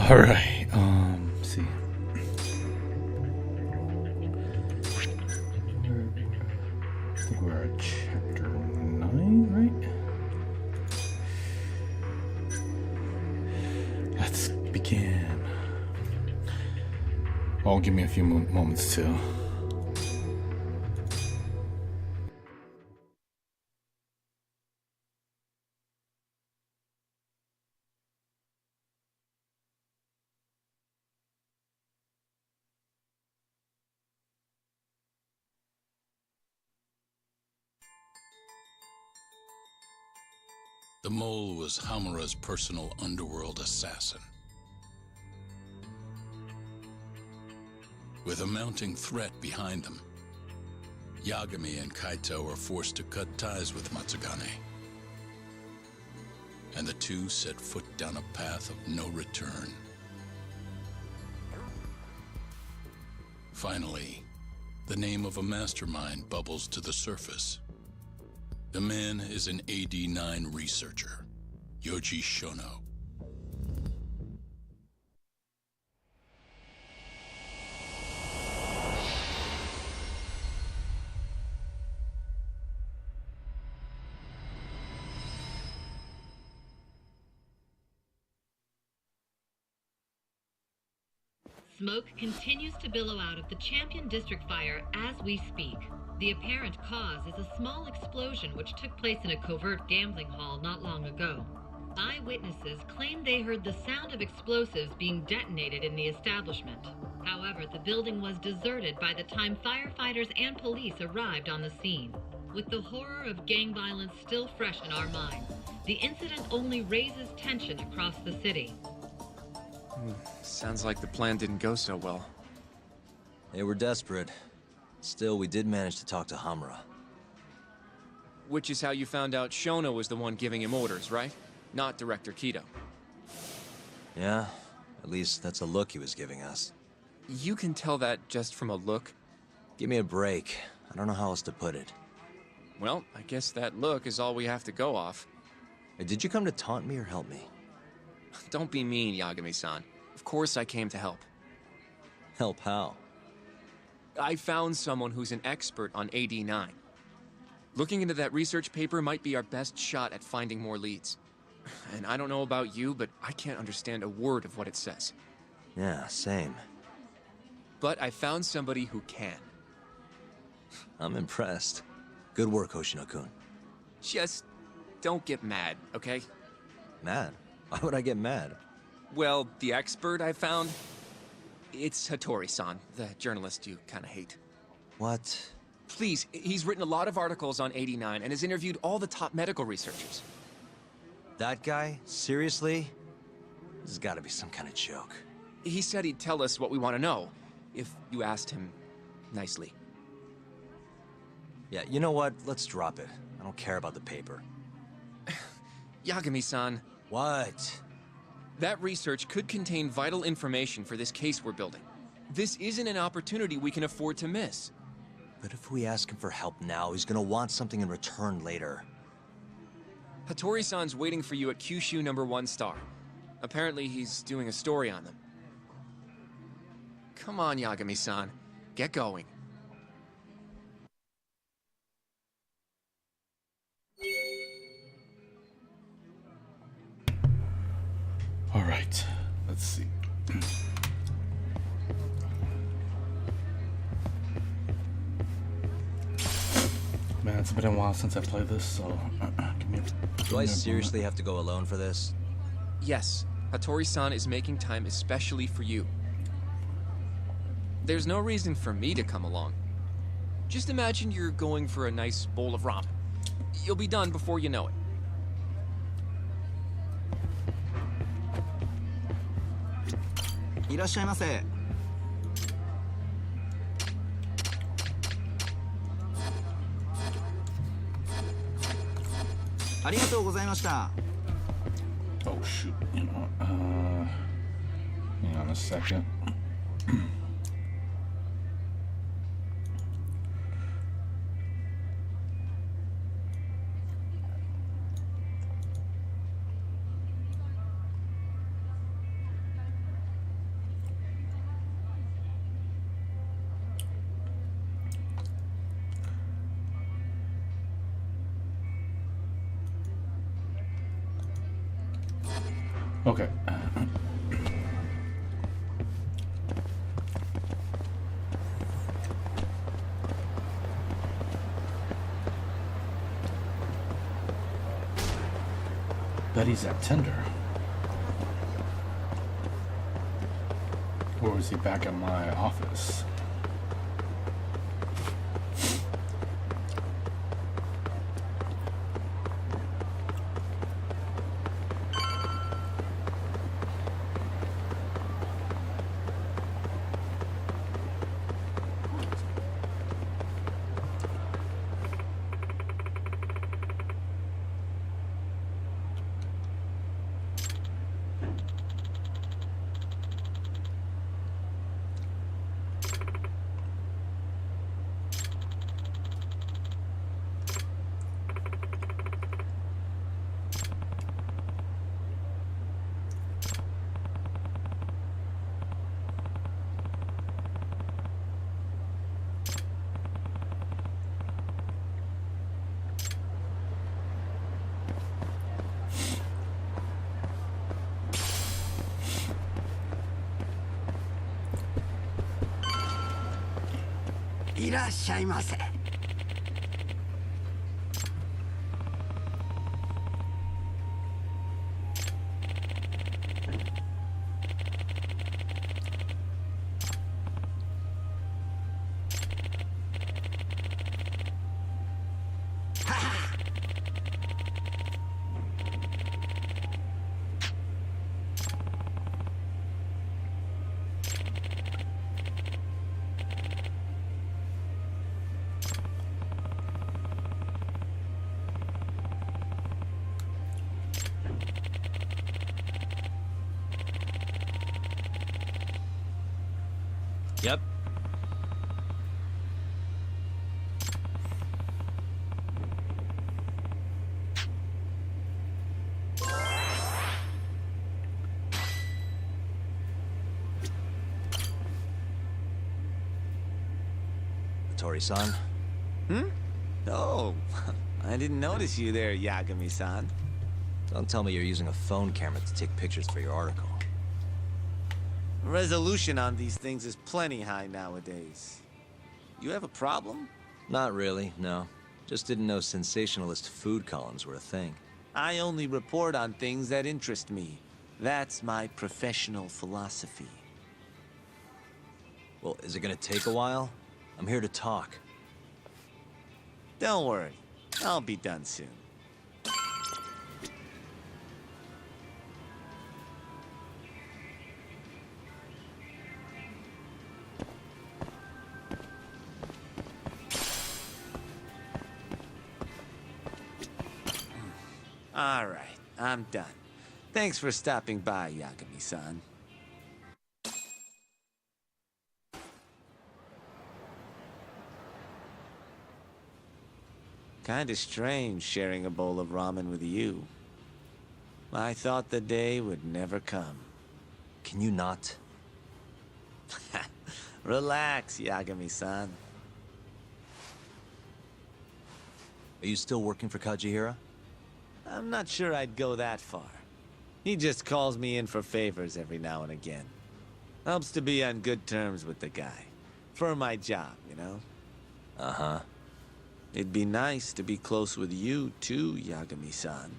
All right. Let's see. I think we're at Oh, give me a few moments too. The mole was Hamura's personal underworld assassin. With a mounting threat behind them, Yagami and Kaito were forced to cut ties with Matsugane. And the two set foot down a path of no return. Finally, the name of a mastermind bubbles to the surface. The man is an AD-9 researcher, Yoji Shono. Smoke continues to billow out of the Champion District fire as we speak. The apparent cause is a small explosion which took place in a covert gambling hall not long ago. Eyewitnesses claim they heard the sound of explosives being detonated in the establishment. However, the building was deserted by the time firefighters and police arrived on the scene. With the horror of gang violence still fresh in our minds, the incident only raises tension across the city. Sounds like the plan didn't go so well. They were desperate. Still, we did manage to talk to Hamura. Which is how you found out Shono was the one giving him orders, right? Not Director Kido. Yeah, at least that's a look he was giving us. You can tell that just from a look? Give me a break. I don't know how else to put it. Well, I guess that look is all we have to go off. Hey, did you come to taunt me or help me? Don't be mean, Yagami-san. Of course I came to help. Help how? I found someone who's an expert on AD-9. Looking into that research paper might be our best shot at finding more leads. And I don't know about you, but I can't understand a word of what it says. Yeah, same. But I found somebody who can. I'm impressed. Good work, Hoshino-kun. Just don't get mad, okay? Mad? Why would I get mad? Well, the expert I found, it's Hattori-san, the journalist you kind of hate. What? Please, he's written a lot of articles on AD-9 and has interviewed all the top medical researchers. That guy? Seriously? This has got to be some kind of joke. He said he'd tell us what we want to know, if you asked him nicely. Yeah, you know what? Let's drop it. I don't care about the paper. Yagami-san. What? That research could contain vital information for this case we're building. This isn't an opportunity we can afford to miss. But if we ask him for help now, he's gonna want something in return later. Hattori-san's waiting for you at Kyushu #1 star. Apparently he's doing a story on them. Come on, Yagami-san. Get going. All right, let's see. Man, it's been a while since I played this, so give me Do I seriously have to go alone for this? Yes, Hattori-san is making time especially for you. There's no reason for me to come along. Just imagine you're going for a nice bowl of ramen. You'll be done before you know it. Oh shoot, you know, hang on a second. Bet he's at Tinder. Or is he back at my office? Yep. Tori-san? Oh, I didn't notice you there, Yagami-san. Don't tell me you're using a phone camera to take pictures for your article. Resolution on these things is plenty high nowadays. You have a problem? Not really, no. Just didn't know sensationalist food columns were a thing. I only report on things that interest me. That's my professional philosophy. Well, is it gonna take a while? I'm here to talk. Don't worry, I'll be done soon. All right, I'm done. Thanks for stopping by, Yagami-san. Kinda strange sharing a bowl of ramen with you. I thought the day would never come. Can you not? Relax, Yagami-san. Are you still working for Kajihira? I'm not sure I'd go that far. He just calls me in for favors every now and again. Helps to be on good terms with the guy. For my job, you know? Uh-huh. It'd be nice to be close with you, too, Yagami-san.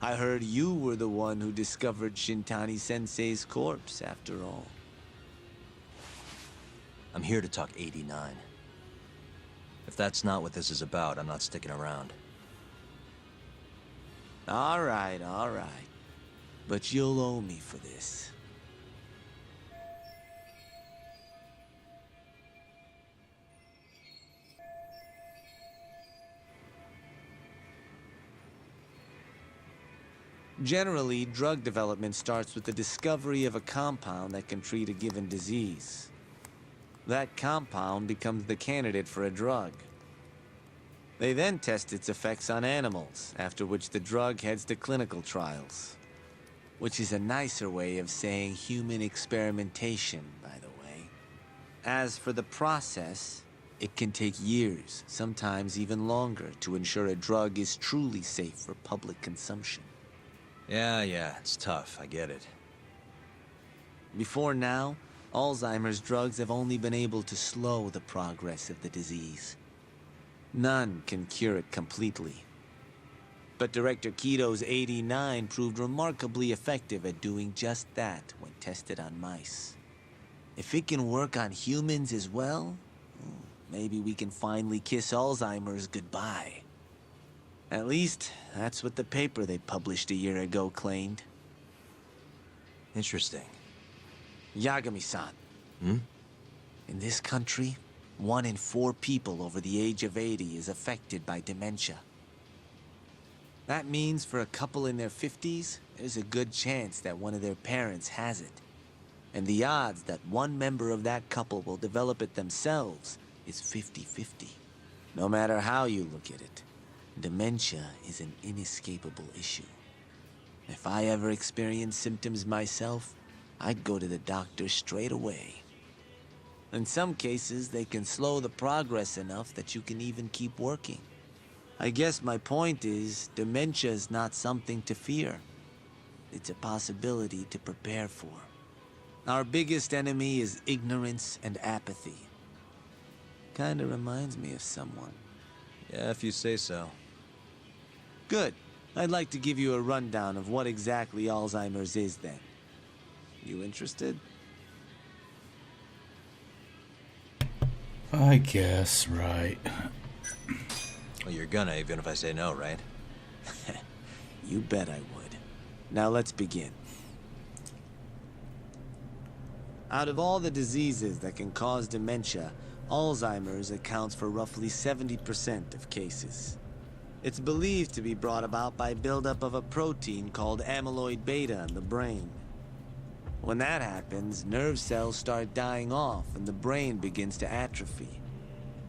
I heard you were the one who discovered Shintani-sensei's corpse, after all. I'm here to talk 89. If that's not what this is about, I'm not sticking around. All right. But you'll owe me for this. Generally, drug development starts with the discovery of a compound that can treat a given disease. That compound becomes the candidate for a drug. They then test its effects on animals, after which the drug heads to clinical trials. Which is a nicer way of saying human experimentation, by the way. As for the process, it can take years, sometimes even longer, to ensure a drug is truly safe for public consumption. Yeah, it's tough, I get it. Before now, Alzheimer's drugs have only been able to slow the progress of the disease. None can cure it completely. But Director Keto's 89 proved remarkably effective at doing just that when tested on mice. If it can work on humans as well, maybe we can finally kiss Alzheimer's goodbye. At least, that's what the paper they published a year ago claimed. Interesting. Yagami-san. In this country, 1 in 4 people over the age of 80 is affected by dementia. That means for a couple in their 50s, there's a good chance that one of their parents has it. And the odds that one member of that couple will develop it themselves is 50-50. No matter how you look at it, dementia is an inescapable issue. If I ever experienced symptoms myself, I'd go to the doctor straight away. In some cases, they can slow the progress enough that you can even keep working. I guess my point is, dementia is not something to fear. It's a possibility to prepare for. Our biggest enemy is ignorance and apathy. Kinda reminds me of someone. Yeah, if you say so. Good. I'd like to give you a rundown of what exactly Alzheimer's is then. You interested? I guess, right. Well, you're gonna, even if I say no, right? You bet I would. Now let's begin. Out of all the diseases that can cause dementia, Alzheimer's accounts for roughly 70% of cases. It's believed to be brought about by buildup of a protein called amyloid beta in the brain. When that happens, nerve cells start dying off and the brain begins to atrophy.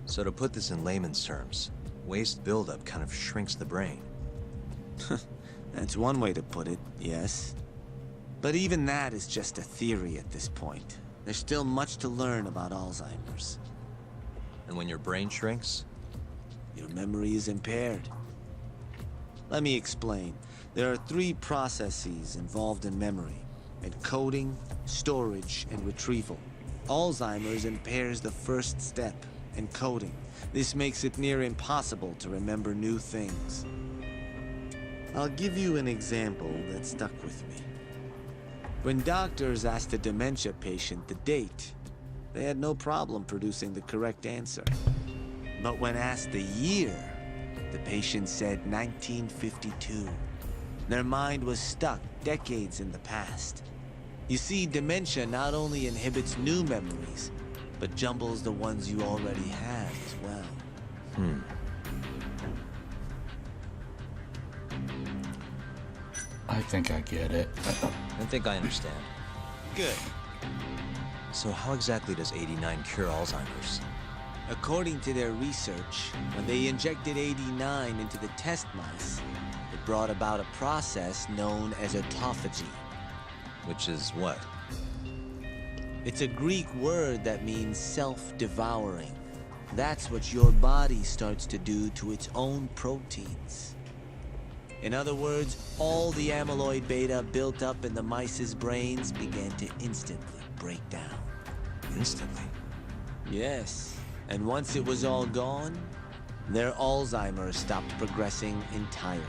So to put this in layman's terms, waste buildup kind of shrinks the brain. That's one way to put it, yes. But even that is just a theory at this point. There's still much to learn about Alzheimer's. And when your brain shrinks? Your memory is impaired. Let me explain. There are 3 processes involved in memory: encoding, storage, and retrieval. Alzheimer's impairs the first step, encoding. This makes it near impossible to remember new things. I'll give you an example that stuck with me. When doctors asked a dementia patient the date, they had no problem producing the correct answer. But when asked the year, the patient said 1952. Their mind was stuck decades in the past. You see, dementia not only inhibits new memories, but jumbles the ones you already have as well. I think I get it. I think I understand. Good. So how exactly does 89 cure Alzheimer's? According to their research, when they injected 89 into the test mice, it brought about a process known as autophagy. Which is what? It's a Greek word that means self-devouring. That's what your body starts to do to its own proteins. In other words, all the amyloid beta built up in the mice's brains began to instantly break down. Instantly? Yes, and once it was all gone, their Alzheimer's stopped progressing entirely.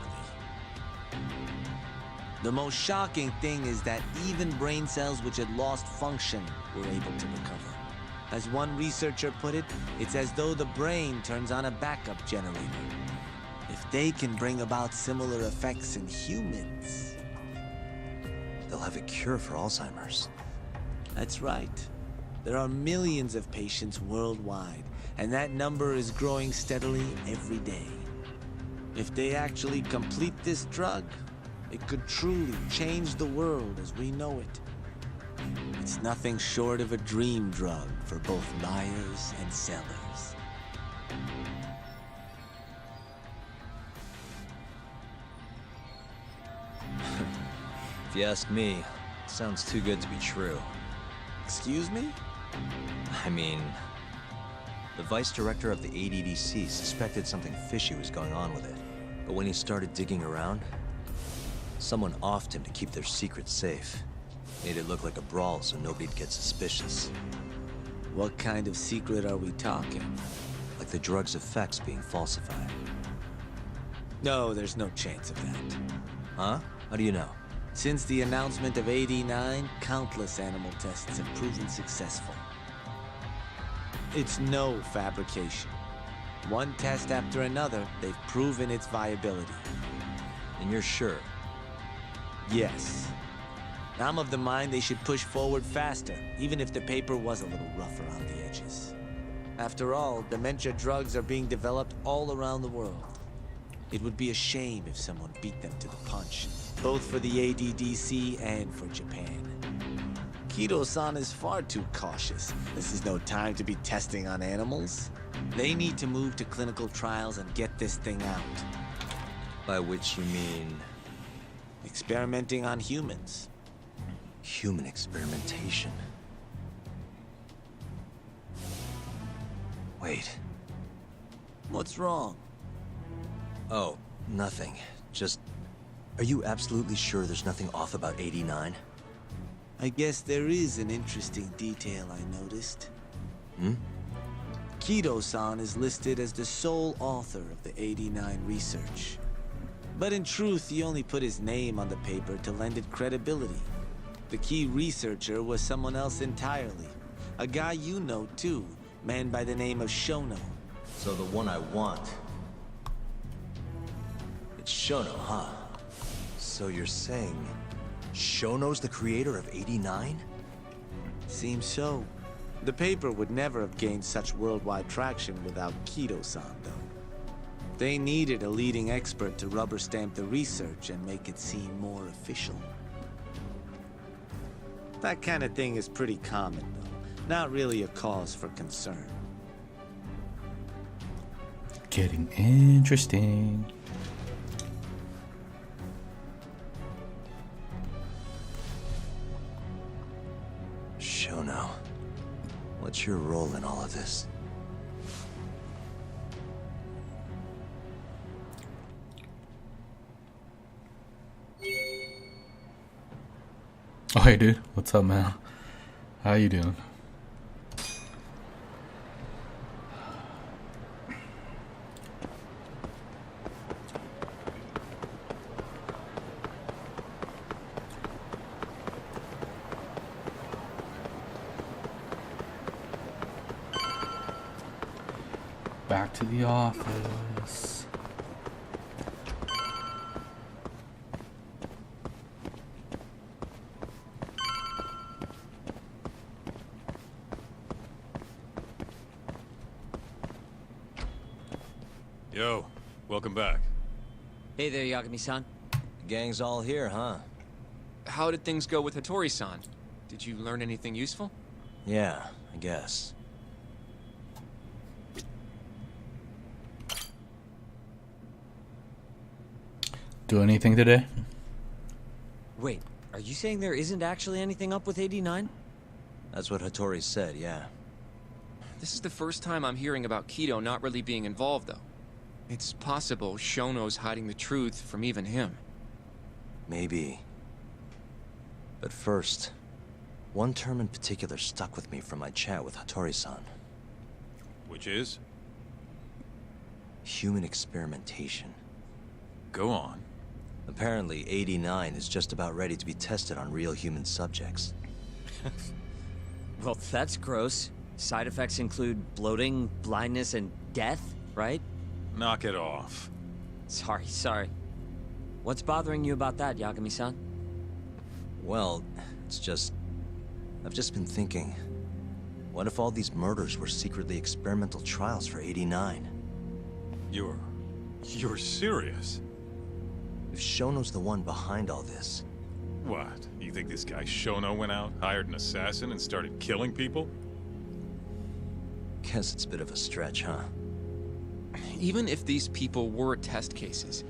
The most shocking thing is that even brain cells which had lost function were able to recover. As one researcher put it, it's as though the brain turns on a backup generator. If they can bring about similar effects in humans... They'll have a cure for Alzheimer's. That's right. There are millions of patients worldwide, and that number is growing steadily every day. If they actually complete this drug, it could truly change the world as we know it. It's nothing short of a dream drug for both buyers and sellers. If you ask me, it sounds too good to be true. Excuse me? I mean, the vice director of the ADDC suspected something fishy was going on with it. But when he started digging around, someone offed him to keep their secrets safe. Made it look like a brawl so nobody'd get suspicious. What kind of secret are we talking? Like the drug's effects being falsified. No, there's no chance of that. Huh? How do you know? Since the announcement of AD-9, countless animal tests have proven successful. It's no fabrication. One test after another, they've proven its viability. And you're sure? Yes. I'm of the mind they should push forward faster, even if the paper was a little rough around the edges. After all, dementia drugs are being developed all around the world. It would be a shame if someone beat them to the punch, both for the ADDC and for Japan. Kido-san is far too cautious. This is no time to be testing on animals. They need to move to clinical trials and get this thing out. By which you mean... Experimenting on humans. human experimentation. Wait. What's wrong? Oh, nothing. Just... Are you absolutely sure there's nothing off about 89? I guess there is an interesting detail I noticed. Hmm? Kido-san is listed as the sole author of the 89 research. But in truth, he only put his name on the paper to lend it credibility. The key researcher was someone else entirely. A guy you know too, man by the name of Shono. So the one I want... It's Shono, huh? So you're saying... Shono's the creator of 89? Seems so. The paper would never have gained such worldwide traction without Kido-san, though. They needed a leading expert to rubber stamp the research and make it seem more official. That kind of thing is pretty common, though. Not really a cause for concern. Getting interesting. Shono, what's your role in all of this? Oh, hey, dude. What's up, man? How you doing? Back to the office. Yo, welcome back. Hey there, Yagami-san. The gang's all here, huh? How did things go with Hattori-san? Did you learn anything useful? Yeah, I guess. Do anything today? Wait, are you saying there isn't actually anything up with 89? That's what Hattori said, yeah. This is the first time I'm hearing about Kido not really being involved, though. It's possible Shono's hiding the truth from even him. Maybe. But first, one term in particular stuck with me from my chat with Hattori-san. Which is? Human experimentation. Go on. Apparently, 89 is just about ready to be tested on real human subjects. Well, that's gross. Side effects include bloating, blindness, and death, right? Knock it off. Sorry. What's bothering you about that, Yagami-san? Well, it's just... I've just been thinking... What if all these murders were secretly experimental trials for 89? You're serious? If Shono's the one behind all this... What? You think this guy Shono went out, hired an assassin, and started killing people? Guess it's a bit of a stretch, huh? Even if these people were test cases,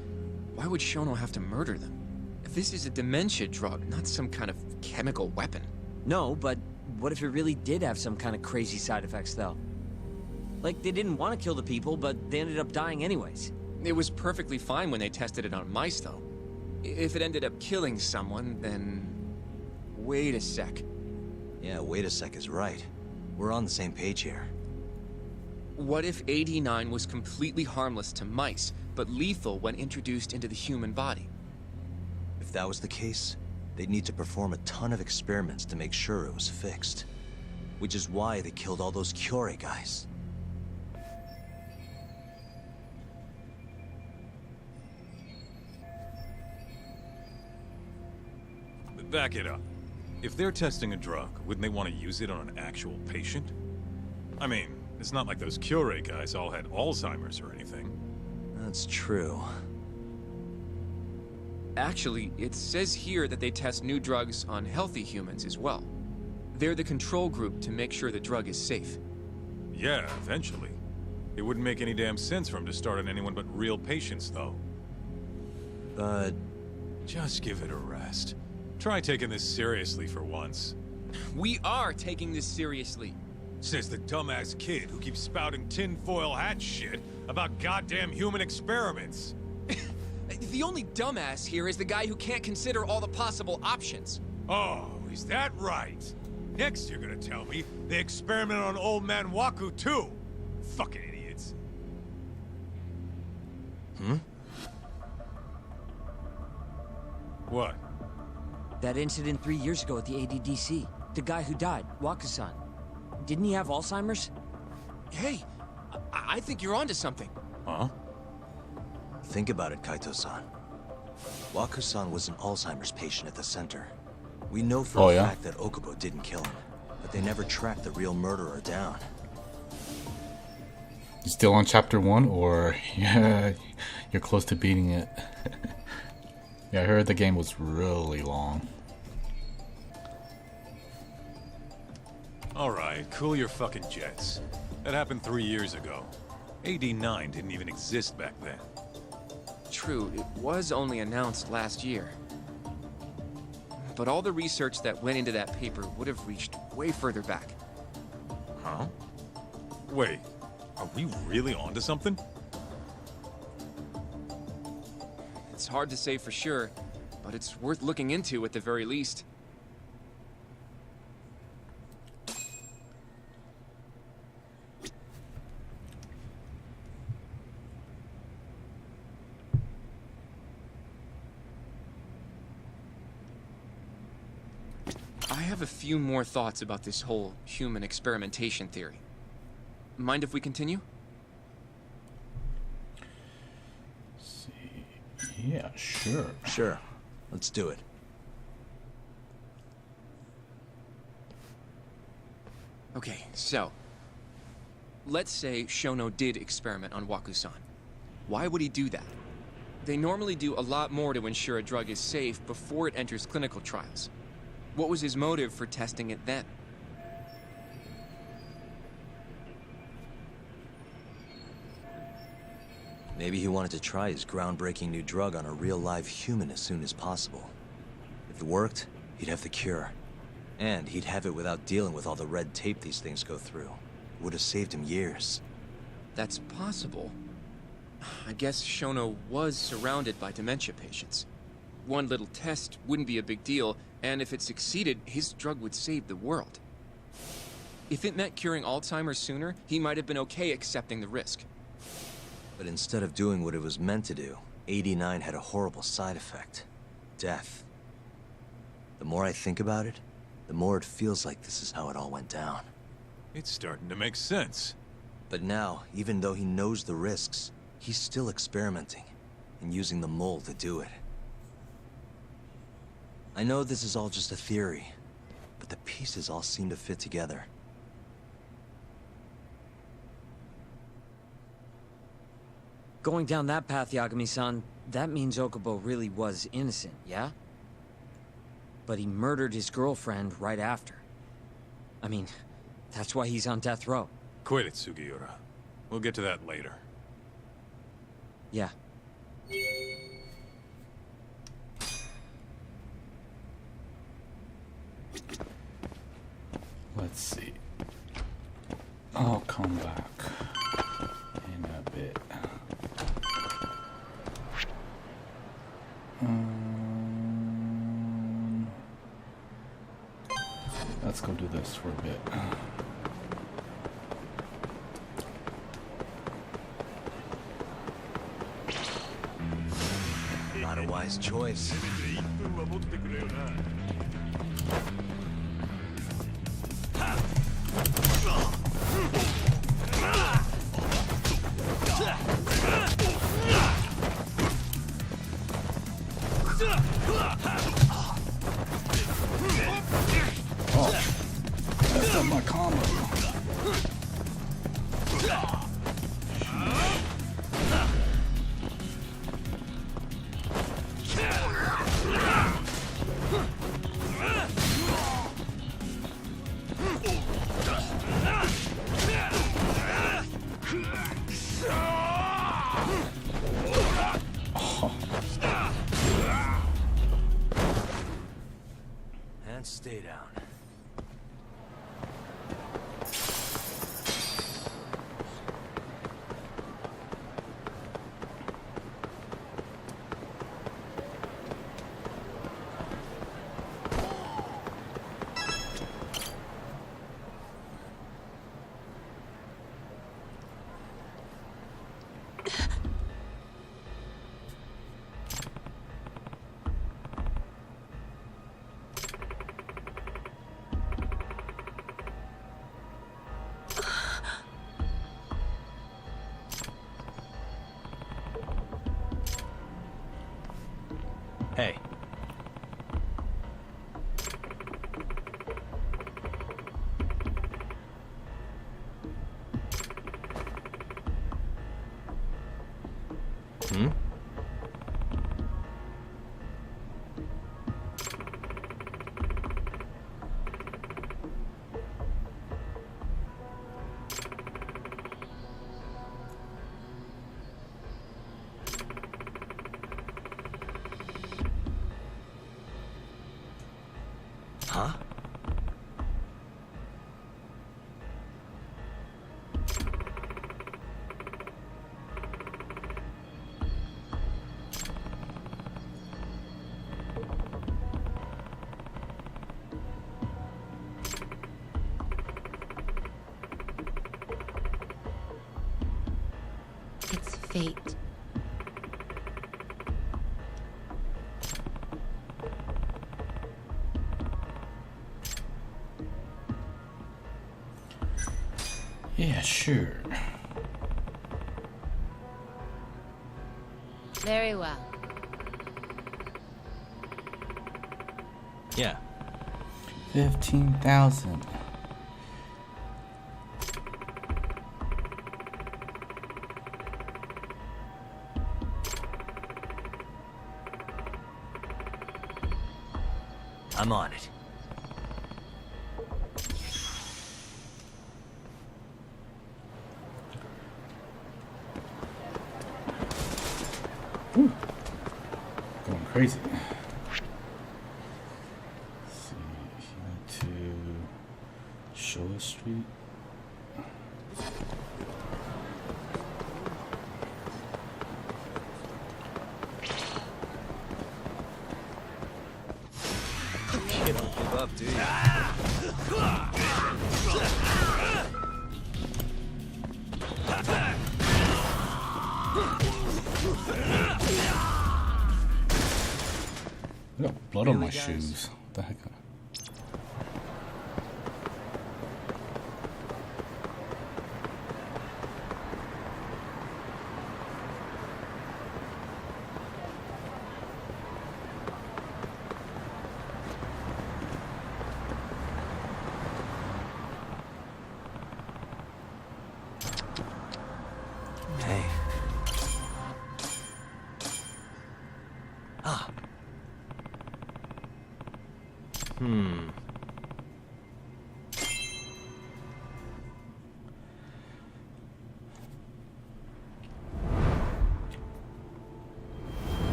why would Shono have to murder them? This is a dementia drug, not some kind of chemical weapon. No, but what if it really did have some kind of crazy side effects, though? Like, they didn't want to kill the people, but they ended up dying anyways. It was perfectly fine when they tested it on mice, though. If it ended up killing someone, then... Wait a sec. Yeah, wait a sec is right. We're on the same page here. What if AD9 was completely harmless to mice, but lethal when introduced into the human body? If that was the case, they'd need to perform a ton of experiments to make sure it was fixed. Which is why they killed all those Cure guys. Back it up. If they're testing a drug, wouldn't they want to use it on an actual patient? I mean, it's not like those Cure guys all had Alzheimer's or anything. That's true. Actually, it says here that they test new drugs on healthy humans as well. They're the control group to make sure the drug is safe. Yeah, eventually. It wouldn't make any damn sense for them to start on anyone but real patients, though. But... just give it a rest. Try taking this seriously for once. We are taking this seriously. Says the dumbass kid who keeps spouting tinfoil hat shit about goddamn human experiments. The only dumbass here is the guy who can't consider all the possible options. Oh, is that right? Next you're gonna tell me they experimented on old man Waku too. Fucking idiots. What? That incident 3 years ago at the ADDC. The guy who died, Waku-san. Didn't he have Alzheimer's? Hey, I think you're onto something. Huh? think about it, Kaito-san. Waku-san was an Alzheimer's patient at the center. We know for a fact that Okubo didn't kill him, but they never tracked the real murderer down. You still on chapter 1, or yeah, you're close to beating it? Yeah, I heard the game was really long. Alright, cool your fucking jets. That happened 3 years ago. AD9 didn't even exist back then. True, it was only announced last year. But all the research that went into that paper would have reached way further back. Huh? Wait, are we really onto something? It's hard to say for sure, but it's worth looking into at the very least. I have a few more thoughts about this whole human experimentation theory. Mind if we continue? Yeah, sure. Sure. Let's do it. Okay, so... let's say Shono did experiment on Waku-san. Why would he do that? They normally do a lot more to ensure a drug is safe before it enters clinical trials. What was his motive for testing it then? Maybe he wanted to try his groundbreaking new drug on a real live human as soon as possible. If it worked, he'd have the cure. And he'd have it without dealing with all the red tape these things go through. It would have saved him years. That's possible. I guess Shono was surrounded by dementia patients. One little test wouldn't be a big deal, and if it succeeded, his drug would save the world. If it meant curing Alzheimer's sooner, he might have been okay accepting the risk. But instead of doing what it was meant to do, 89 had a horrible side effect. Death. The more I think about it, the more it feels like this is how it all went down. It's starting to make sense. But now, even though he knows the risks, he's still experimenting, and using the mole to do it. I know this is all just a theory, but the pieces all seem to fit together. Going down that path, Yagami-san, that means Okubo really was innocent, yeah? But he murdered his girlfriend right after. I mean, that's why he's on death row. Quit it, Sugiura. We'll get to that later. Yeah. Let's see. I'll come back in a bit. Let's go do this for a bit. Not a wise choice. That's not my combo. And stay down. Hey. Hmm? Huh? It's fate. Yeah, sure. Very well. Yeah. 15,000. I'm on it. Ooh. Going crazy. Let's see, here to Showa Street. You don't give up, do you? I got blood on my shoes. What the heck? Hey. Ah. Hmm.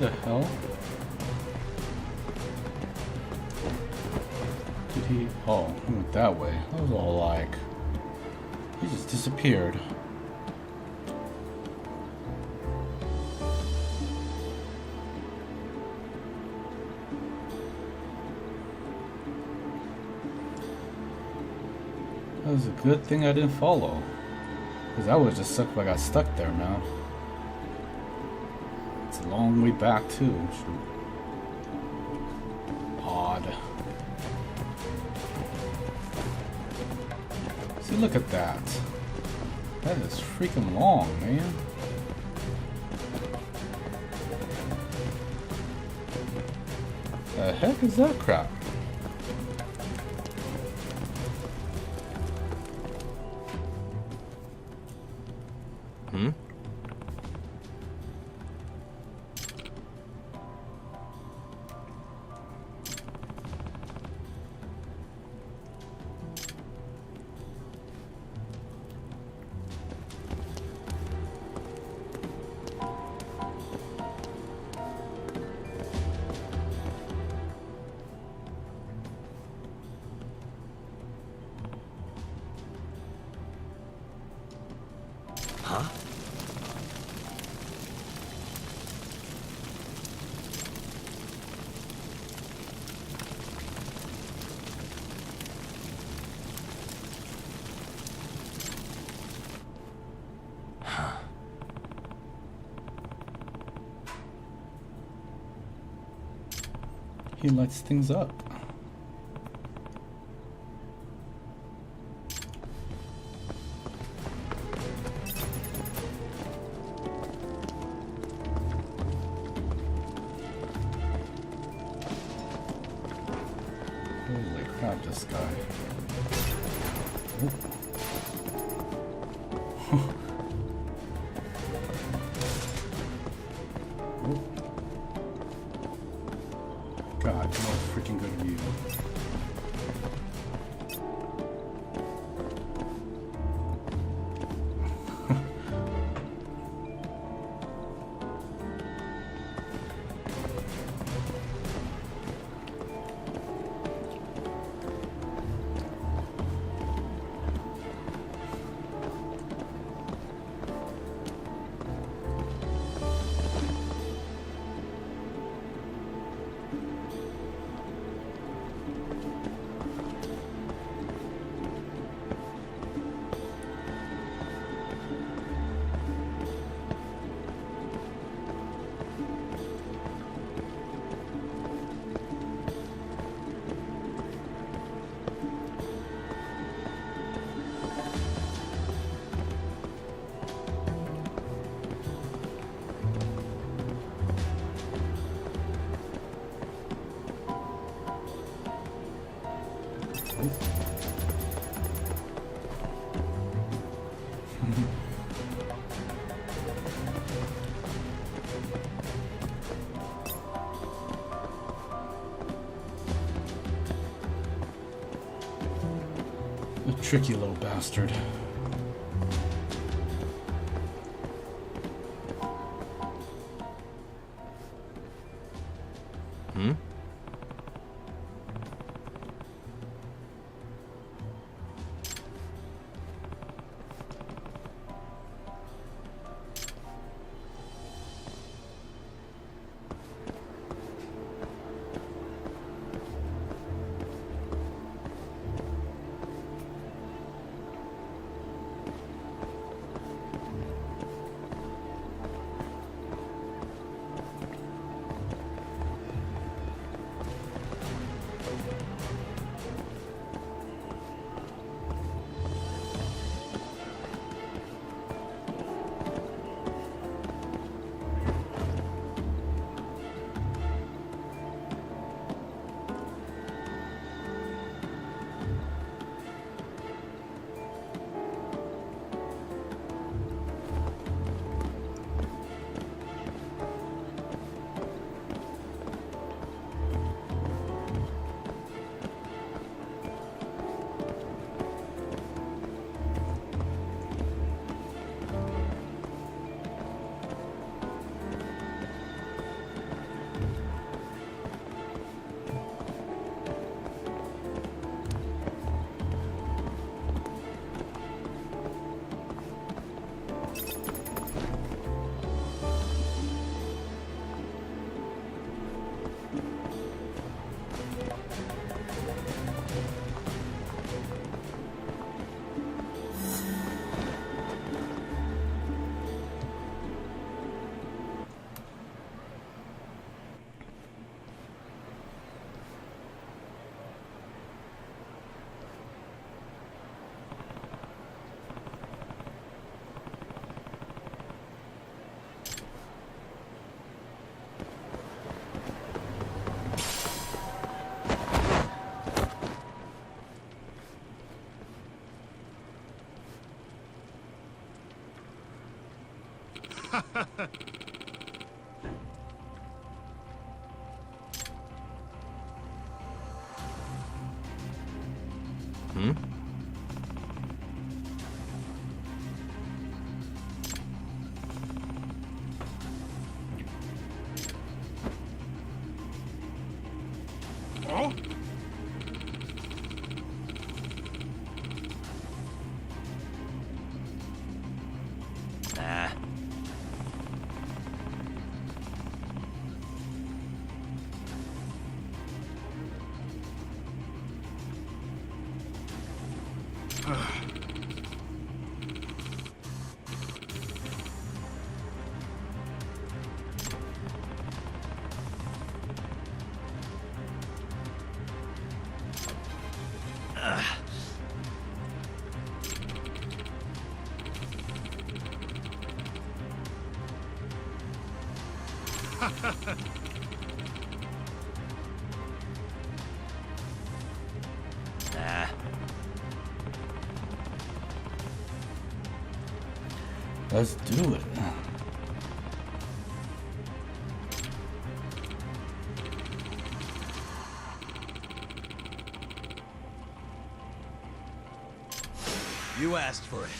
the hell? Did he? Oh, he went that way. I was all like, he just disappeared. That was a good thing I didn't follow. Because I would just suck if I got stuck there, man. It's a long way back, too. Shoot. Odd. See, look at that. That is freaking long, man. The heck is that crap? Hmm? Huh? He lights things up. Holy crap, this guy. God, that was freaking good of you. A tricky little bastard. Hmm? Hmm? Oh? Nah. Nah. Let's do it. You asked for it.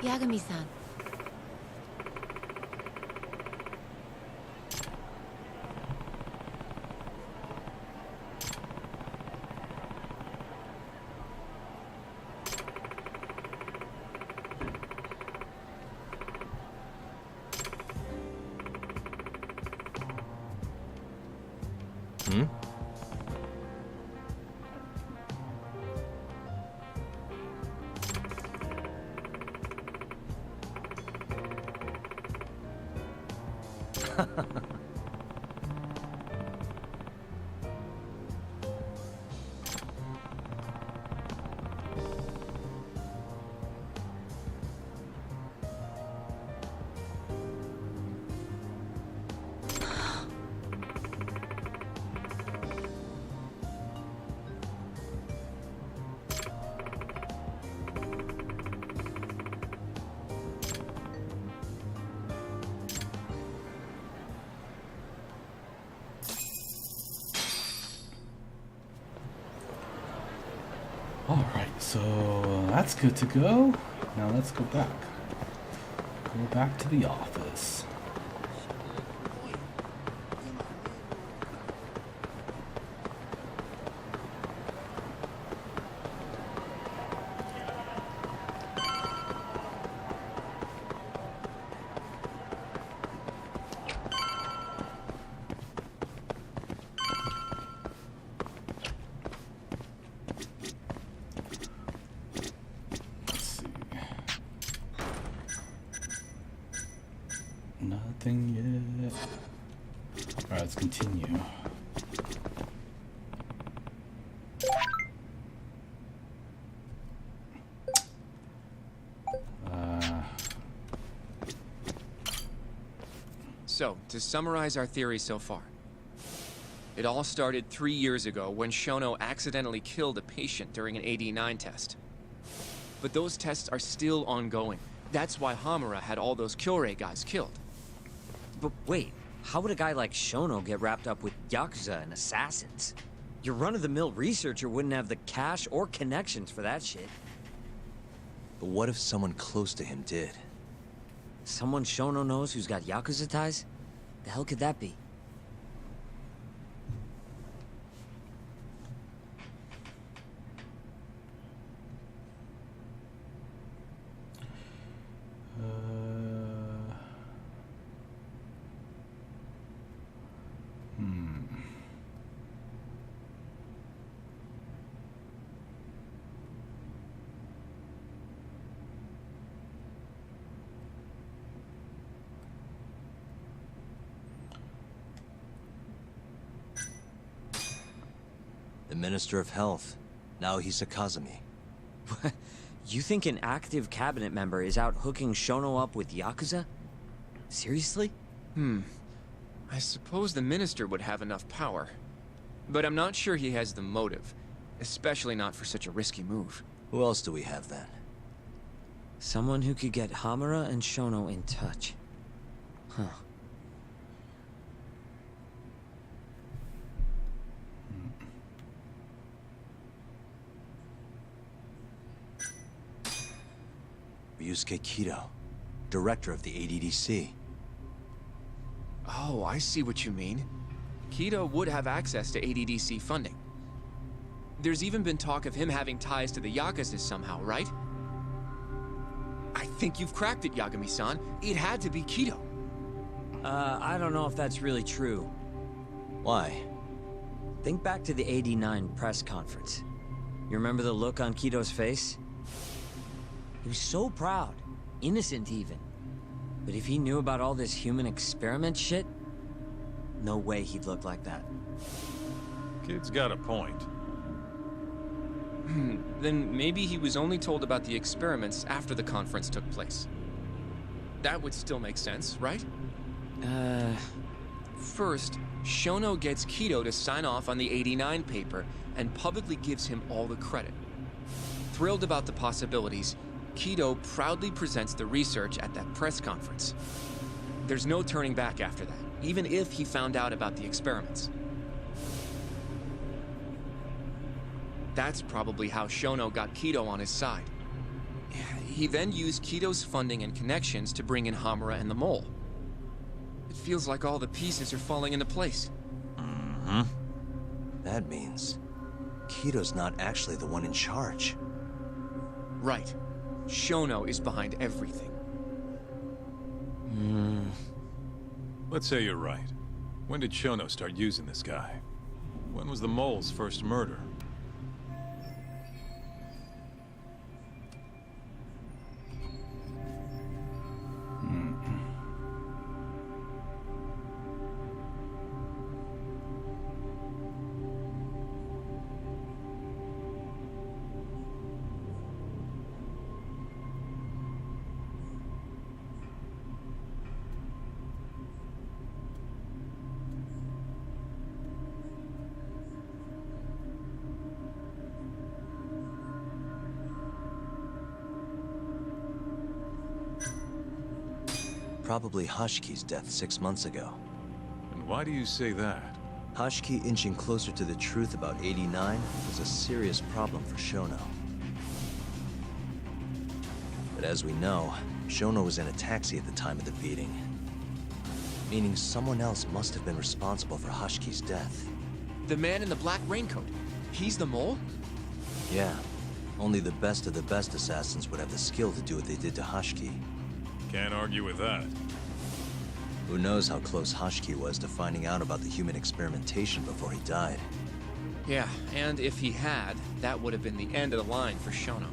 Yagami-san. Hmm? Alright, so that's good to go. Now let's go back. Go back to the office. Nothing yet. Alright, let's continue. So, to summarize our theory so far. It all started 3 years ago when Shono accidentally killed a patient during an AD9 test. But those tests are still ongoing. That's why Hamura had all those Kyorei guys killed. But wait, how would a guy like Shono get wrapped up with Yakuza and assassins? Your run-of-the-mill researcher wouldn't have the cash or connections for that shit. But what if someone close to him did? Someone Shono knows who's got Yakuza ties? The hell could that be? The Minister of Health. Now he's Kazumi. You think an active cabinet member is out hooking Shono up with Yakuza? Seriously? I suppose the minister would have enough power. But I'm not sure he has the motive. Especially not for such a risky move. Who else do we have then? Someone who could get Hamura and Shono in touch. Huh. Ryusuke Kido, director of the ADDC. Oh, I see what you mean. Kido would have access to ADDC funding. There's even been talk of him having ties to the Yakuza somehow, right? I think you've cracked it, Yagami-san. It had to be Kido. I don't know if that's really true. Why? Think back to the '89 press conference. You remember the look on Kido's face? He was so proud, innocent even. But if he knew about all this human experiment shit, no way he'd look like that. Kid's got a point. Then maybe he was only told about the experiments after the conference took place. That would still make sense, right? First, Shono gets Kido to sign off on the '89 paper and publicly gives him all the credit. Thrilled about the possibilities, Kido proudly presents the research at that press conference. There's no turning back after that, even if he found out about the experiments. That's probably how Shono got Kido on his side. He then used Kido's funding and connections to bring in Hamura and the Mole. It feels like all the pieces are falling into place. That means Kido's not actually the one in charge. Right. Shono is behind everything. Let's say you're right. When did Shono start using this guy? When was the Mole's first murder? Probably Hashki's death 6 months ago. And why do you say that? Hashki inching closer to the truth about '89 was a serious problem for Shono. But as we know, Shono was in a taxi at the time of the beating. Meaning someone else must have been responsible for Hashki's death. The man in the black raincoat. He's the Mole? Yeah. Only the best of the best assassins would have the skill to do what they did to Hashki. Can't argue with that. Who knows how close Hashki was to finding out about the human experimentation before he died. Yeah, and if he had, that would have been the end of the line for Shono.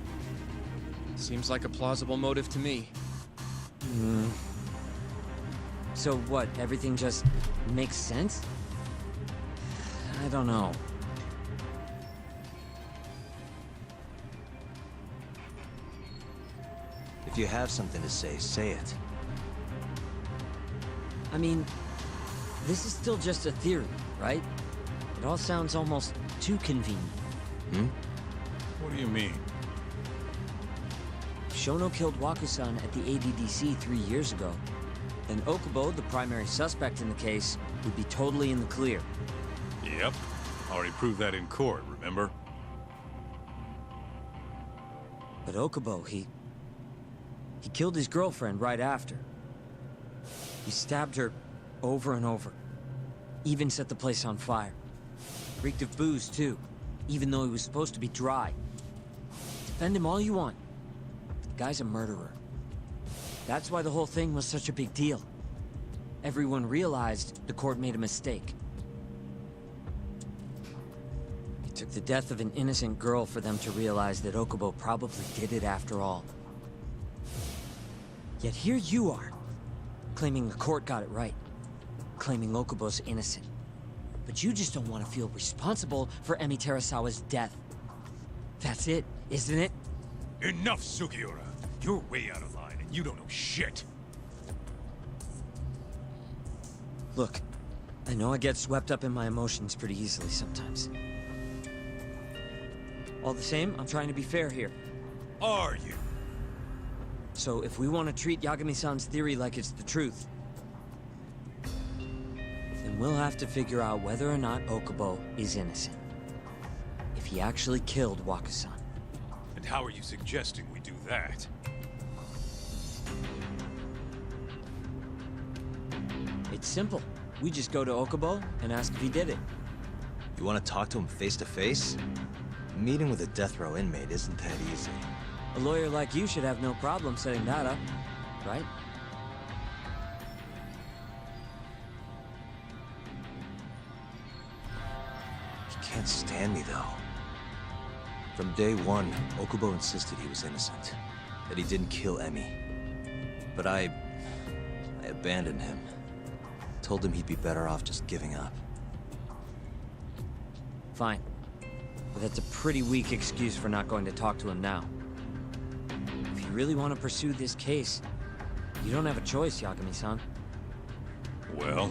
Seems like a plausible motive to me. So what, everything just makes sense? I don't know. If you have something to say it. I mean, this is still just a theory, right? It all sounds almost too convenient. Hmm? What do you mean? If Shono killed Waku-san at the ADDC 3 years ago, then Okubo, the primary suspect in the case, would be totally in the clear. Yep. Already proved that in court, remember? But Okubo, he killed his girlfriend right after. He stabbed her over and over. Even set the place on fire. Reeked of booze, too, even though he was supposed to be dry. Defend him all you want. The guy's a murderer. That's why the whole thing was such a big deal. Everyone realized the court made a mistake. It took the death of an innocent girl for them to realize that Okubo probably did it after all. Yet here you are, claiming the court got it right. Claiming Okubo's innocent. But you just don't want to feel responsible for Emi Terasawa's death. That's it, isn't it? Enough, Sugiura! You're way out of line, and you don't know shit! Look, I know I get swept up in my emotions pretty easily sometimes. All the same, I'm trying to be fair here. Are you? So if we want to treat Yagami-san's theory like it's the truth, then we'll have to figure out whether or not Okubo is innocent. If he actually killed Waku-san. And how are you suggesting we do that? It's simple. We just go to Okubo and ask if he did it. You want to talk to him face to face? Meeting with a death row inmate isn't that easy. A lawyer like you should have no problem setting that up, right? He can't stand me, though. From day one, Okubo insisted he was innocent, that he didn't kill Emi. But I abandoned him. Told him he'd be better off just giving up. Fine. But that's a pretty weak excuse for not going to talk to him now. If you really want to pursue this case, you don't have a choice, Yagami-san. Well?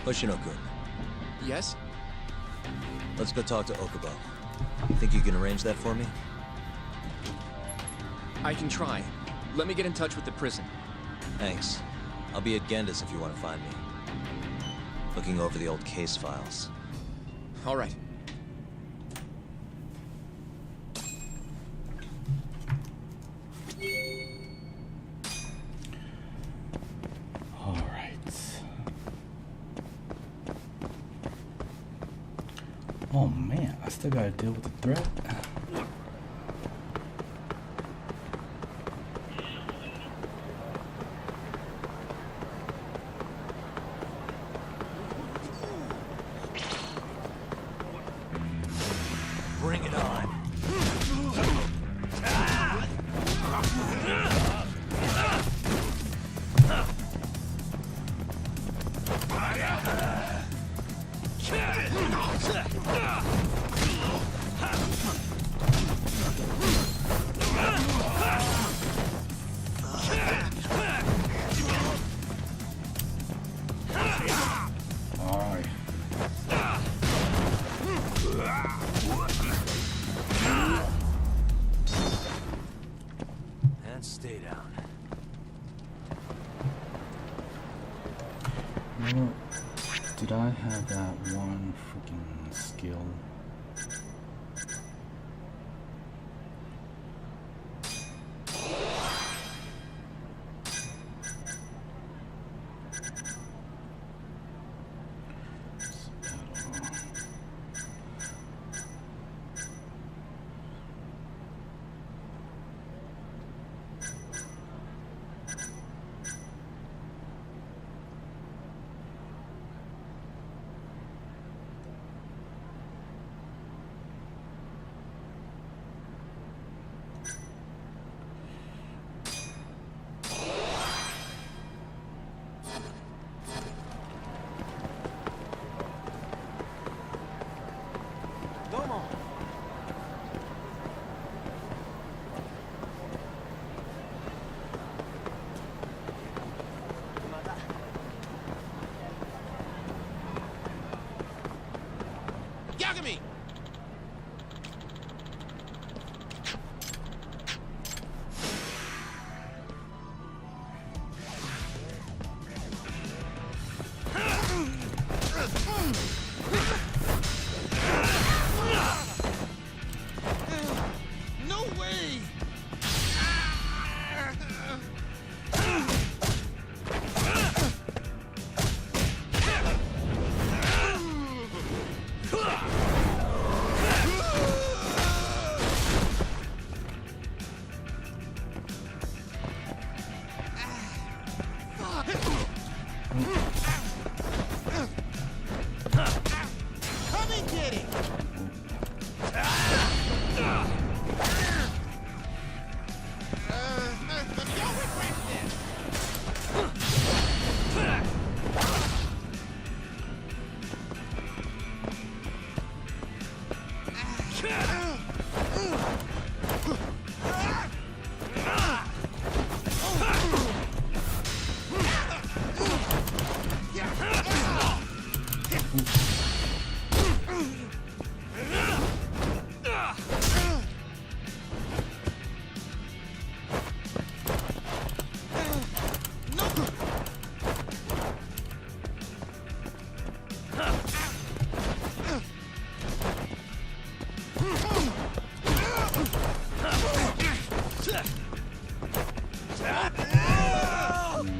Hoshino-kun, Yes? let's go talk to Okubo. You think you can arrange that for me? I can try. Let me get in touch with the prison. Thanks. I'll be at Genda's if you want to find me. Looking over the old case files. All right. All right. Oh man, I still gotta deal with the threat. Bring it on. Alright. And stay down. You know, did I have that one freaking skill? Come and get it. You'll regret this.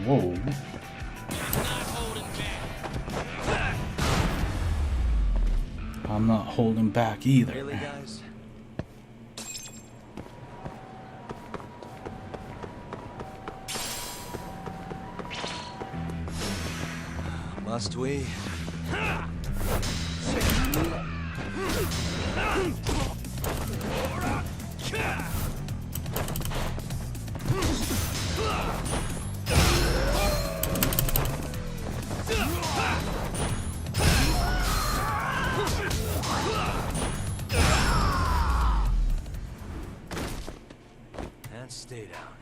Whoa. I'm not holding back either. Really, guys? Must we? And stay down.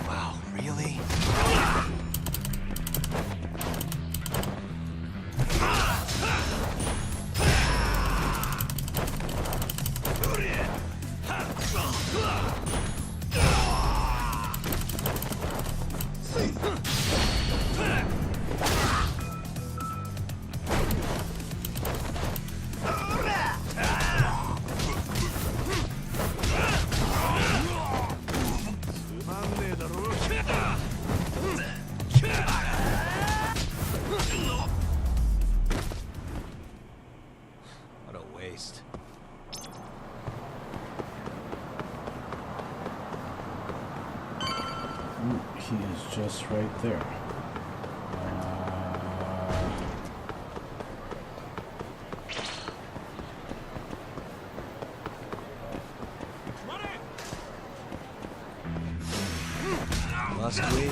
Wow, really? What a waste. Ooh, he is just right there. Must we?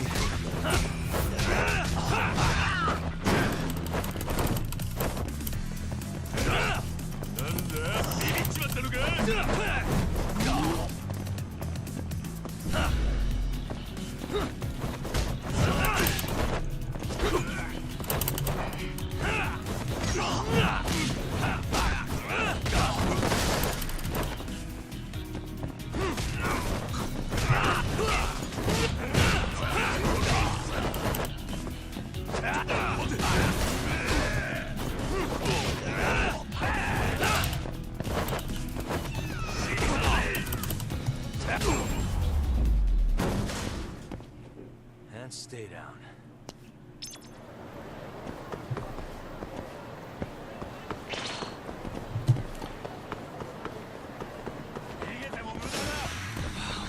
And stay down.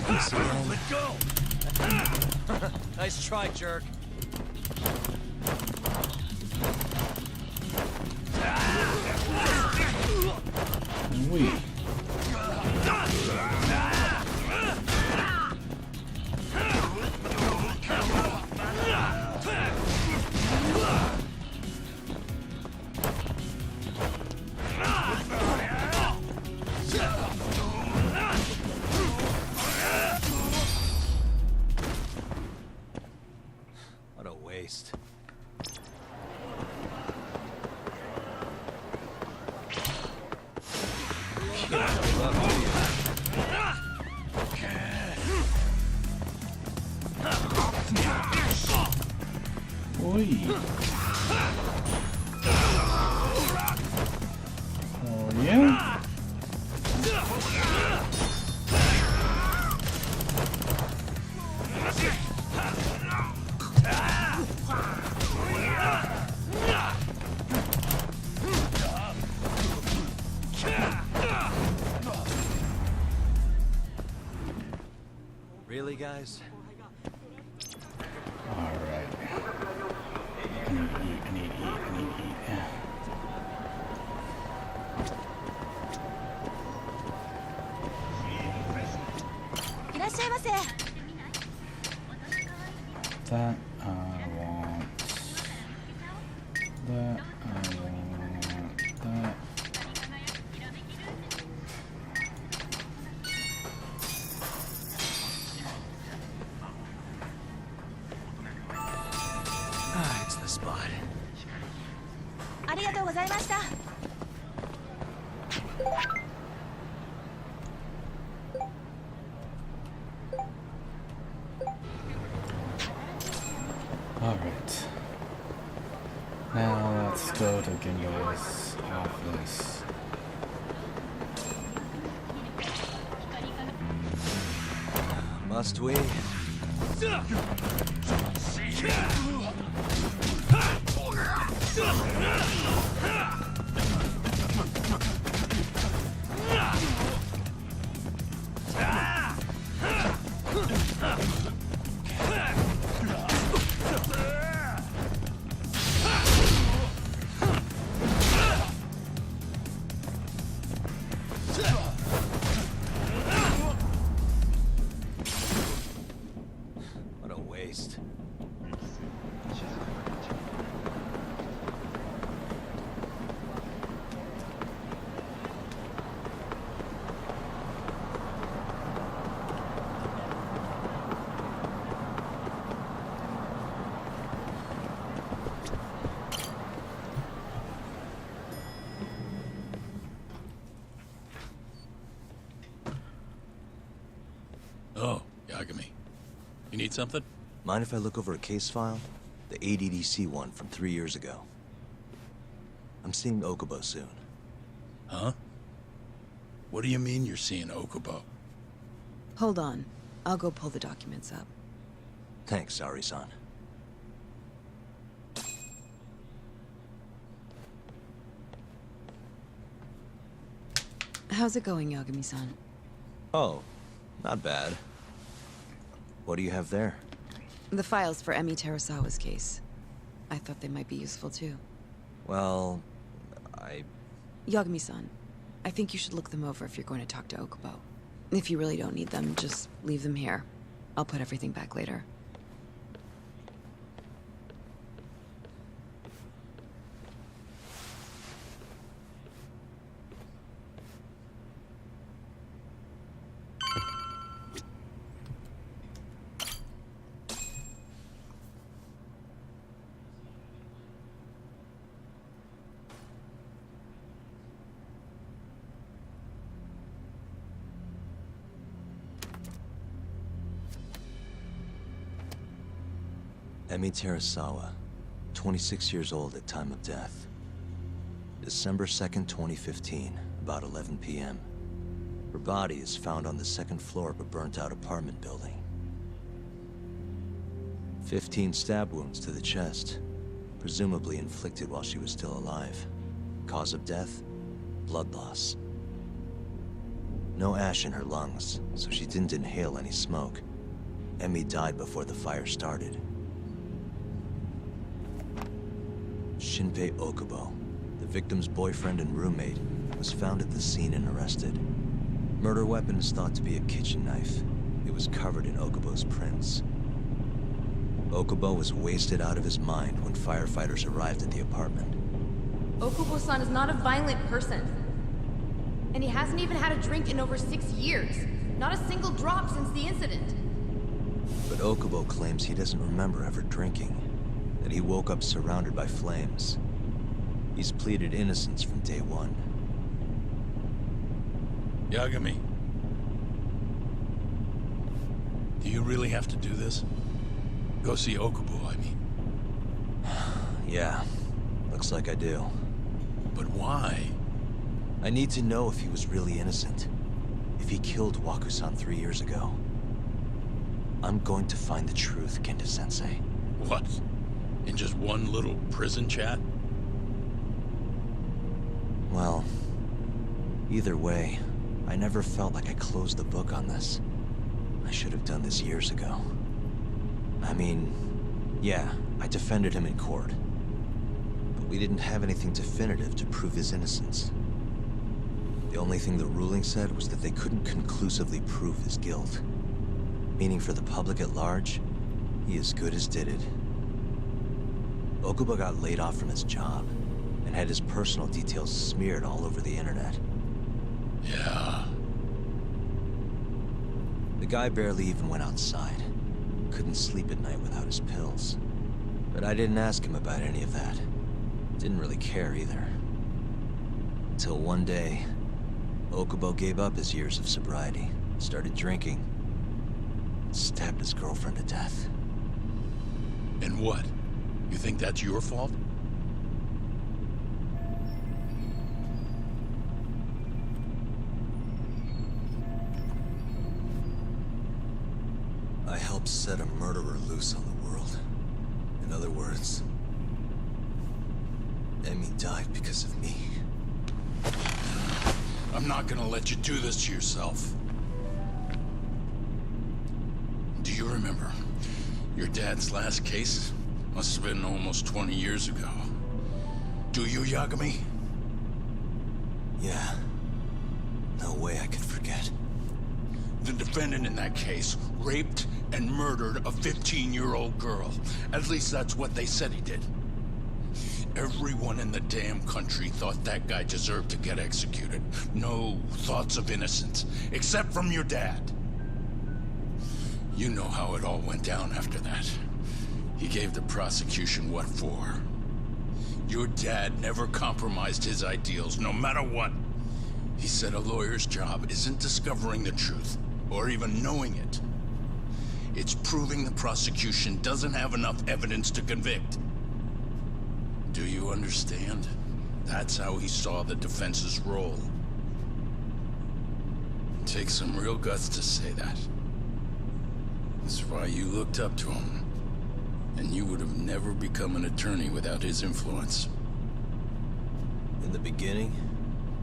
Let's go. Nice try, jerk. Wee. What a waste. Oi. Oh yeah? Really, guys? Alright. I need to eat, I need to eat, I need to eat. That I want. That I want. That. Ah, it's the spot. ありがとうございました。 Alright. Now let's go to Gingo's office. Must we? What a waste. Oh, Yagami. You need something? Mind if I look over a case file? The ADDC one from 3 years ago. I'm seeing Okubo soon. Huh? What do you mean you're seeing Okubo? Hold on. I'll go pull the documents up. Thanks, Ari-san. How's it going, Yagami-san? Oh, not bad. What do you have there? The files for Emi Terasawa's case. I thought they might be useful too. Well, Yagami-san, I think you should look them over if you're going to talk to Okubo. If you really don't need them, just leave them here. I'll put everything back later. Emi Terasawa, 26 years old at time of death. December 2nd, 2015, about 11 p.m. Her body is found on the second floor of a burnt-out apartment building. 15 stab wounds to the chest, presumably inflicted while she was still alive. Cause of death? Blood loss. No ash in her lungs, so she didn't inhale any smoke. Emi died before the fire started. Shinpei Okubo, the victim's boyfriend and roommate, was found at the scene and arrested. Murder weapon is thought to be a kitchen knife. It was covered in Okubo's prints. Okubo was wasted out of his mind when firefighters arrived at the apartment. Okubo-san is not a violent person. And he hasn't even had a drink in over 6 years. Not a single drop since the incident. But Okubo claims he doesn't remember ever drinking, that he woke up surrounded by flames. He's pleaded innocence from day one. Yagami. Do you really have to do this? Go see Okubo, I mean. Yeah, looks like I do. But why? I need to know if he was really innocent. If he killed Waku-san 3 years ago. I'm going to find the truth, Kenta-sensei. What? In just one little prison chat? Well, either way, I never felt like I closed the book on this. I should have done this years ago. I mean, yeah, I defended him in court. But we didn't have anything definitive to prove his innocence. The only thing the ruling said was that they couldn't conclusively prove his guilt. Meaning for the public at large, he as good as did it. Okubo got laid off from his job, and had his personal details smeared all over the internet. Yeah. The guy barely even went outside. Couldn't sleep at night without his pills. But I didn't ask him about any of that. Didn't really care either. Until one day, Okubo gave up his years of sobriety, started drinking, stabbed his girlfriend to death. And what? You think that's your fault? I helped set a murderer loose on the world. In other words, Emmy died because of me. I'm not gonna let you do this to yourself. Do you remember your dad's last case? Must have been almost 20 years ago. Do you, Yagami? Yeah. No way I could forget. The defendant in that case raped and murdered a 15-year-old girl. At least that's what they said he did. Everyone in the damn country thought that guy deserved to get executed. No thoughts of innocence, except from your dad. You know how it all went down after that. He gave the prosecution what for. Your dad never compromised his ideals, no matter what. He said a lawyer's job isn't discovering the truth, or even knowing it. It's proving the prosecution doesn't have enough evidence to convict. Do you understand? That's how he saw the defense's role. It takes some real guts to say that. That's why you looked up to him. And you would have never become an attorney without his influence. In the beginning,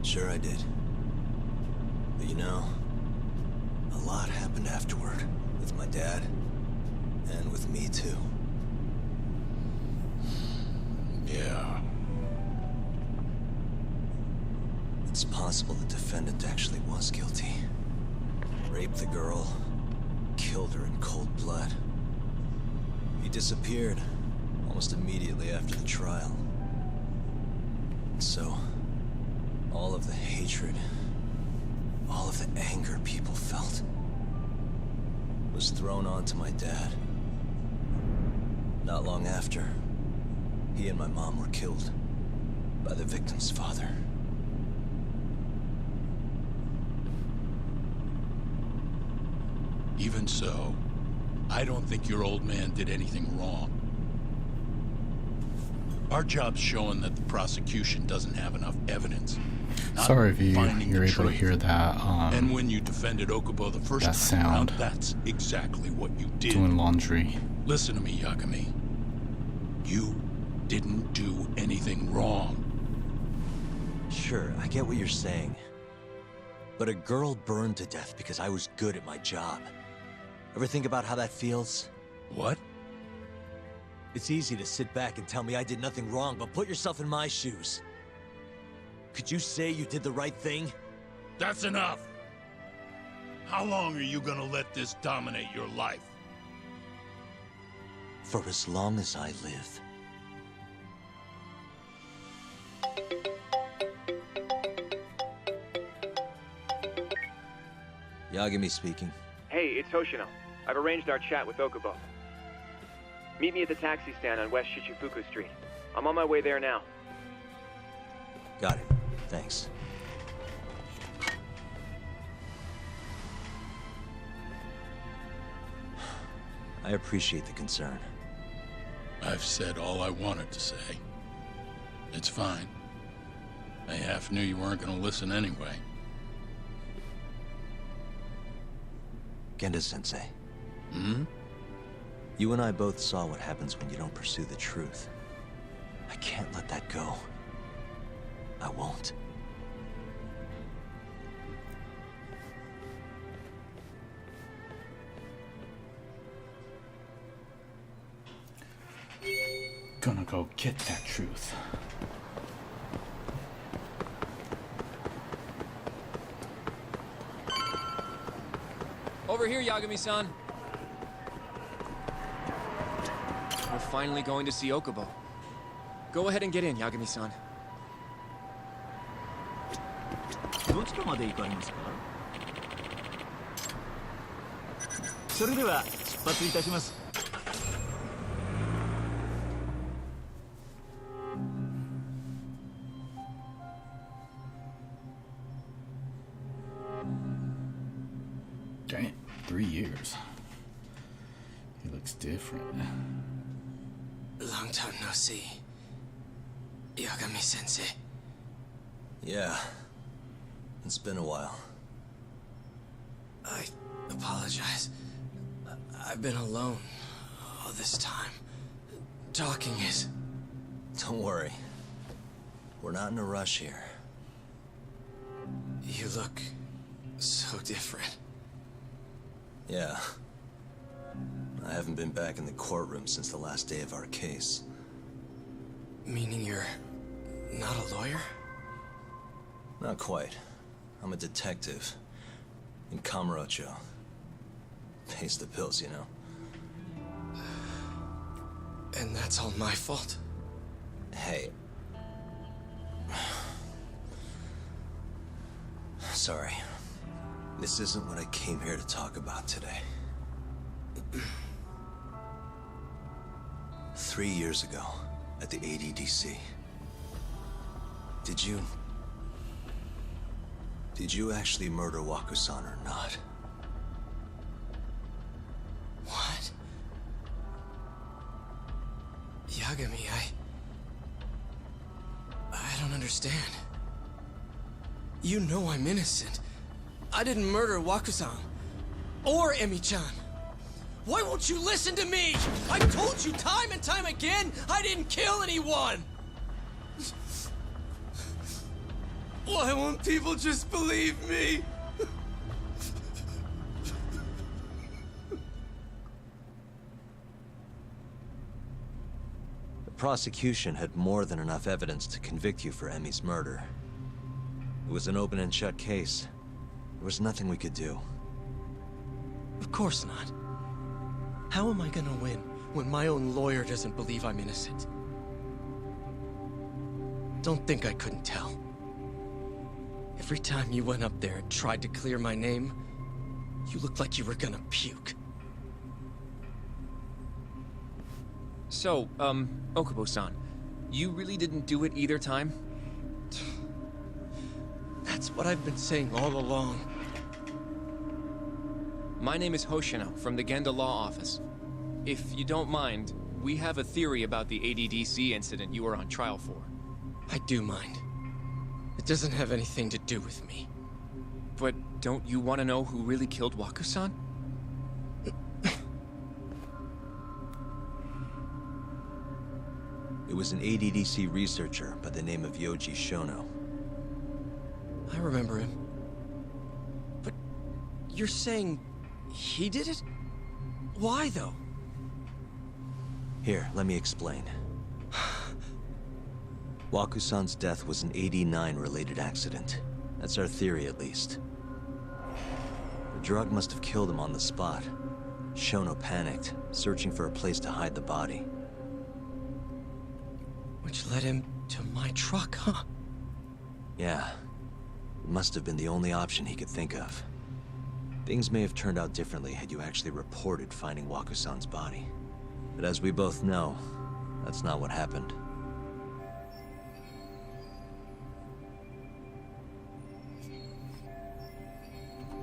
sure I did. But you know, a lot happened afterward. With my dad, and with me too. Yeah. It's possible the defendant actually was guilty. Raped the girl, killed her in cold blood. He disappeared almost immediately after the trial. So, all of the hatred, all of the anger people felt, was thrown onto my dad. Not long after, he and my mom were killed by the victim's father. Even so, I don't think your old man did anything wrong. Our job's showing that the prosecution doesn't have enough evidence. Sorry if you're able to hear that. And when you defended Okubo the first that time sound. around, that's exactly what you did. Doing laundry. Listen to me, Yagami. You didn't do anything wrong. Sure, I get what you're saying. But a girl burned to death because I was good at my job. Ever think about how that feels? What? It's easy to sit back and tell me I did nothing wrong, but put yourself in my shoes. Could you say you did the right thing? That's enough! How long are you gonna let this dominate your life? For as long as I live. Yagami speaking. Hey, it's Hoshino. I've arranged our chat with Okubo. Meet me at the taxi stand on West Shichifuku Street. I'm on my way there now. Got it. Thanks. I appreciate the concern. I've said all I wanted to say. It's fine. I half knew you weren't gonna listen anyway. Genda-sensei. Hmm? You and I both saw what happens when you don't pursue the truth. I can't let that go. I won't. Gonna go get that truth. Over here, Yagami-san. We're finally going to see Okubo. Go ahead and get in, Yagami-san. どちらまで行かれますか？それでは出発いたします。Dang it, 3 years. He looks different. Long time no see. Yagami-sensei. Yeah. It's been a while. I apologize. I've been alone all this time. Talking is... Don't worry. We're not in a rush here. You look so different. Yeah. I haven't been back in the courtroom since the last day of our case. Meaning you're not a lawyer? Not quite. I'm a detective. In Kamurocho. Pays the bills, you know. And that's all my fault? Hey. Sorry. This isn't what I came here to talk about today. 3 years ago, at the ADDC. Did you actually murder Waku-san or not? What? Yagami, I don't understand. You know I'm innocent. I didn't murder Waku-san. Or Emi-chan. Why won't you listen to me? I've told you time and time again, I didn't kill anyone! Why won't people just believe me? The prosecution had more than enough evidence to convict you for Emi's murder. It was an open and shut case. There was nothing we could do. Of course not. How am I gonna win when my own lawyer doesn't believe I'm innocent? Don't think I couldn't tell. Every time you went up there and tried to clear my name, you looked like you were gonna puke. So, Okubo-san, you really didn't do it either time? That's what I've been saying all along. My name is Hoshino, from the Genda Law Office. If you don't mind, we have a theory about the ADDC incident you were on trial for. I do mind. It doesn't have anything to do with me. But don't you want to know who really killed Waku-san? It was an ADDC researcher by the name of Yoji Shono. I remember him. But you're saying he did it? Why, though? Here, let me explain. Waku-san's death was an 89-related accident. That's our theory, at least. The drug must have killed him on the spot. Shono panicked, searching for a place to hide the body. Which led him to my truck, huh? Yeah. It must have been the only option he could think of. Things may have turned out differently had you actually reported finding Waku-san's body. But as we both know, that's not what happened.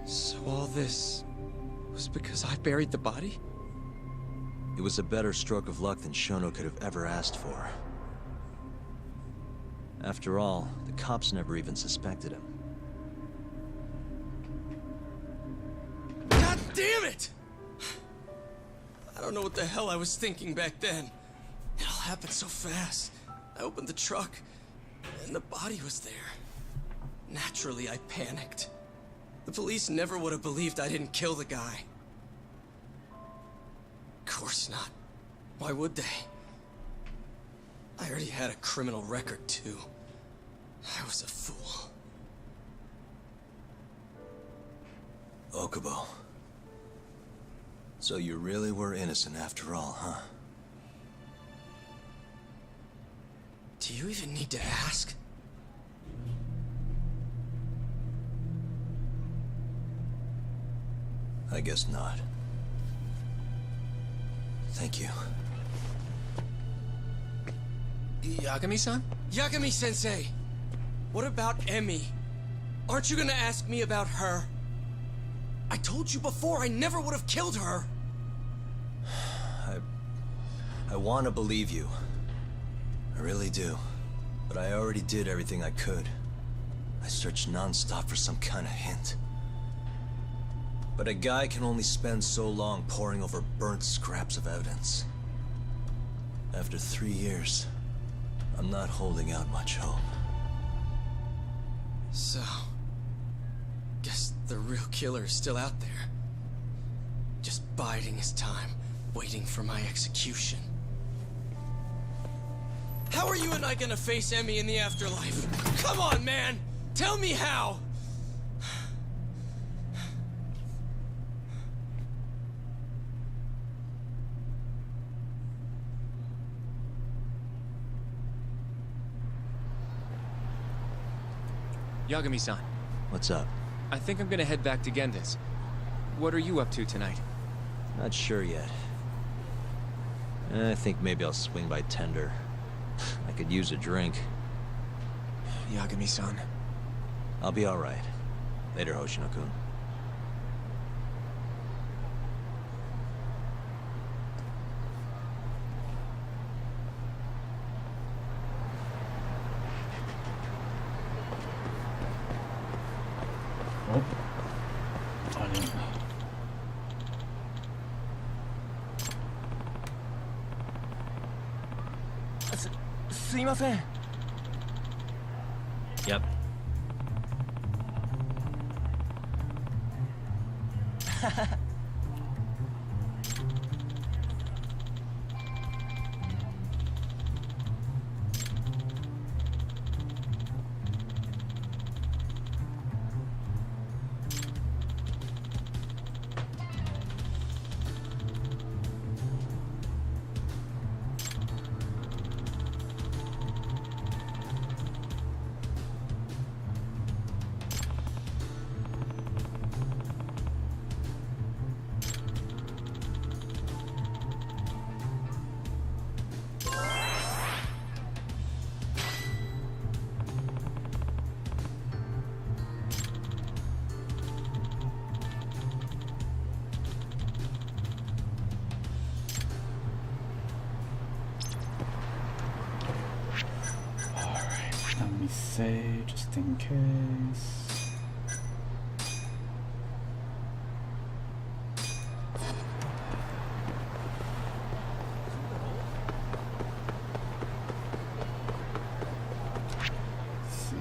So all this was because I buried the body? It was a better stroke of luck than Shono could have ever asked for. After all, the cops never even suspected him. God damn it! I don't know what the hell I was thinking back then. It all happened so fast. I opened the truck, and the body was there. Naturally, I panicked. The police never would have believed I didn't kill the guy. Of course not. Why would they? I already had a criminal record, too. I was a fool. Okubo. So you really were innocent after all, huh? Do you even need to ask? I guess not. Thank you. Yagami-san? Yagami-sensei! What about Emmy? Aren't you gonna ask me about her? I told you before I never would have killed her! I want to believe you. I really do. But I already did everything I could. I searched non-stop for some kind of hint. But a guy can only spend so long poring over burnt scraps of evidence. After 3 years, I'm not holding out much hope. So... guess the real killer is still out there. Just biding his time, waiting for my execution. How are you and I gonna face Emmy in the afterlife? Come on, man! Tell me how! Yagami-san. What's up? I think I'm gonna head back to Genda's. What are you up to tonight? Not sure yet. I think maybe I'll swing by Tender. I could use a drink. Yagami-san. I'll be alright. Later, Hoshino-kun. Oh. I didn't. すいません。 Yep. Let me say, just in case. Let's see.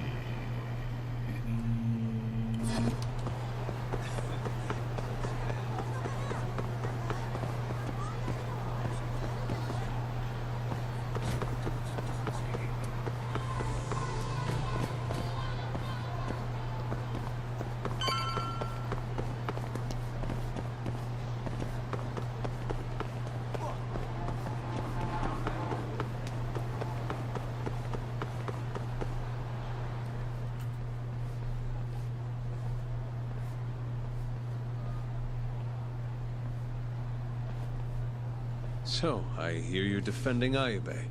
So, I hear you're defending Ayube.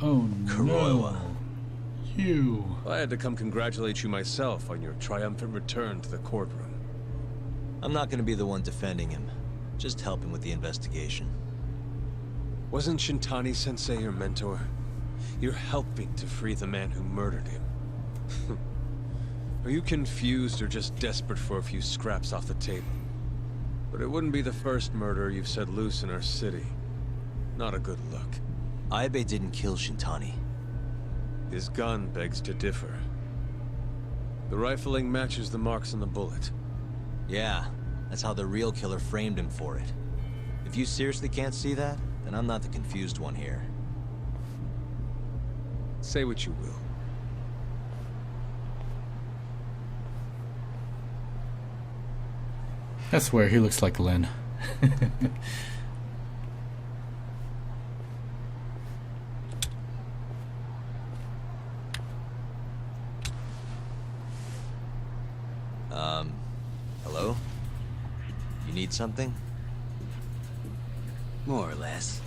Oh no. You. I had to come congratulate you myself on your triumphant return to the courtroom. I'm not gonna be the one defending him. Just helping with the investigation. Wasn't Shintani-sensei your mentor? You're helping to free the man who murdered him. Are you confused or just desperate for a few scraps off the table? But it wouldn't be the first murder you've set loose in our city. Not a good look. Ayube didn't kill Shintani. His gun begs to differ. The rifling matches the marks on the bullet. Yeah, that's how the real killer framed him for it. If you seriously can't see that, then I'm not the confused one here. Say what you will. I swear, he looks like Lynn. Hello? You need something? More or less.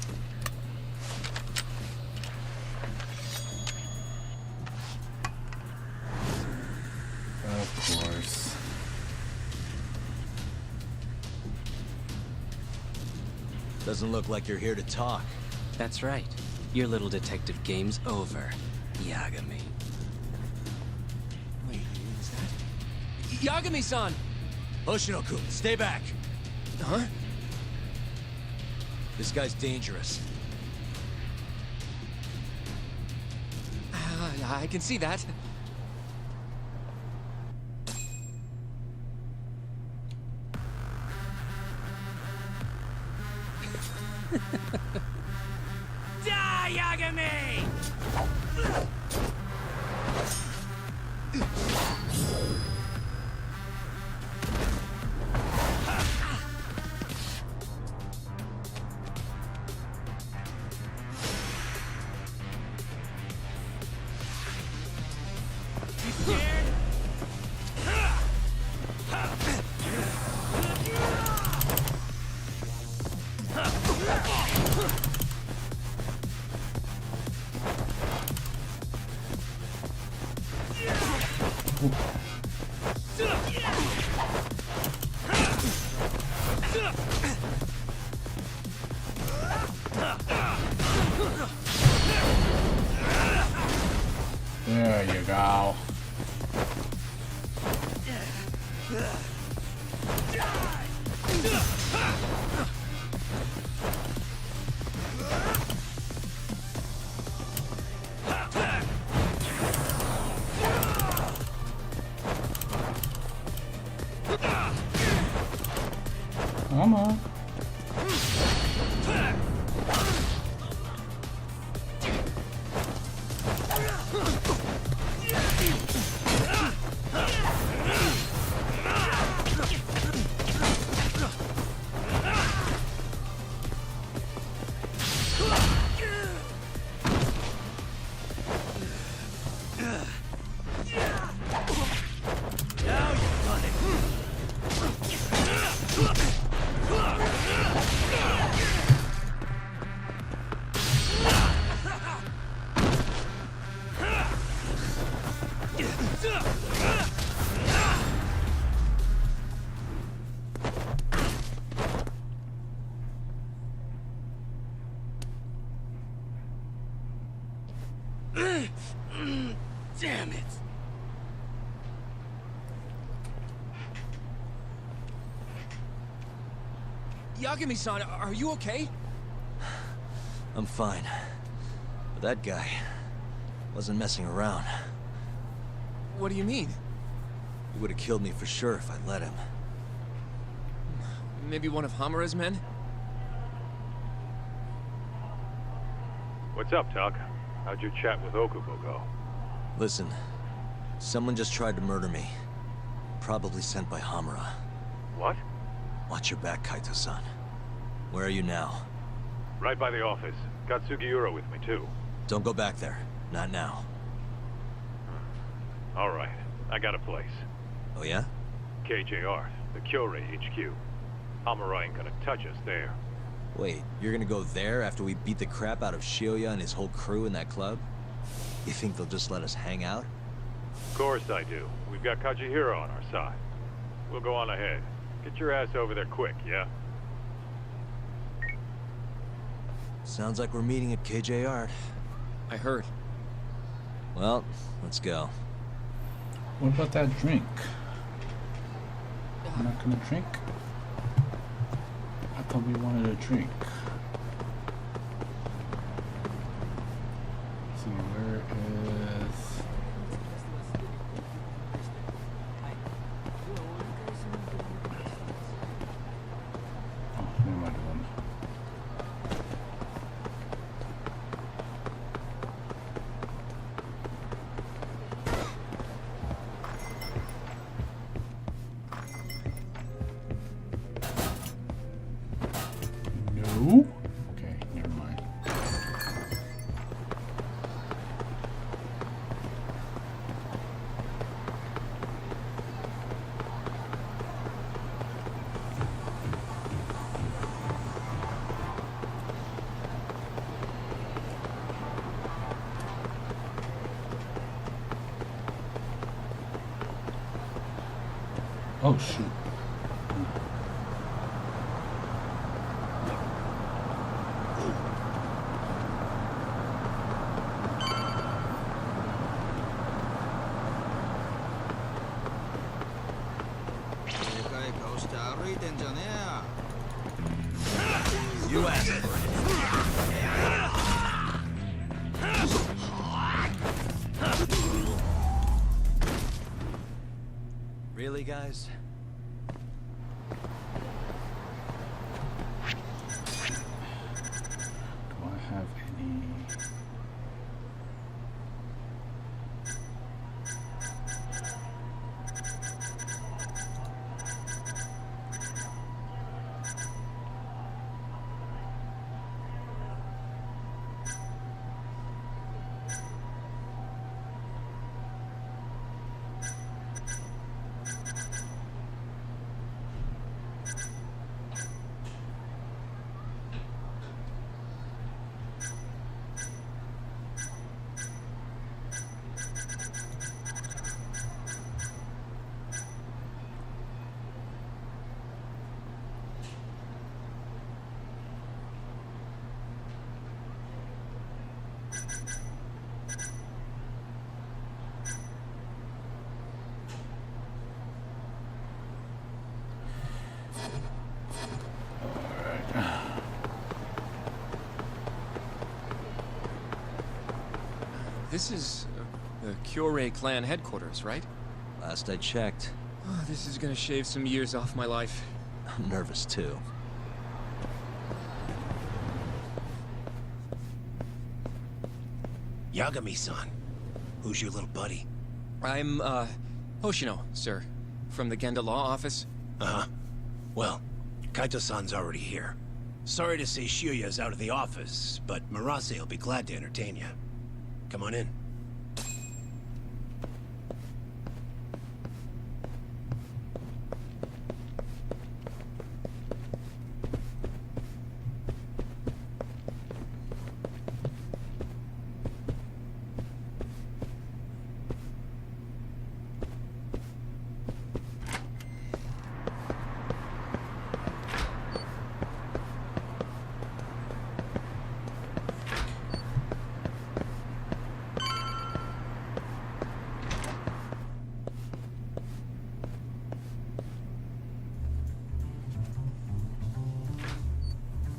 Of course. Doesn't look like you're here to talk. That's right. Your little detective game's over, Yagami. Wait, is that... Yagami-san! Hoshino-kun, stay back! Huh? This guy's dangerous. I can see that. Die, Yagami! You scared? There you go. Come on. Damn it! Yagami-san, are you okay? I'm fine. But that guy wasn't messing around. What do you mean? He would have killed me for sure if I let him. Maybe one of Hamura's men? What's up, Tuck? How'd your chat with Okubo go? Listen, someone just tried to murder me. Probably sent by Hamura. What? Watch your back, Kaito-san. Where are you now? Right by the office. Got Sugiura with me, too. Don't go back there. Not now. All right. I got a place. Oh yeah? KJR, the Kyorei HQ. Hamura ain't gonna touch us there. Wait, you're gonna go there after we beat the crap out of Shioya and his whole crew in that club? You think they'll just let us hang out? Of course I do. We've got Kajihiro on our side. We'll go on ahead. Get your ass over there quick, yeah? Sounds like we're meeting at KJR. I heard. Well, let's go. What about that drink? I'm not gonna drink? I thought we wanted a drink. Let's see, where is... Oh, never mind one. Oh shoot. You asked for it. Really, guys? Do I have any? This is the Kyorei clan headquarters, right? Last I checked. Oh, this is gonna shave some years off my life. I'm nervous too. Yagami-san. Who's your little buddy? I'm, Hoshino, sir. From the Genda Law Office. Uh-huh. Well, Kaito-san's already here. Sorry to say Shiuya's out of the office, but Murase will be glad to entertain you. Come on in.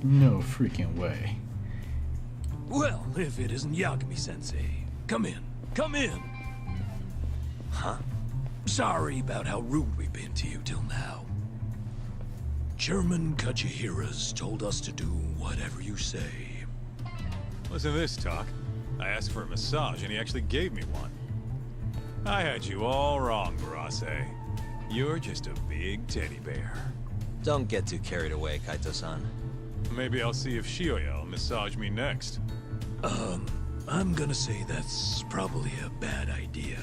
No freaking way. Well, if it isn't Yagami-sensei. Come in. Come in! Huh? Sorry about how rude we've been to you till now. Chairman Kachihira's told us to do whatever you say. Listen to this, Talk. I asked for a massage and he actually gave me one. I had you all wrong, Murase. You're just a big teddy bear. Don't get too carried away, Kaito-san. Maybe I'll see if Shiuya will massage me next. I'm gonna say that's probably a bad idea.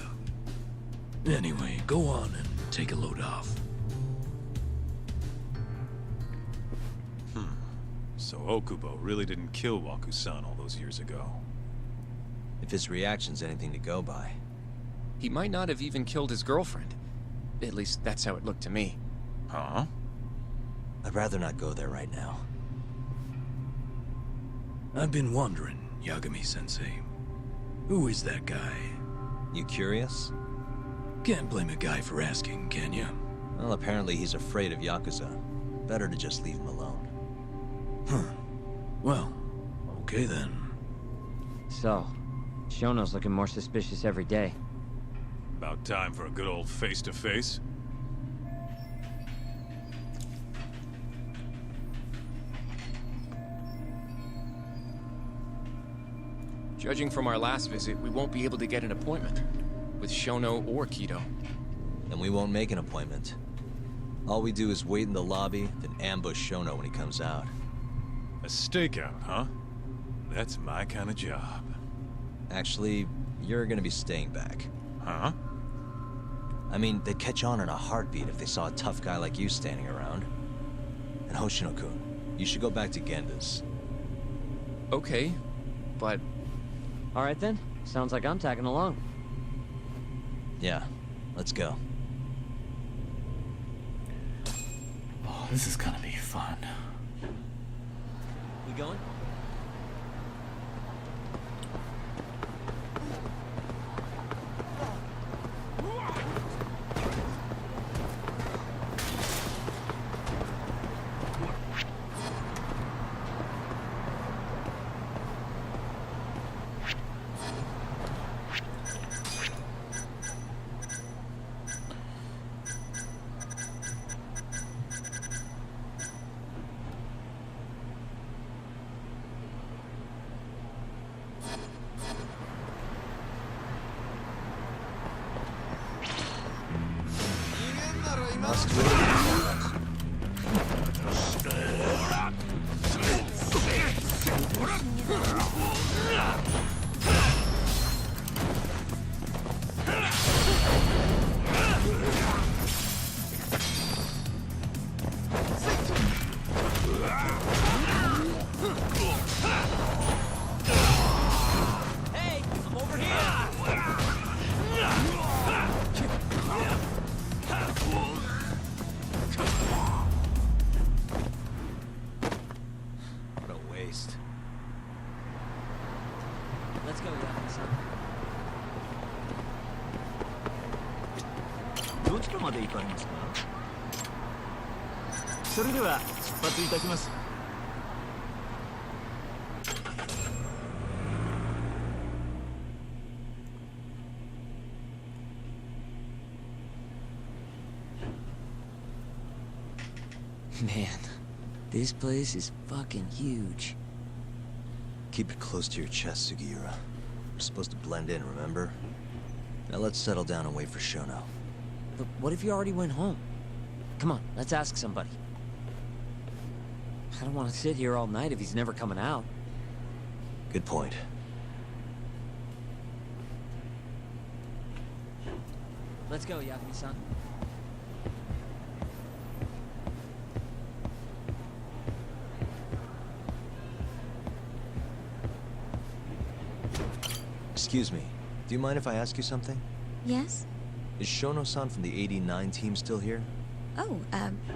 Anyway, go on and take a load off. So Okubo really didn't kill Waku-san all those years ago. If his reaction's anything to go by. He might not have even killed his girlfriend. At least that's how it looked to me. Huh? I'd rather not go there right now. I've been wondering, Yagami-sensei. Who is that guy? You curious? Can't blame a guy for asking, can you? Well, apparently he's afraid of Yakuza. Better to just leave him alone. Well, okay then. So, Shono's looking more suspicious every day. About time for a good old face-to-face. Judging from our last visit, we won't be able to get an appointment with Shono or Kido. And we won't make an appointment. All we do is wait in the lobby, then ambush Shono when he comes out. A stakeout, huh? That's my kind of job. Actually, you're gonna be staying back. Huh? I mean, they'd catch on in a heartbeat if they saw a tough guy like you standing around. And Hoshino-kun, you should go back to Genda's. Okay, but... Alright then, sounds like I'm tagging along. Yeah, let's go. This is gonna be fun. We going? Let's go, Yakuza-san. どちらまで行かれますか？それでは出発いたします。Man, this place is fucking huge. Keep it close to your chest, Sugiura. We're supposed to blend in, remember? Now let's settle down and wait for Shono. But what if you already went home? Come on, let's ask somebody. I don't want to sit here all night if he's never coming out. Good point. Let's go, Yagami-san. Excuse me, do you mind if I ask you something? Yes? Is Shono-san from the 89 team still here? Oh,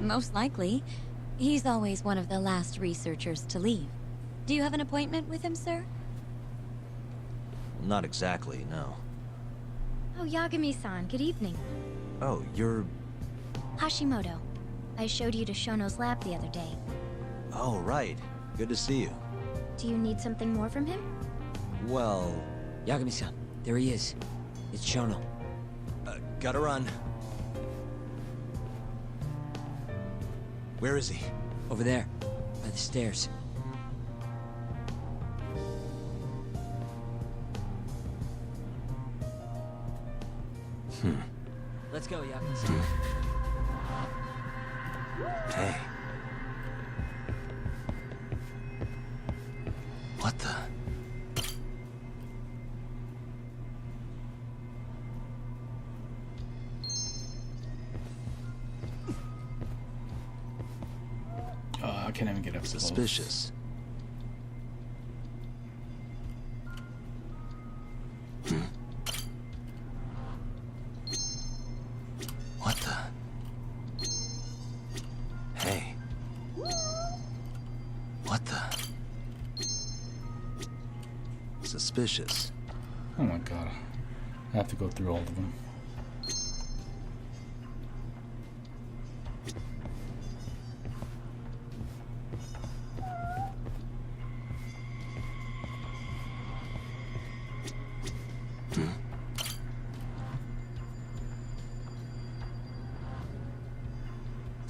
most likely. He's always one of the last researchers to leave. Do you have an appointment with him, sir? Not exactly, no. Oh, Yagami-san, good evening. Oh, you're... Hashimoto. I showed you to Shono's lab the other day. Oh, right. Good to see you. Do you need something more from him? Well... Yagami-san, there he is. It's Shono. Gotta run. Where is he? Over there, by the stairs. Let's go, Yagami-san. Hey. What the... I can't even get up. Suspicious. What the? Hey. What the? Suspicious. Oh my god. I have to go through all of them.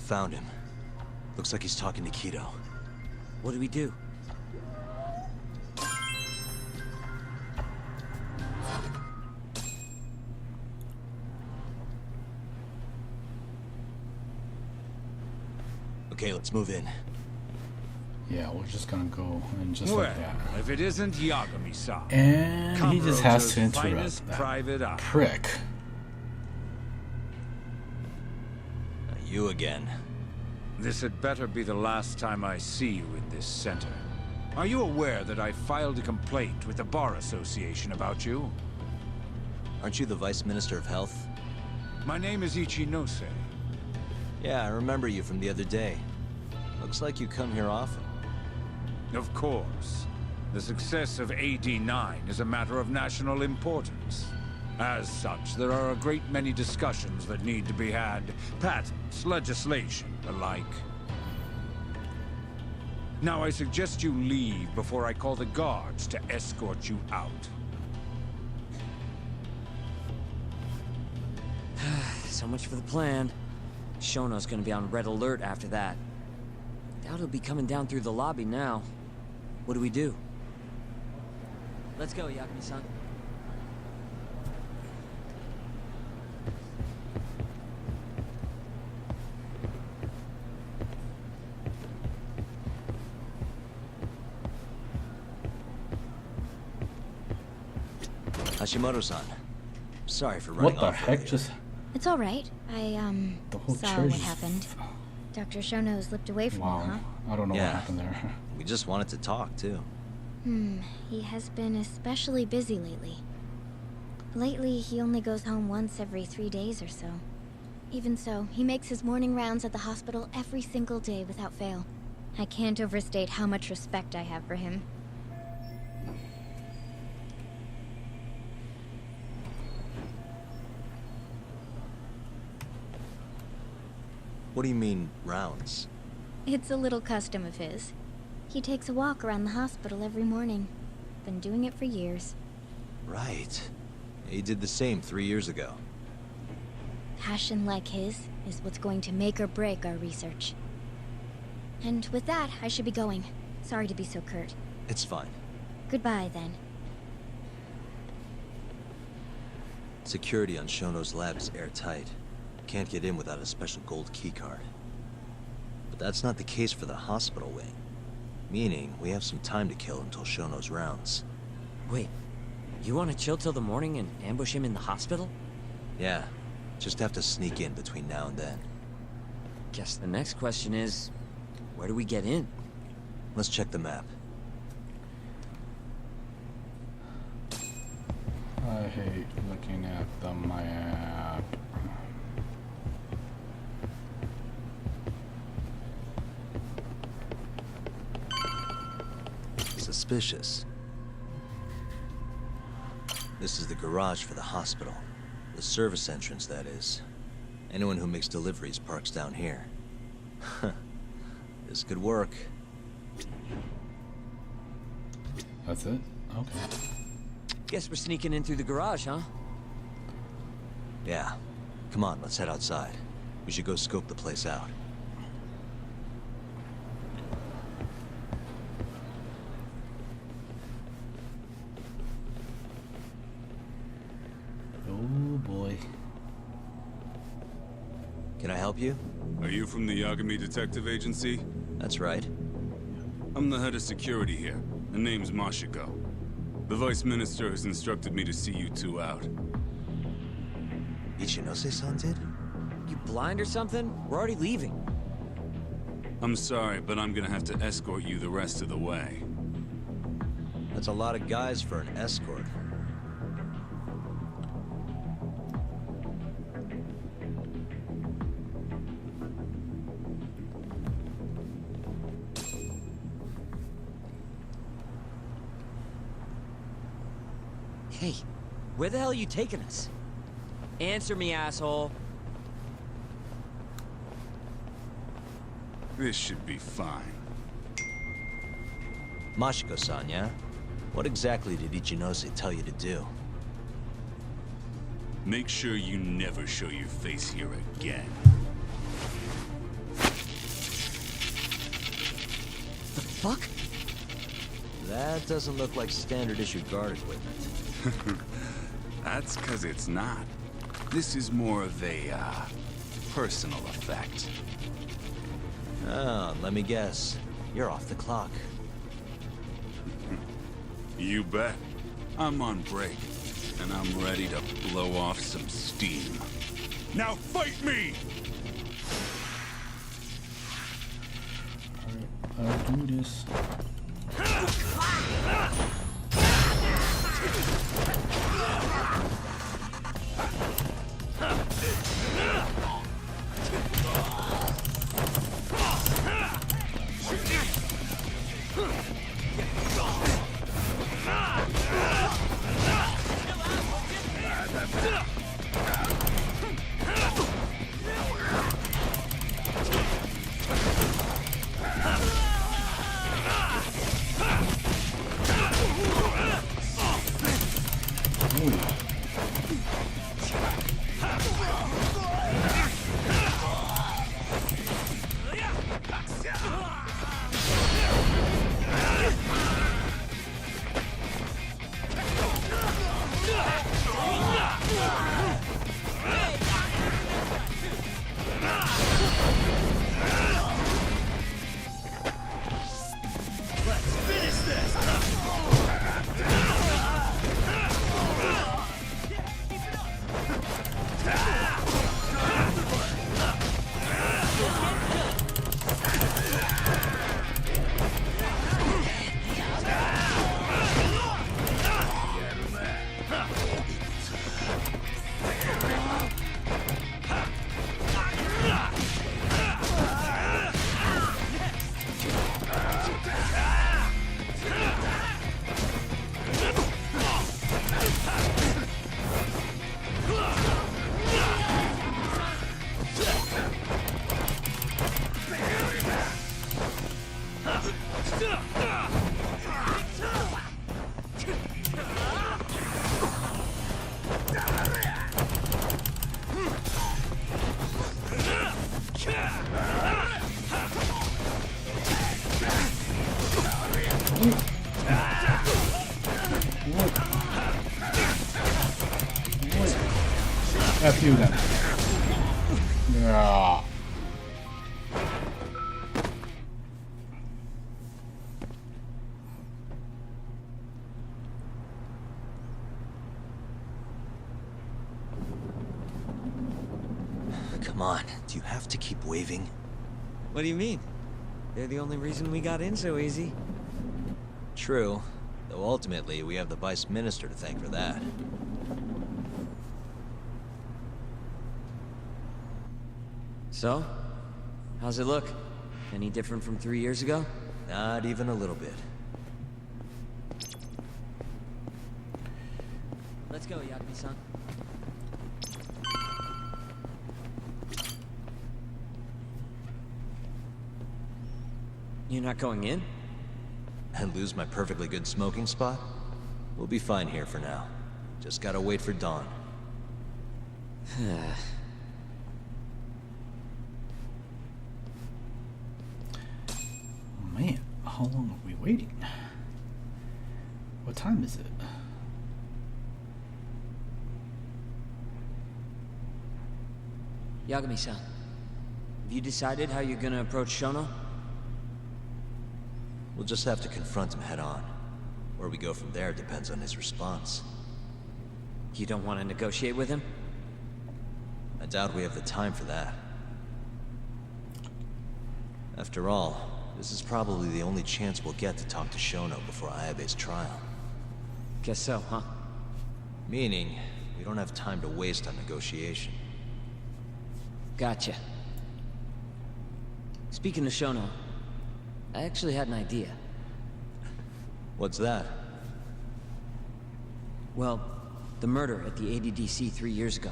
Found him. Looks like he's talking to Kido. What do we do? Okay, let's move in. Yeah, we're just gonna go and just well, like that. If it isn't Yagami-san. And he just has to interrupt finest that private eye. prick. You again. This had better be the last time I see you in this center. Are you aware that I filed a complaint with the Bar Association about you? Aren't you the Vice Minister of Health? My name is Ichinose. Yeah, I remember you from the other day. Looks like you come here often. Of course. The success of AD9 is a matter of national importance. As such, there are a great many discussions that need to be had. Patents, legislation, the like. Now I suggest you leave before I call the guards to escort you out. So much for the plan. Shono's gonna be on red alert after that. Doubt he'll be coming down through the lobby now. What do we do? Let's go, Yagami-san. Hashimoto-san. Sorry for What running the off heck? earlier. Just It's all right. I, the whole saw church. what happened. Dr. Shono slipped away from Wow. you, huh? I don't know Yeah. what happened there. We just wanted to talk, too. He has been especially busy lately. Lately, he only goes home once every 3 days or so. Even so, he makes his morning rounds at the hospital every single day without fail. I can't overstate how much respect I have for him. What do you mean, rounds? It's a little custom of his. He takes a walk around the hospital every morning. Been doing it for years. Right. He did the same 3 years ago. Passion like his is what's going to make or break our research. And with that, I should be going. Sorry to be so curt. It's fine. Goodbye, then. Security on Shono's lab is airtight. Can't get in without a special gold keycard. But that's not the case for the hospital wing. Meaning, we have some time to kill until Shono's rounds. Wait, you want to chill till the morning and ambush him in the hospital? Yeah, just have to sneak in between now and then. Guess the next question is, where do we get in? Let's check the map. I hate looking at the map. Suspicious. This is the garage for the hospital. The service entrance, that is. Anyone who makes deliveries parks down here. This could work. That's it? Okay. Guess we're sneaking in through the garage, huh? Yeah. Come on, let's head outside. We should go scope the place out. Oh boy. Can I help you? Are you from the Yagami Detective Agency? That's right. I'm the head of security here. The name's Mashiko. The Vice Minister has instructed me to see you two out. Ichinose-san did? You blind or something? We're already leaving. I'm sorry, but I'm gonna have to escort you the rest of the way. That's a lot of guys for an escort. Hey, where the hell are you taking us? Answer me, asshole. This should be fine. Mashiko-san, yeah? What exactly did Ichinose tell you to do? Make sure you never show your face here again. The fuck? That doesn't look like standard issue guard equipment. That's 'cause it's not. This is more of a, personal effect. Oh, let me guess. You're off the clock. You bet. I'm on break, and I'm ready to blow off some steam. Now fight me! Alright, I'll do this. you then. Yeah. Come on, do you have to keep waving? What do you mean? They're the only reason we got in so easy. True, though ultimately we have the Vice Minister to thank for that. So? How's it look? Any different from 3 years ago? Not even a little bit. Let's go, Yagami-san. You're not going in? And lose my perfectly good smoking spot? We'll be fine here for now. Just gotta wait for dawn. Man, how long are we waiting? What time is it? Yagami-san, have you decided how you're gonna approach Shono? We'll just have to confront him head on. Where we go from there depends on his response. You don't want to negotiate with him? I doubt we have the time for that. After all, this is probably the only chance we'll get to talk to Shono before Ayabe's trial. Guess so, huh? Meaning, we don't have time to waste on negotiation. Gotcha. Speaking of Shono, I actually had an idea. What's that? Well, the murder at the ADDC 3 years ago.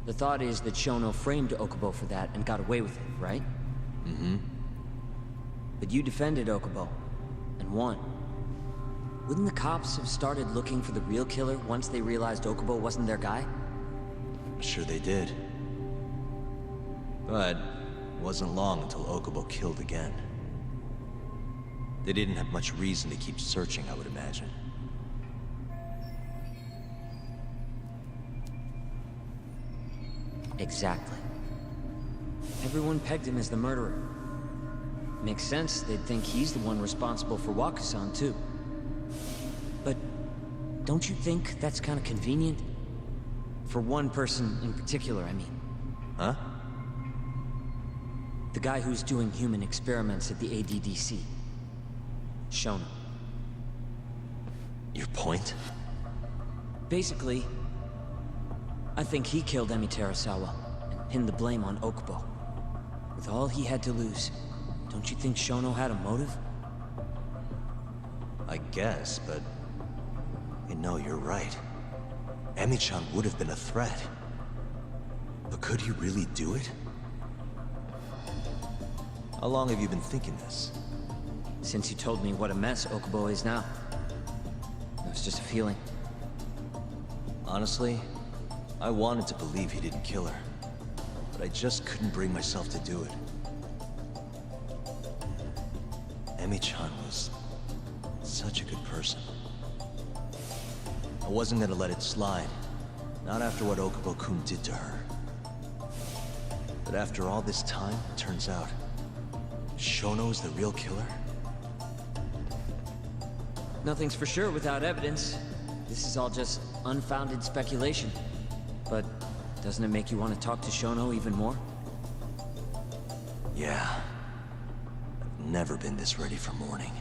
The thought is that Shono framed Okubo for that and got away with it, right? Mm-hmm. But you defended Okubo, and won. Wouldn't the cops have started looking for the real killer once they realized Okubo wasn't their guy? Sure they did. But it wasn't long until Okubo killed again. They didn't have much reason to keep searching, I would imagine. Exactly. Everyone pegged him as the murderer. Makes sense, they'd think he's the one responsible for Wakusan, too. But don't you think that's kind of convenient? For one person in particular, I mean. Huh? The guy who's doing human experiments at the ADDC. Shono. Your point? Basically, I think he killed Emi Terasawa and pinned the blame on Okubo. With all he had to lose, don't you think Shono had a motive? I guess, but... No, you're right. Emi-chan would have been a threat. But could he really do it? How long have you been thinking this? Since you told me what a mess Okubo is now. It was just a feeling. Honestly, I wanted to believe he didn't kill her. But I just couldn't bring myself to do it. Emi-chan was such a good person. I wasn't gonna let it slide. Not after what Okubo-kun did to her. But after all this time, it turns out Shono's the real killer? Nothing's for sure without evidence. This is all just unfounded speculation. But doesn't it make you want to talk to Shono even more? Yeah. I've never been this ready for morning.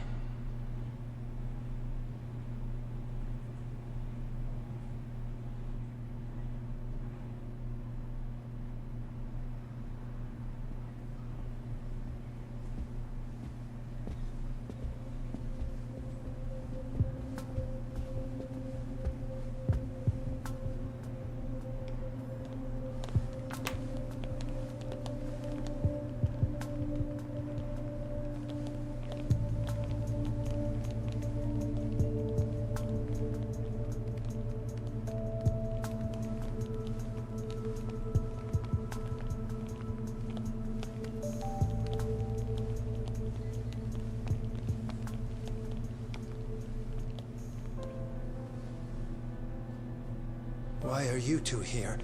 Why are you two here?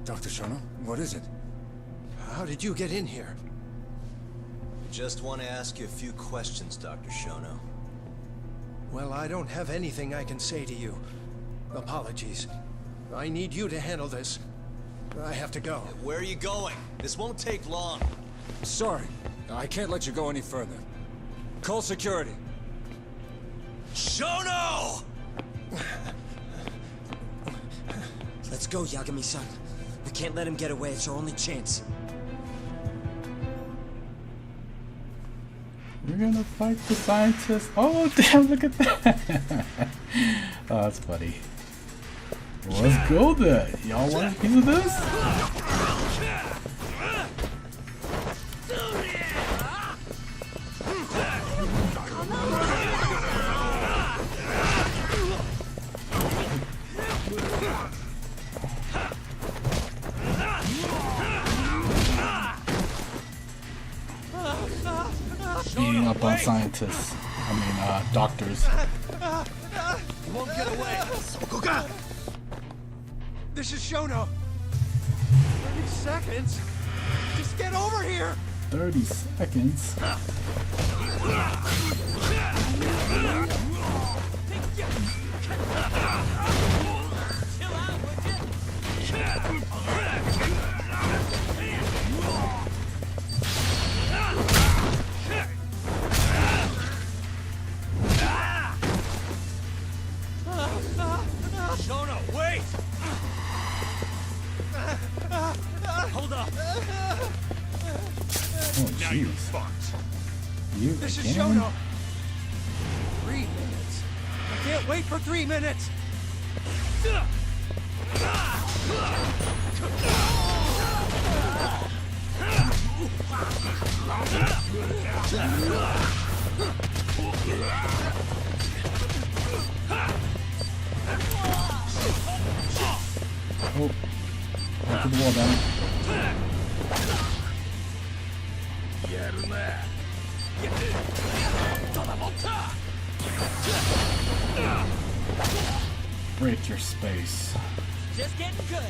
Dr. Shono, what is it? How did you get in here? Just want to ask you a few questions, Dr. Shono. Well, I don't have anything I can say to you. Apologies. I need you to handle this. I have to go. Where are you going? This won't take long. Sorry, I can't let you go any further. Call security. Shono! Let's go, Yagami-san. We can't let him get away. It's our only chance. We're gonna fight the scientists. Oh, damn, look at that. Oh, that's funny. Well, let's go then. Y'all want a piece of this? Beating up on scientists. I mean, doctors. You won't get away. Okuga! This is Shono. 30 seconds? Just get over here! 30 seconds? Shono, wait! Hold up! Oh, now you fucked. You This is again? Shono. 3 minutes. I can't wait for 3 minutes. Oh, back to the wall, damn it. Break your space. Just getting good.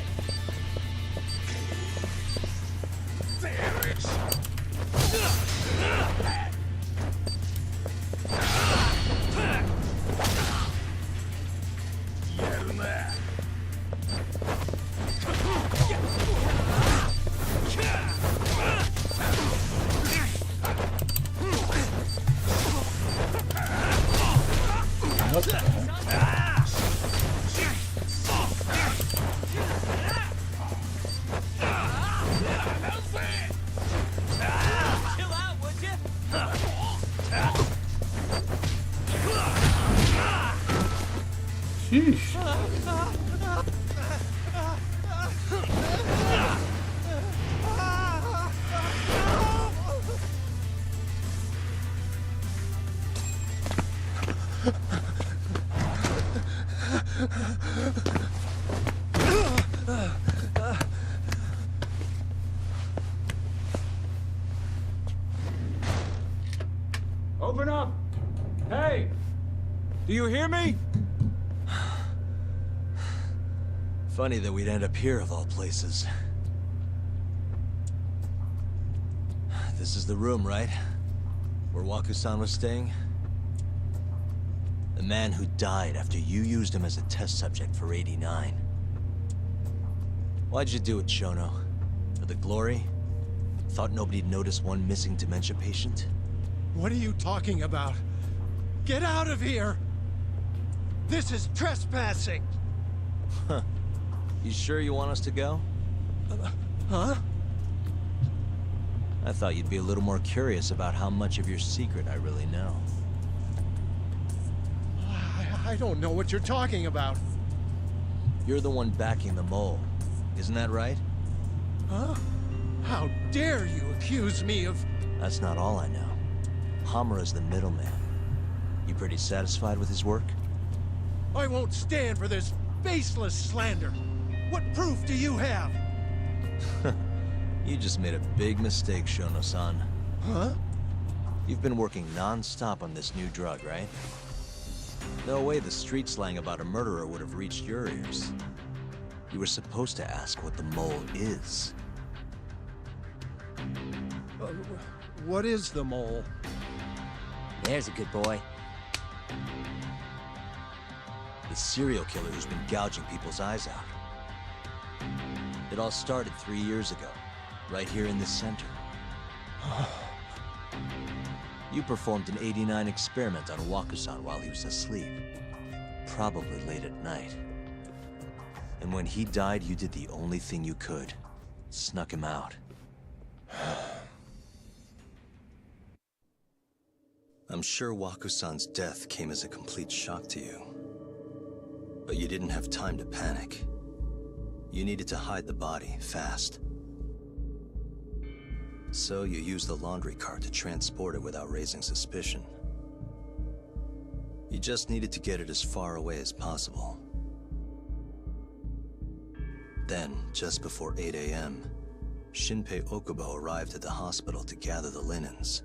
What the heck? Chill out, would you? Sheesh. Open up! Hey! Do you hear me? Funny that we'd end up here of all places. This is the room, right? Where Waku-san was staying? The man who died after you used him as a test subject for 89. Why'd you do it, Shono? For the glory? Thought nobody'd notice one missing dementia patient? What are you talking about? Get out of here! This is trespassing! Huh. You sure you want us to go? Huh? I thought you'd be a little more curious about how much of your secret I really know. I don't know what you're talking about. You're the one backing the mole, isn't that right? Huh? How dare you accuse me of... That's not all I know. Hamura's the middleman. You pretty satisfied with his work? I won't stand for this baseless slander. What proof do you have? You just made a big mistake, Shono-san. Huh? You've been working non-stop on this new drug, right? No way the street slang about a murderer would have reached your ears. You were supposed to ask what the mole is. What is the mole? There's a good boy. The serial killer who's been gouging people's eyes out. It all started 3 years ago, right here in this center. You performed an '89 experiment on Waku-san while he was asleep. Probably late at night. And when he died, you did the only thing you could. Snuck him out. I'm sure Waku-san's death came as a complete shock to you. But you didn't have time to panic. You needed to hide the body, fast. So you used the laundry cart to transport it without raising suspicion. You just needed to get it as far away as possible. Then, just before 8 a.m., Shinpei Okubo arrived at the hospital to gather the linens.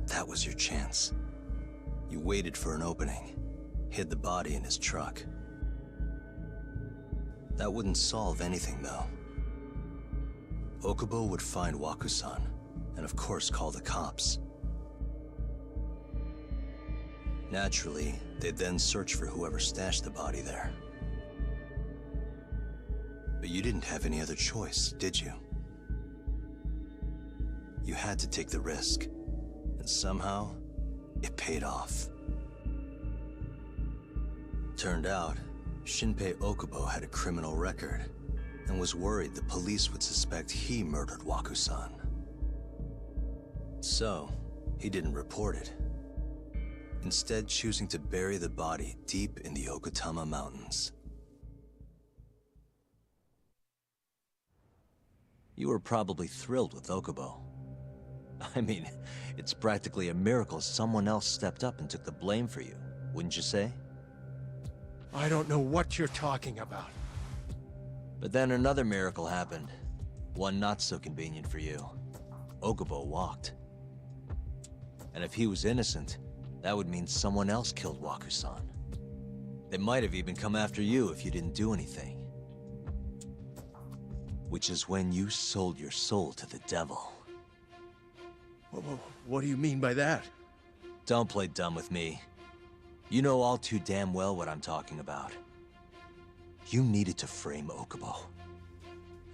That was your chance. You waited for an opening, hid the body in his truck. That wouldn't solve anything, though. Okubo would find Waku-san, and of course call the cops. Naturally, they'd then search for whoever stashed the body there. But you didn't have any other choice, did you? You had to take the risk, and somehow, it paid off. Turned out, Shinpei Okubo had a criminal record, and was worried the police would suspect he murdered Waku-san. So, he didn't report it. Instead choosing to bury the body deep in the Okutama Mountains. You were probably thrilled with Okubo. I mean, it's practically a miracle someone else stepped up and took the blame for you, wouldn't you say? I don't know what you're talking about. But then another miracle happened. One not so convenient for you. Okubo walked. And if he was innocent, that would mean someone else killed Waku-san. They might have even come after you if you didn't do anything. Which is when you sold your soul to the devil. What do you mean by that? Don't play dumb with me. You know all too damn well what I'm talking about. You needed to frame Okubo.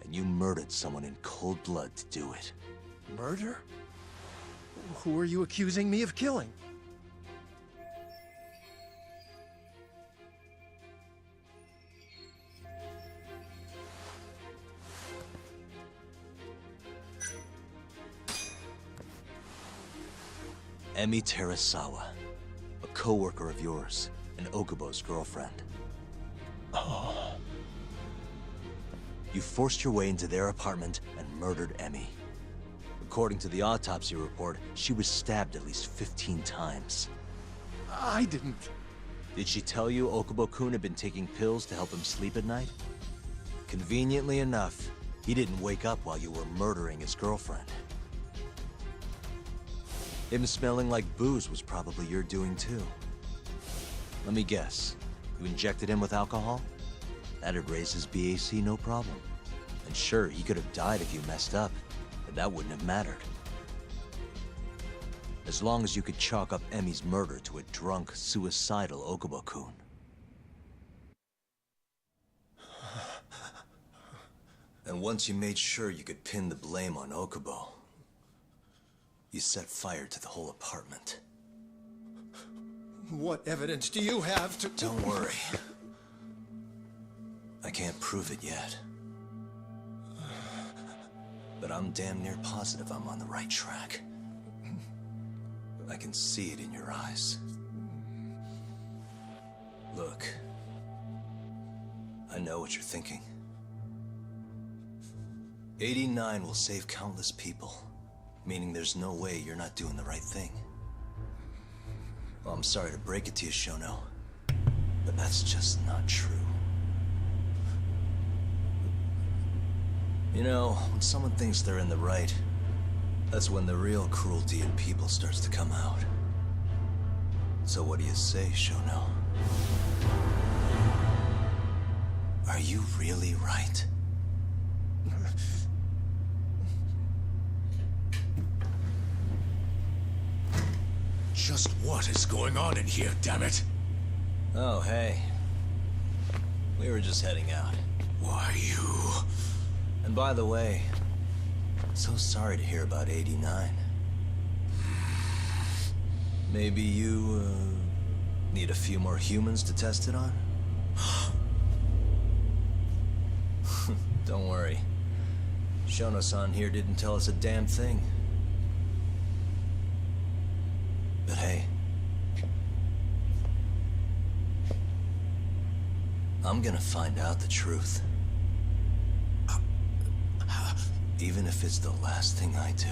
And you murdered someone in cold blood to do it. Murder? Who are you accusing me of killing? Emi Terasawa, a co-worker of yours, and Okubo's girlfriend. Oh. You forced your way into their apartment and murdered Emi. According to the autopsy report, she was stabbed at least 15 times. I didn't. Did she tell you Okubo-kun had been taking pills to help him sleep at night? Conveniently enough, he didn't wake up while you were murdering his girlfriend. Him smelling like booze was probably your doing too. Let me guess. You injected him with alcohol? That'd raise his BAC no problem. And sure, he could have died if you messed up, but that wouldn't have mattered. As long as you could chalk up Emi's murder to a drunk, suicidal Okubo-kun. And once you made sure you could pin the blame on Okubo, you set fire to the whole apartment. What evidence do you have to... Don't worry. I can't prove it yet. But I'm damn near positive I'm on the right track. I can see it in your eyes. Look. I know what you're thinking. 89 will save countless people. Meaning there's no way you're not doing the right thing. Well, I'm sorry to break it to you, Shono, but that's just not true. You know, when someone thinks they're in the right, that's when the real cruelty in people starts to come out. So what do you say, Shono? Are you really right? Just what is going on in here, damn it? Oh, hey. We were just heading out. Why, you... And by the way, so sorry to hear about 89. Maybe you, need a few more humans to test it on? Don't worry. Shono-san here didn't tell us a damn thing. But hey, I'm gonna find out the truth. Even if it's the last thing I do.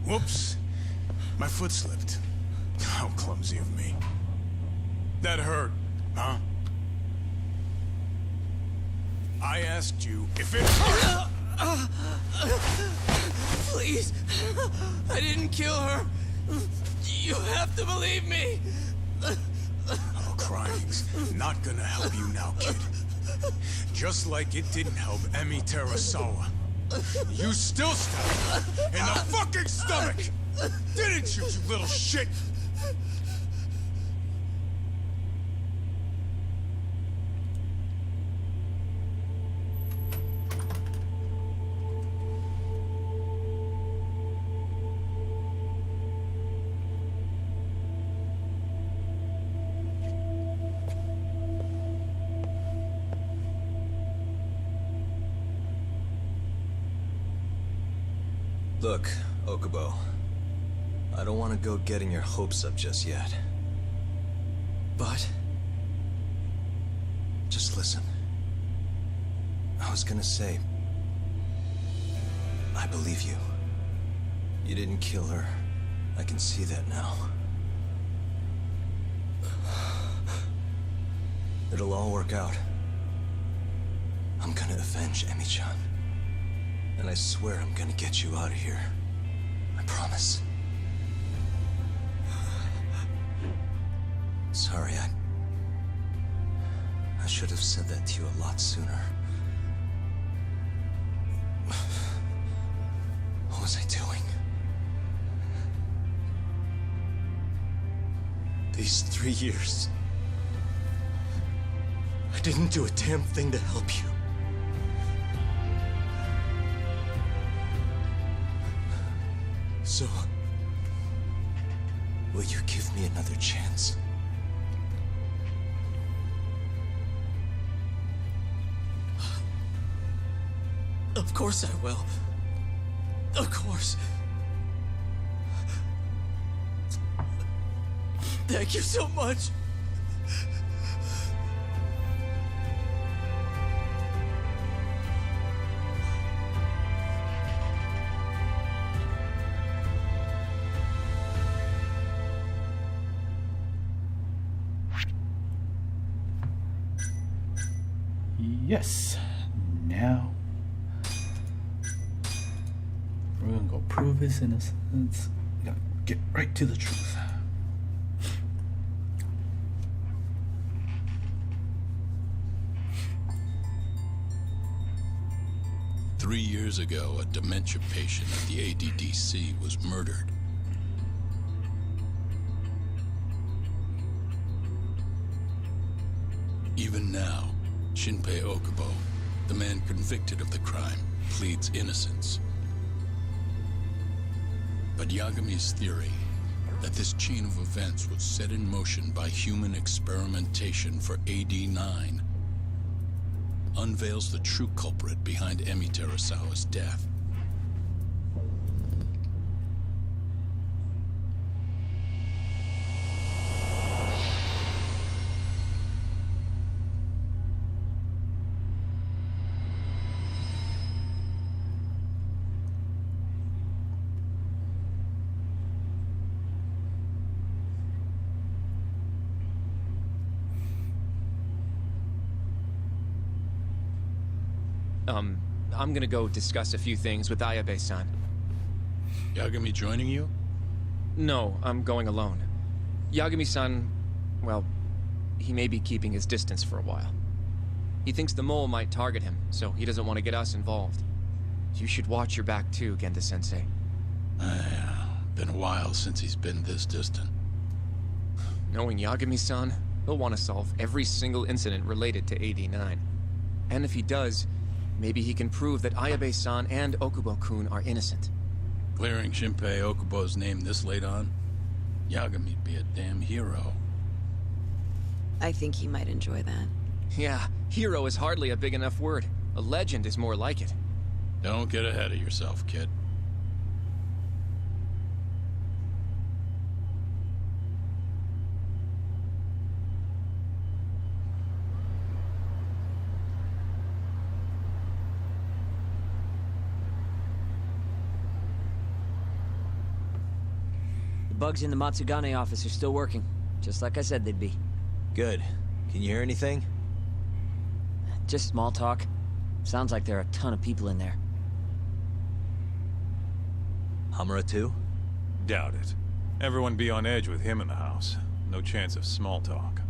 Whoops. My foot slipped. How clumsy of me. That hurt, huh? I asked you if it hurt. Please. I didn't kill her. You have to believe me. Oh, crying's not gonna help you now, kid. Just like it didn't help Emi Terasawa. You still stabbed her in the fucking stomach! Didn't you, you little shit? Look, Okubo. I don't want to go getting your hopes up just yet. But... just listen. I was gonna say... I believe you. You didn't kill her. I can see that now. It'll all work out. I'm gonna avenge Emi-chan. And I swear I'm gonna get you out of here. I promise. Sorry, I should have said that to you a lot sooner. What was I doing? These 3 years... I didn't do a damn thing to help you. So, will you give me another chance? Of course I will. Of course. Thank you so much. Yes. Now we're gonna go prove his innocence. We gotta get right to the truth. Three years ago, a dementia patient at the ADDC was murdered. Even now, Shinpei Okubo, the man convicted of the crime, pleads innocence. But Yagami's theory that this chain of events was set in motion by human experimentation for AD-9 unveils the true culprit behind Emi Terasawa's death. I'm gonna go discuss a few things with Ayabe-san. Yagami joining you? No, I'm going alone. Yagami-san, well, he may be keeping his distance for a while. He thinks the mole might target him, so he doesn't want to get us involved. You should watch your back too, Genda-sensei. Yeah, been a while since he's been this distant. Knowing Yagami-san, he'll want to solve every single incident related to AD9. And if he does, maybe he can prove that Ayabe-san and Okubo-kun are innocent. Clearing Shinpei Okubo's name this late on? Yagami'd be a damn hero. I think he might enjoy that. Yeah, hero is hardly a big enough word. A legend is more like it. Don't get ahead of yourself, kid. The bugs in the Matsugane office are still working, just like I said they'd be. Good. Can you hear anything? Just small talk. Sounds like there are a ton of people in there. Hamura too? Doubt it. Everyone be on edge with him in the house. No chance of small talk.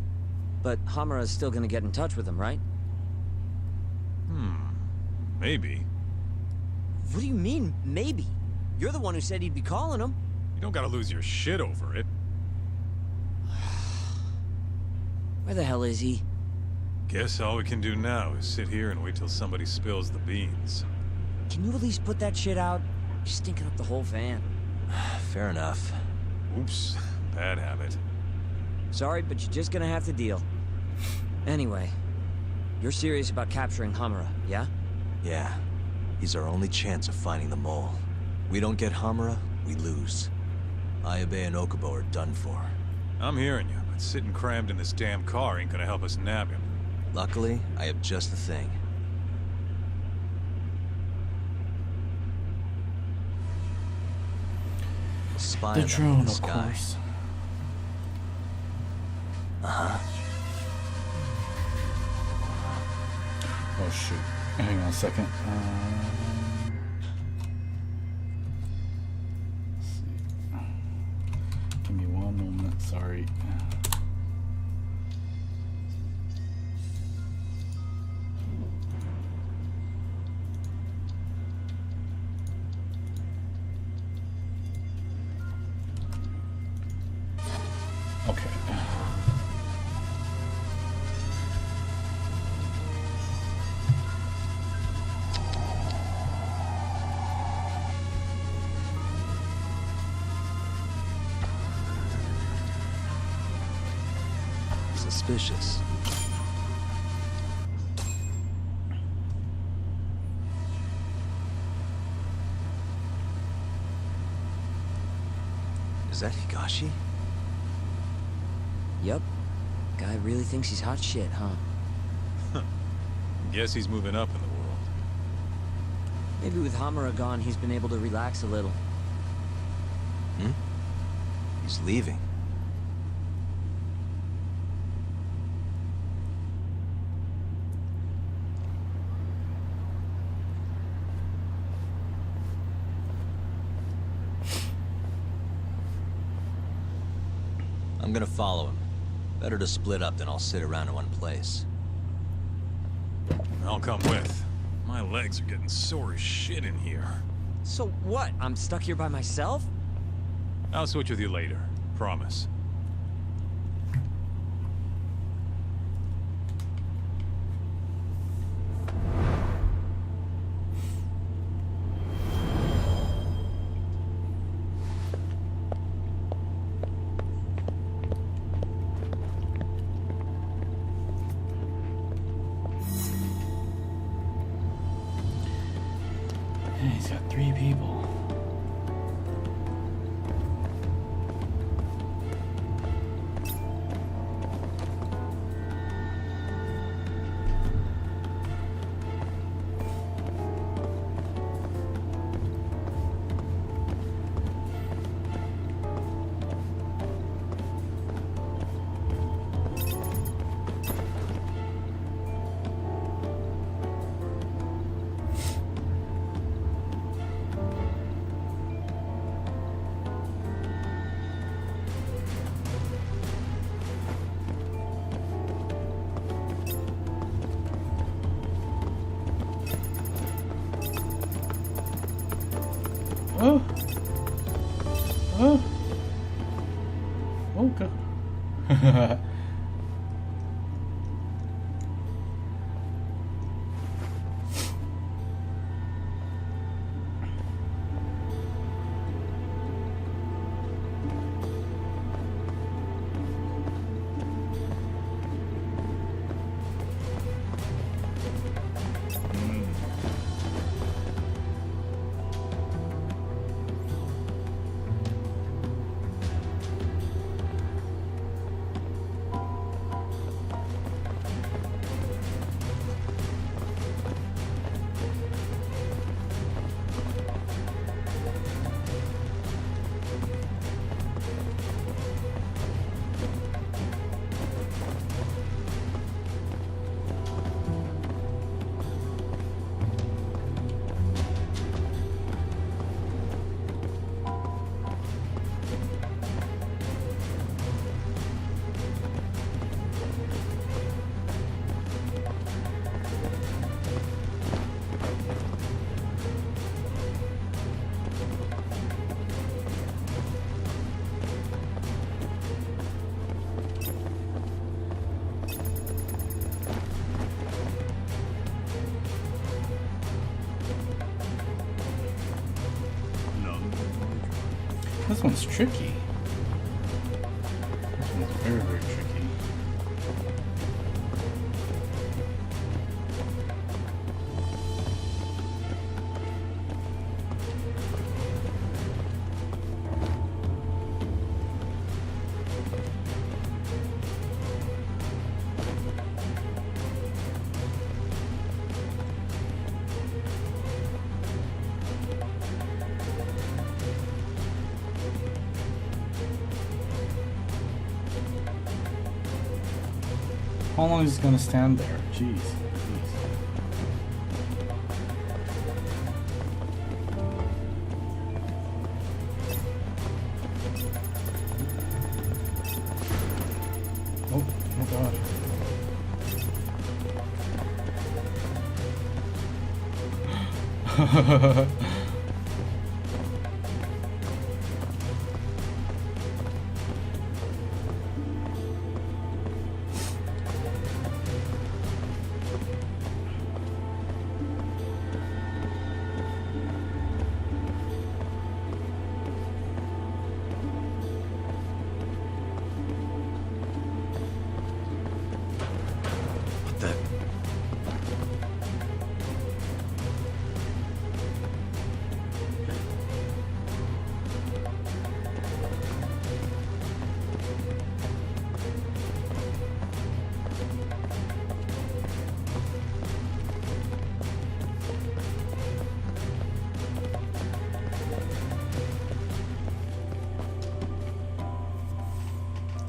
But Hamura's still gonna get in touch with him, right? Maybe. What do you mean, maybe? You're the one who said he'd be calling him. You don't gotta lose your shit over it. Where the hell is he? Guess all we can do now is sit here and wait till somebody spills the beans. Can you at least put that shit out? You're stinking up the whole van. Fair enough. Oops. Bad habit. Sorry, but you're just gonna have to deal. Anyway, you're serious about capturing Hamura, yeah? Yeah. He's our only chance of finding the mole. We don't get Hamura, we lose. Ayabe and Okubo are done for. I'm hearing you, but sitting crammed in this damn car ain't gonna help us nab him. Luckily, I have just the thing. Spy The drone, the of sky. course. Oh shoot. Hang on a second. Let's see. Give me one moment, sorry. Okay. Suspicious. Is that Higashi? Yep. Guy really thinks he's hot shit, huh? Guess he's moving up in the world. Maybe with Hamura gone, he's been able to relax a little. He's leaving. I'm gonna follow him. Better to split up than I'll sit around in one place. I'll come with. My legs are getting sore as shit in here. So what? I'm stuck here by myself? I'll switch with you later. Promise. He's got 3 people. Oh, go. This one's tricky. This one's very, very tricky. How long is he gonna stand there? Jeez. Oh my god.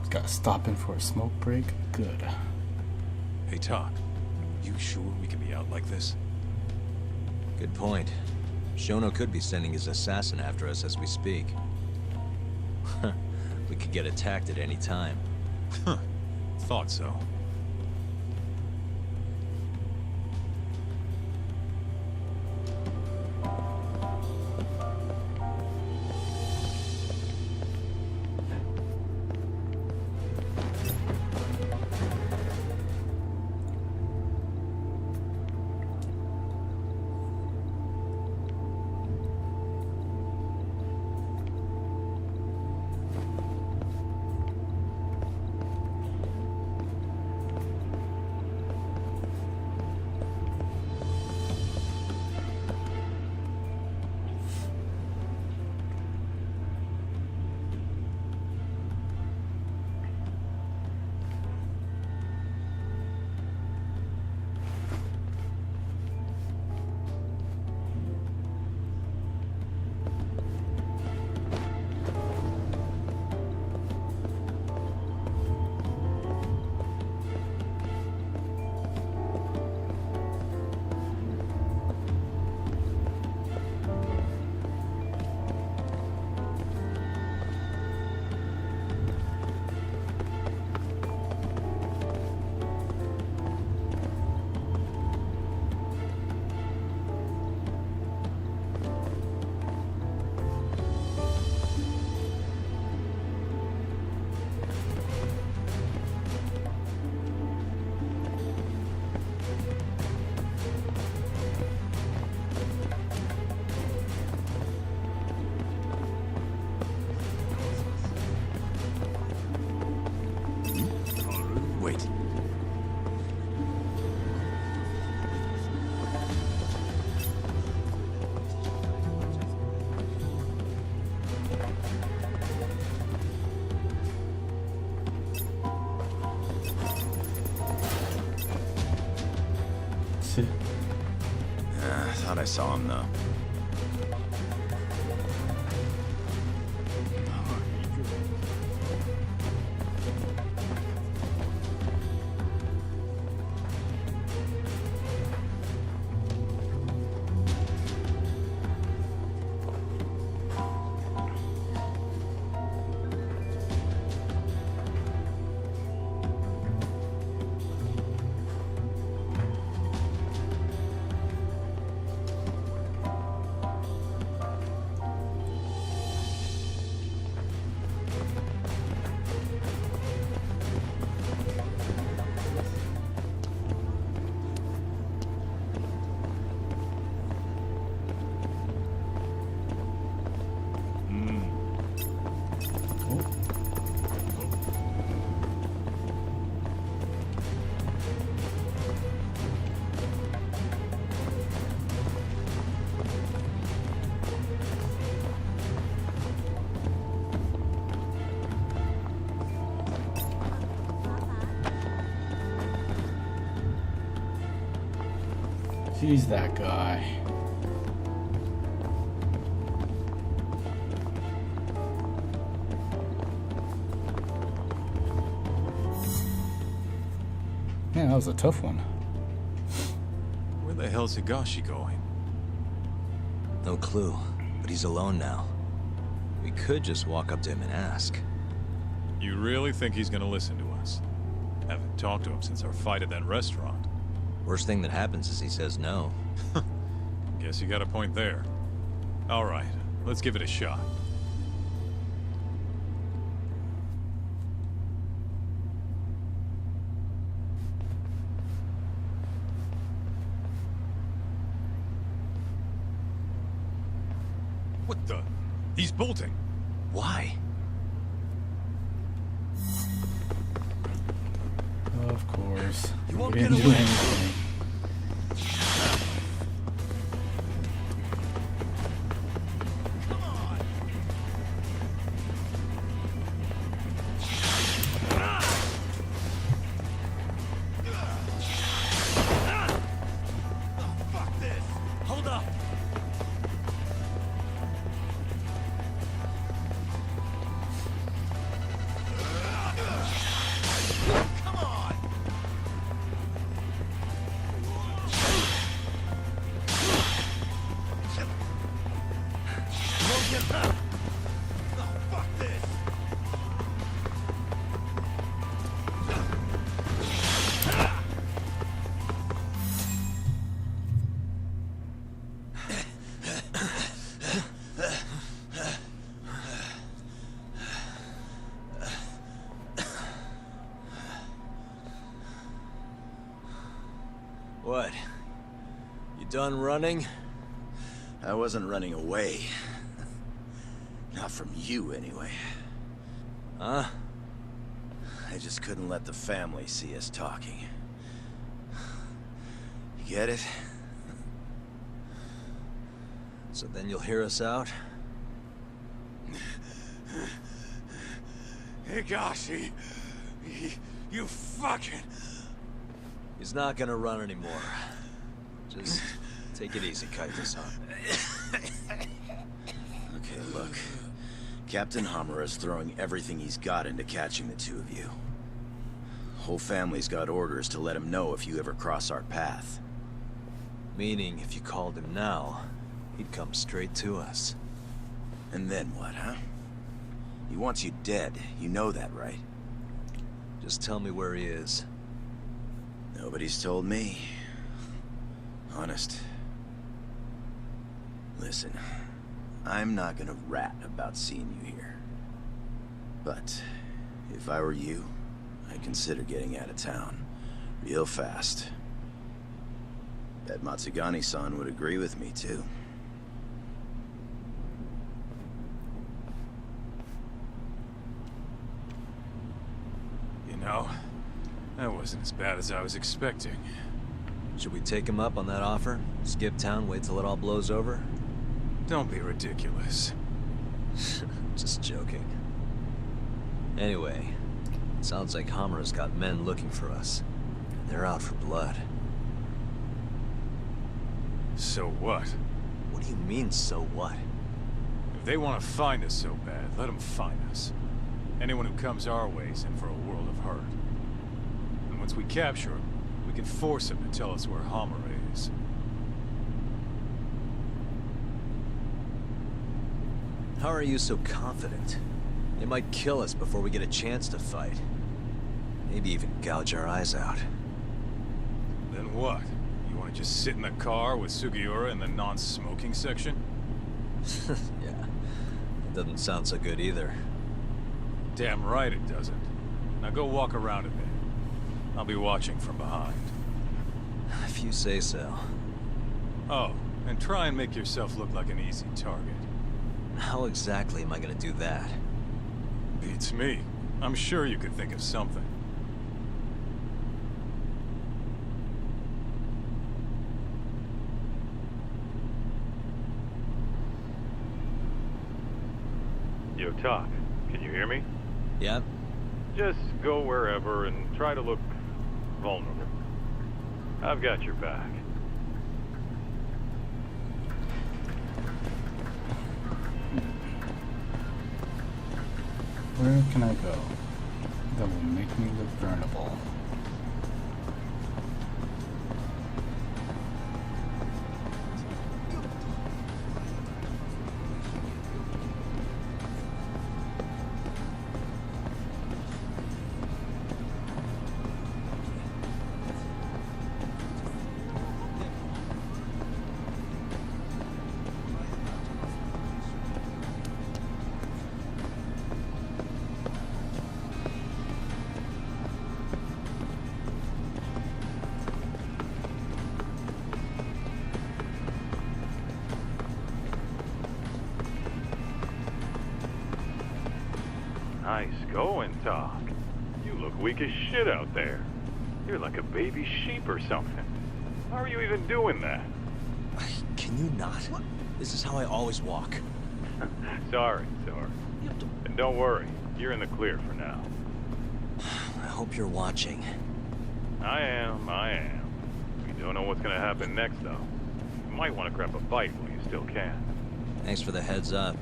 Gotta stop in for a smoke break. Good. Hey, Talk. You sure we can be out like this? Good point. Shono could be sending his assassin after us as we speak. We could get attacked at any time. Huh. Thought so. I thought I saw him though. He's that guy. Yeah, that was a tough one. Where the hell's Higashi going? No clue, but he's alone now. We could just walk up to him and ask. You really think he's gonna listen to us? Haven't talked to him since our fight at that restaurant. Worst thing that happens is he says no. Guess you got a point there. All right, let's give it a shot. What the? He's bolting. Why? Of course. You won't We didn't get do away. anything. Hold up. Come on. You won't get back. Oh, fuck this. What? You done running? I wasn't running away. Not from you, anyway. Huh? I just couldn't let the family see us talking. You get it? So then you'll hear us out? Higashi, you fucking... He's not gonna run anymore. Just take it easy, Kaito-san. Okay, look. Captain Hamura's throwing everything he's got into catching the two of you. Whole family's got orders to let him know if you ever cross our path. Meaning, if you called him now, he'd come straight to us. And then what, huh? He wants you dead. You know that, right? Just tell me where he is. Nobody's told me. Honest. Listen, I'm not gonna rat about seeing you here. But if I were you, I'd consider getting out of town. Real fast. Bet Matsugani-san would agree with me, too. You know, that wasn't as bad as I was expecting. Should we take him up on that offer? Skip town, wait till it all blows over? Don't be ridiculous. Just joking. Anyway, sounds like Hamura's got men looking for us. They're out for blood. So what? What do you mean, so what? If they want to find us so bad, let them find us. Anyone who comes our way is in for a world of hurt. And once we capture him, we can force him to tell us where Hamare is. How are you so confident? They might kill us before we get a chance to fight. Maybe even gouge our eyes out. Then what? You want to just sit in the car with Sugiura in the non-smoking section? Yeah, that doesn't sound so good either. Damn right it doesn't. Now go walk around a bit. I'll be watching from behind. If you say so. Oh, and try and make yourself look like an easy target. How exactly am I gonna do that? Beats me. I'm sure you could think of something. Yo, Talk. Can you hear me? Yeah? Just go wherever and try to look vulnerable. I've got your back. Where can I go that will make me look vulnerable? Nice going, Talk. You look weak as shit out there. You're like a baby sheep or something. How are you even doing that? Can you not? This is how I always walk. Sorry. And don't worry, you're in the clear for now. I hope you're watching. I am. We don't know what's gonna happen next, though. You might want to grab a bite while you still can. Thanks for the heads up.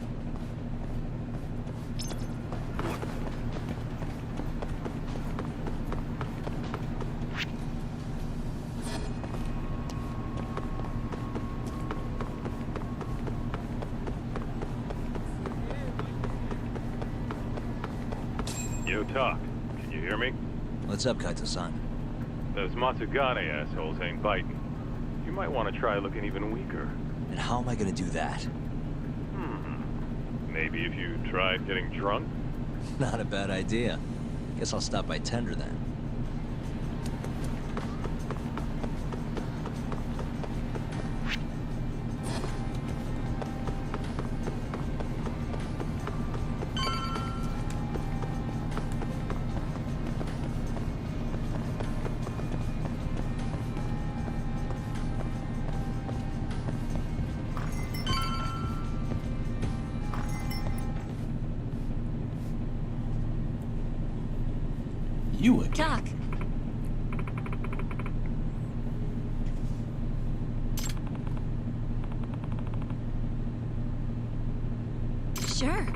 Yo, Talk. Can you hear me? What's up, Kaito-san? Those Matsugane assholes ain't biting. You might want to try looking even weaker. And how am I gonna do that? Maybe if you tried getting drunk? Not a bad idea. Guess I'll stop by Tender then. You again. Doc. Sure.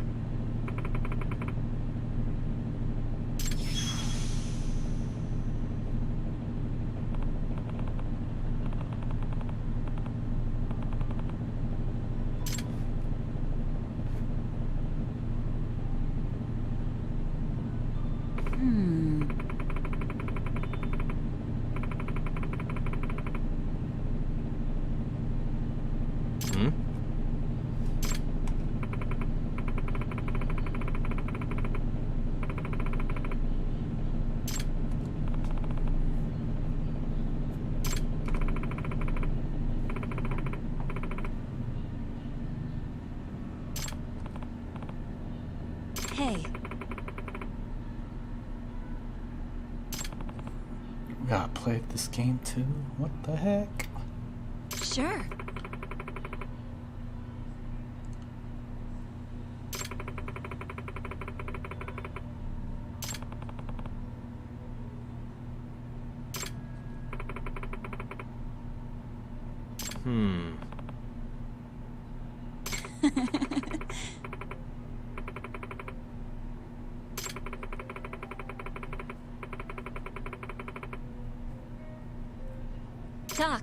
Hey. We gotta play this game too? What the heck? Sure. Doc.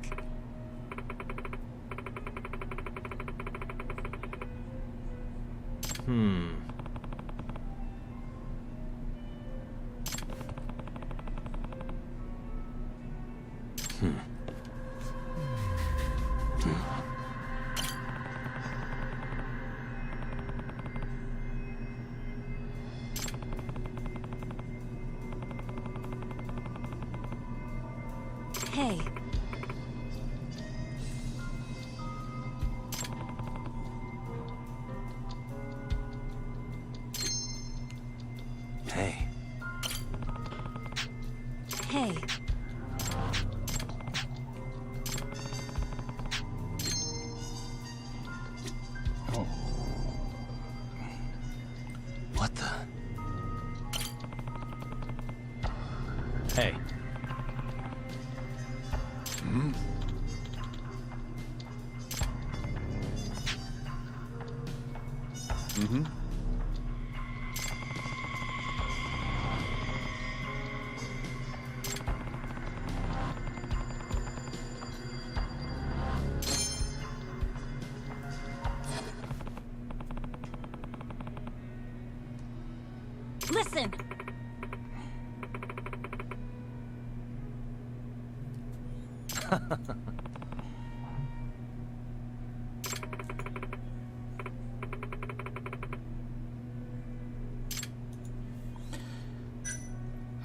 Hey. Hey. Hey. Oh. What the? Hey. Listen. I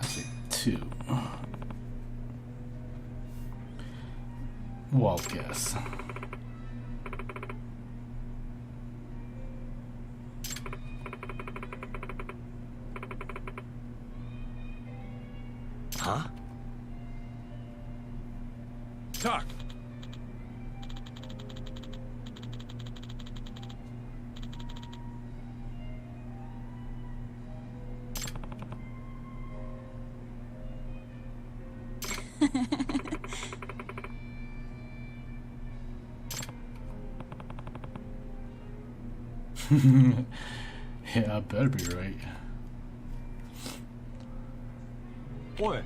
think 2. Wild guess. Huh? Talk. Yeah, I better be right. What?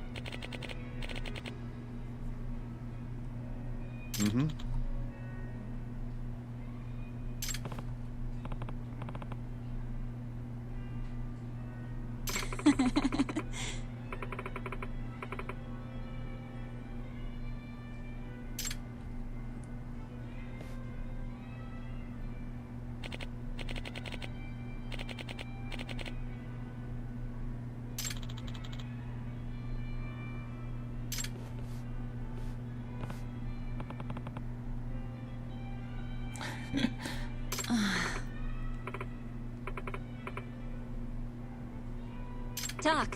Doc.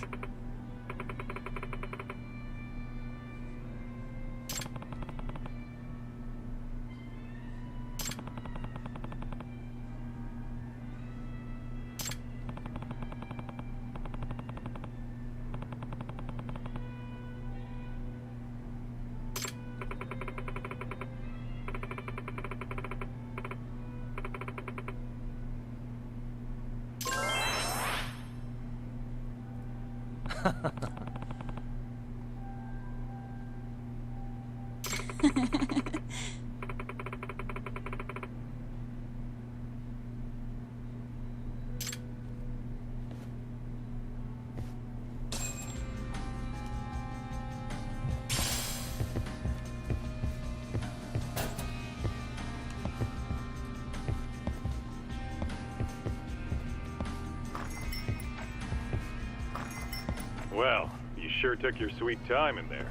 Well, you sure took your sweet time in there.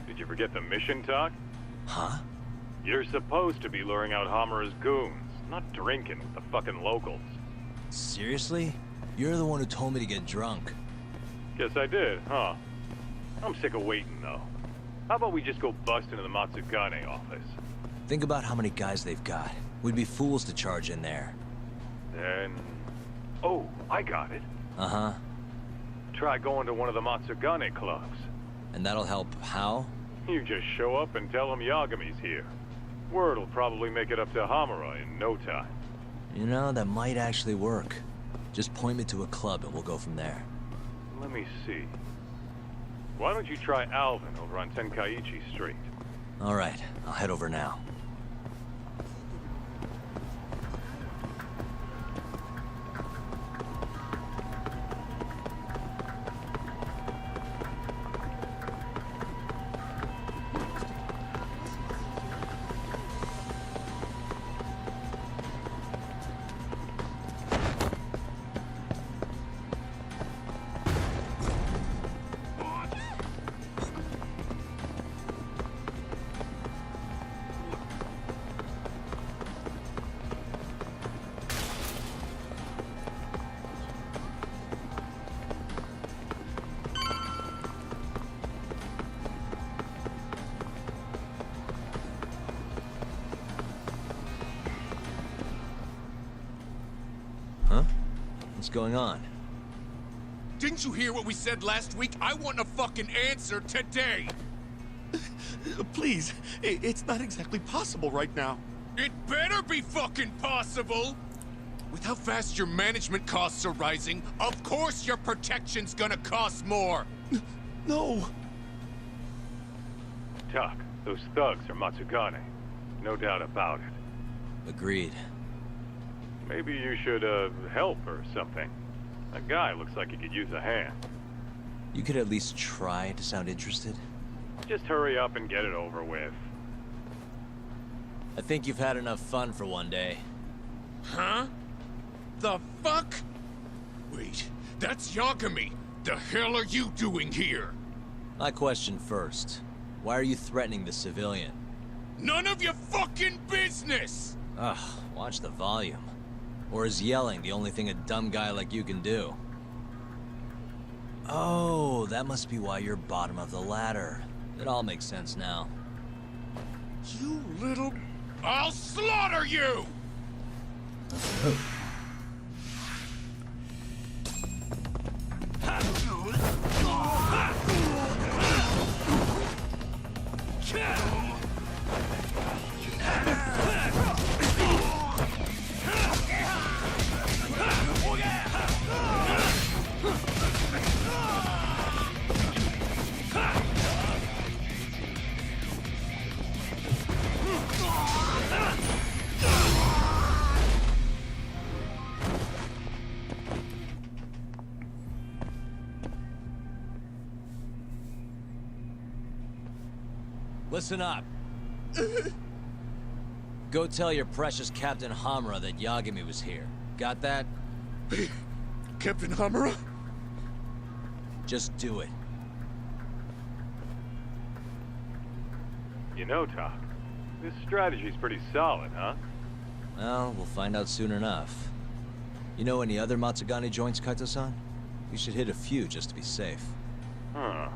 Did you forget the mission talk? Huh? You're supposed to be luring out Homura's goons, not drinking with the fucking locals. Seriously? You're the one who told me to get drunk. Guess I did, huh? I'm sick of waiting, though. How about we just go bust into the Matsugane office? Think about how many guys they've got. We'd be fools to charge in there. Then... Oh, I got it. Uh-huh. Try going to one of the Matsugane clubs. And that'll help how? You just show up and tell them Yagami's here. Word will probably make it up to Hamura in no time. You know, that might actually work. Just point me to a club and we'll go from there. Let me see. Why don't you try Alvin over on Tenkaichi Street? All right, I'll head over now. What's going on? Didn't you hear what we said last week? I want a fucking answer today! Please, it's not exactly possible right now. It better be fucking possible! With how fast your management costs are rising, of course your protection's gonna cost more! No! Tuck, those thugs are Matsugane. No doubt about it. Agreed. Maybe you should, help or something. That guy looks like he could use a hand. You could at least try to sound interested. Just hurry up and get it over with. I think you've had enough fun for one day. Huh? The fuck? Wait, that's Yagami! The hell are you doing here? My question first. Why are you threatening the civilian? None of your fucking business! Ugh, watch the volume. Or is yelling the only thing a dumb guy like you can do? Oh, that must be why you're bottom of the ladder. It all makes sense now. You little... I'll slaughter you! Listen up. Go tell your precious Captain Hamura that Yagami was here. Got that? Captain Hamura? Just do it. You know, Tuck, this strategy's pretty solid, huh? Well, we'll find out soon enough. You know any other Matsugane joints, Kaito-san? You should hit a few just to be safe. Huh.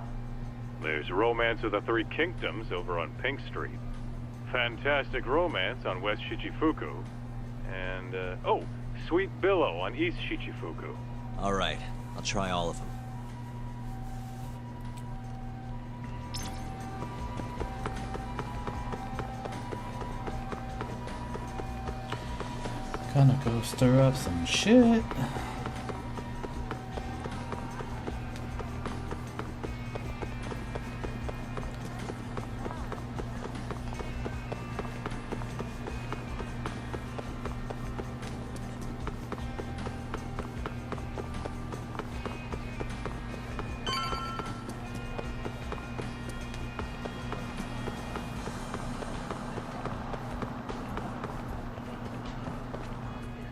There's Romance of the Three Kingdoms over on Pink Street. Fantastic Romance on West Shichifuku. And, oh, Sweet Billow on East Shichifuku. All right, I'll try all of them. Gonna go stir up some shit.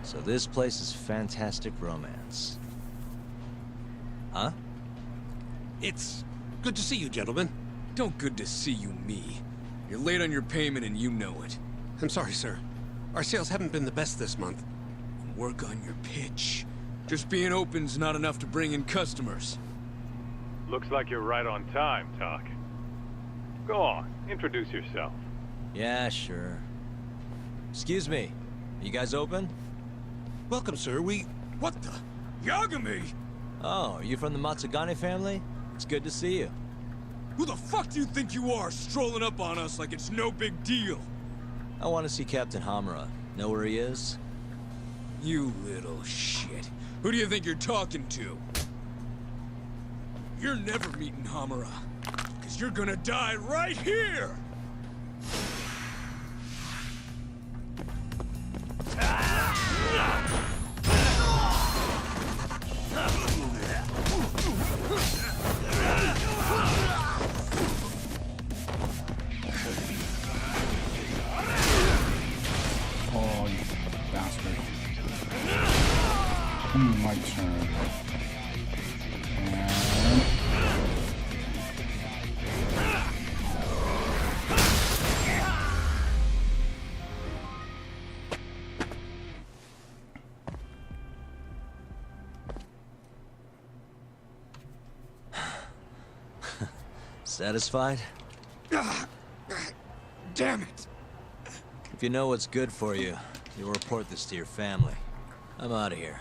So this place is Fantastic Romance. Huh? It's good to see you, gentlemen. Don't good to see you me. You're late on your payment and you know it. I'm sorry, sir. Our sales haven't been the best this month. Work on your pitch. Just being open's not enough to bring in customers. Looks like you're right on time, Tuck. Go on, introduce yourself. Yeah, sure. Excuse me, are you guys open? Welcome, sir. What the? Yagami! Oh, are you from the Matsugane family? It's good to see you. Who the fuck do you think you are, strolling up on us like it's no big deal? I want to see Captain Hamura. Know where he is? You little shit. Who do you think you're talking to? You're never meeting Hamura. Because you're gonna die right here! Oh, you bastard. My turn. And... Satisfied? Damn it! If you know what's good for you, you'll report this to your family. I'm out of here.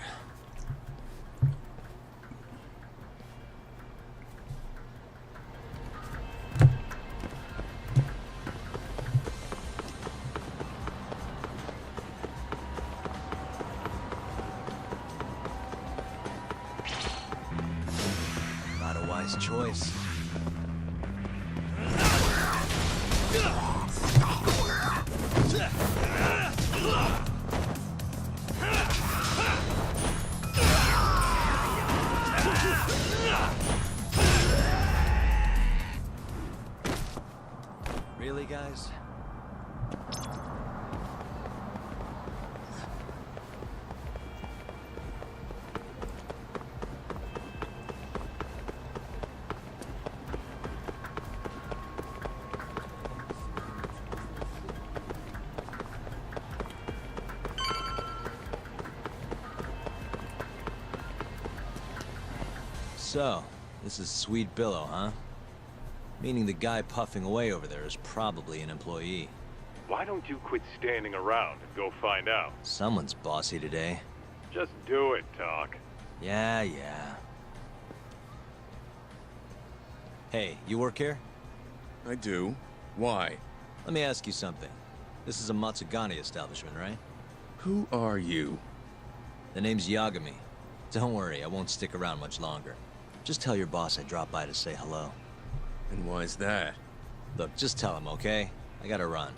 Not a wise choice. Really, guys? So, this is Sweet Billow, huh? Meaning the guy puffing away over there is probably an employee. Why don't you quit standing around and go find out? Someone's bossy today. Just do it, Talk. Yeah. Hey, you work here? I do. Why? Let me ask you something. This is a Matsugani establishment, right? Who are you? The name's Yagami. Don't worry, I won't stick around much longer. Just tell your boss I dropped by to say hello. And why's that? Look, just tell him, okay? I gotta run.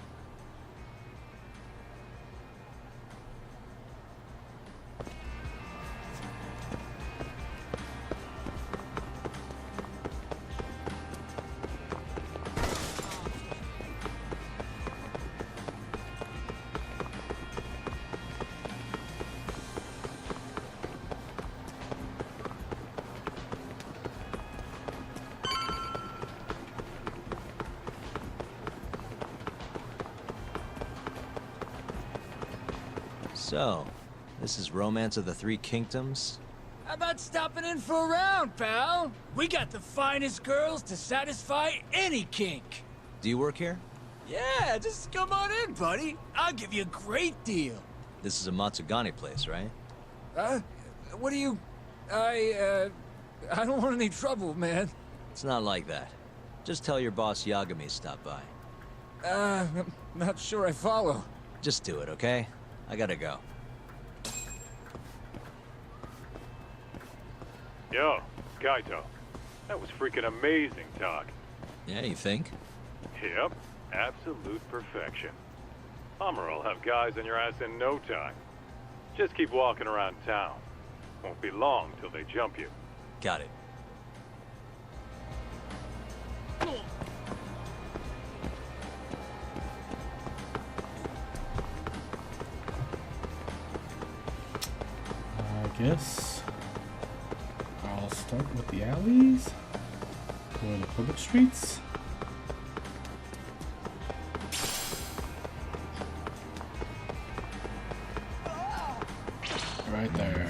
So, this is Romance of the Three Kingdoms? How about stopping in for a round, pal? We got the finest girls to satisfy any kink. Do you work here? Yeah, just come on in, buddy. I'll give you a great deal. This is a Matsugani place, right? What do you... I don't want any trouble, man. It's not like that. Just tell your boss Yagami stopped by. I'm not sure I follow. Just do it, okay? I gotta go. Yo, Kaito. That was freaking amazing, Talk. Yeah, you think? Yep, absolute perfection. Hamura will have guys on your ass in no time. Just keep walking around town. Won't be long till they jump you. Got it. I guess I'll start with the alleys, go to the public streets. Right there.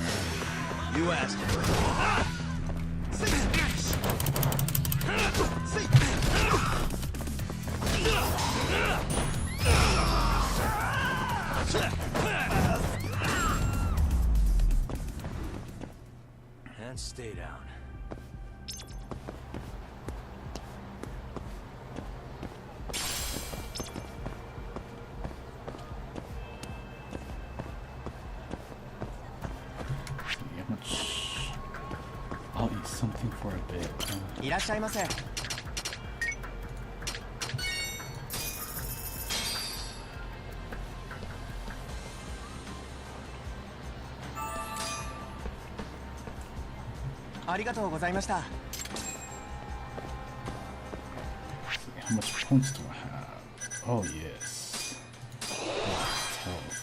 You asked for it. And stay down. talking for a bit. いらっしゃいませ。ありがとうございました。 How much points do I have? Oh yes. Health.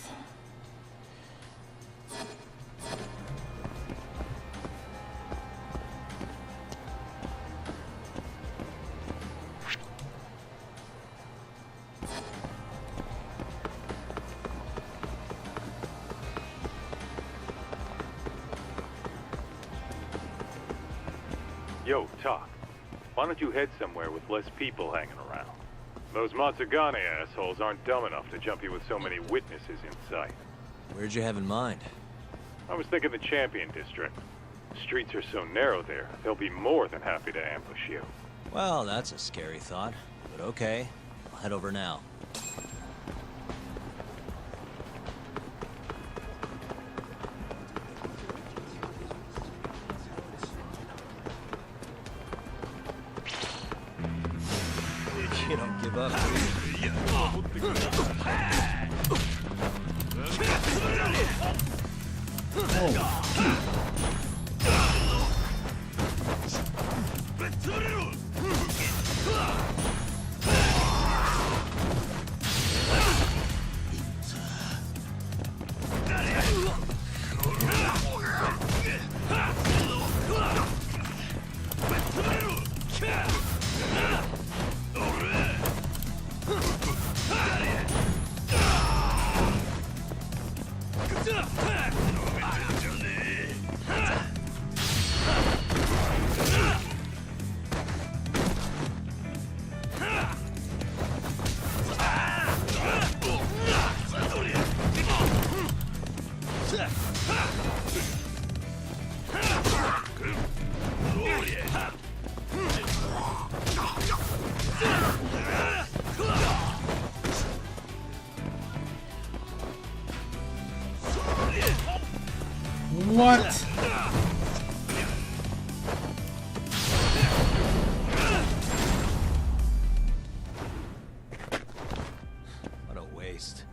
Yo, Talk. Why don't you head somewhere with less people hanging around? Those Matsugane assholes aren't dumb enough to jump you with so many witnesses in sight. Where'd you have in mind? I was thinking the Champion District. Streets are so narrow there, they'll be more than happy to ambush you. Well, that's a scary thought, but okay. I'll head over now. You don't give up, do you? What? What a waste.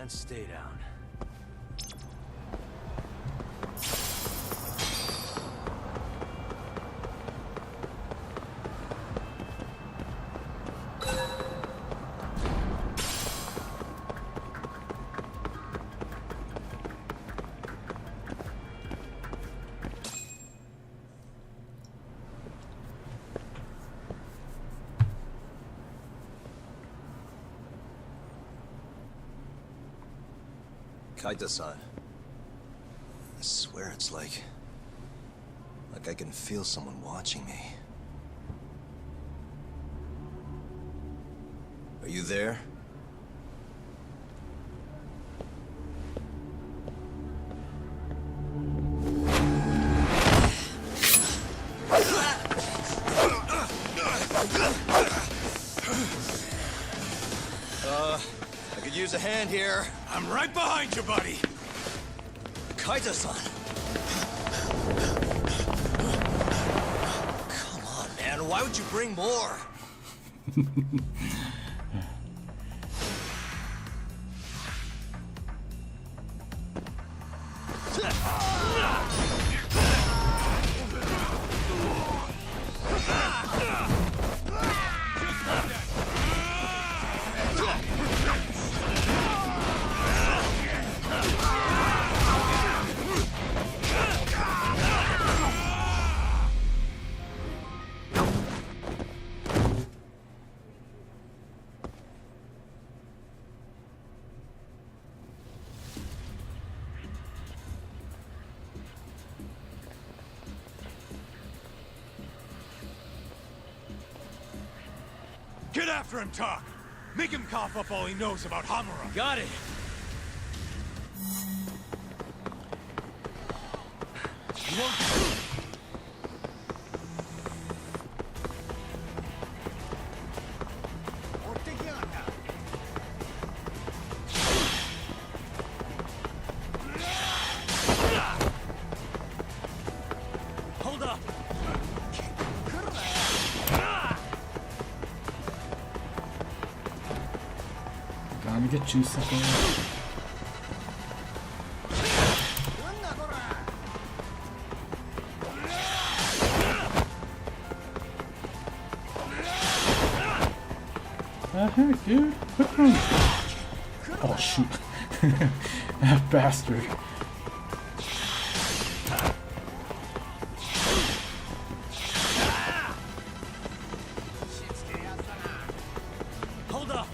And stay down. Kaita-san. I swear it's like I can feel someone watching me. Are you there? I could use a hand here. I'm right behind you, buddy. Kaita-san. Come on, man. Why would you bring more? Get after him, Tak! Make him cough up all he knows about Hamura. Got it. You won't... Hold up. Gotta get you, sucker. The heck, dude? Quick run! Oh shoot! That bastard! Hold up.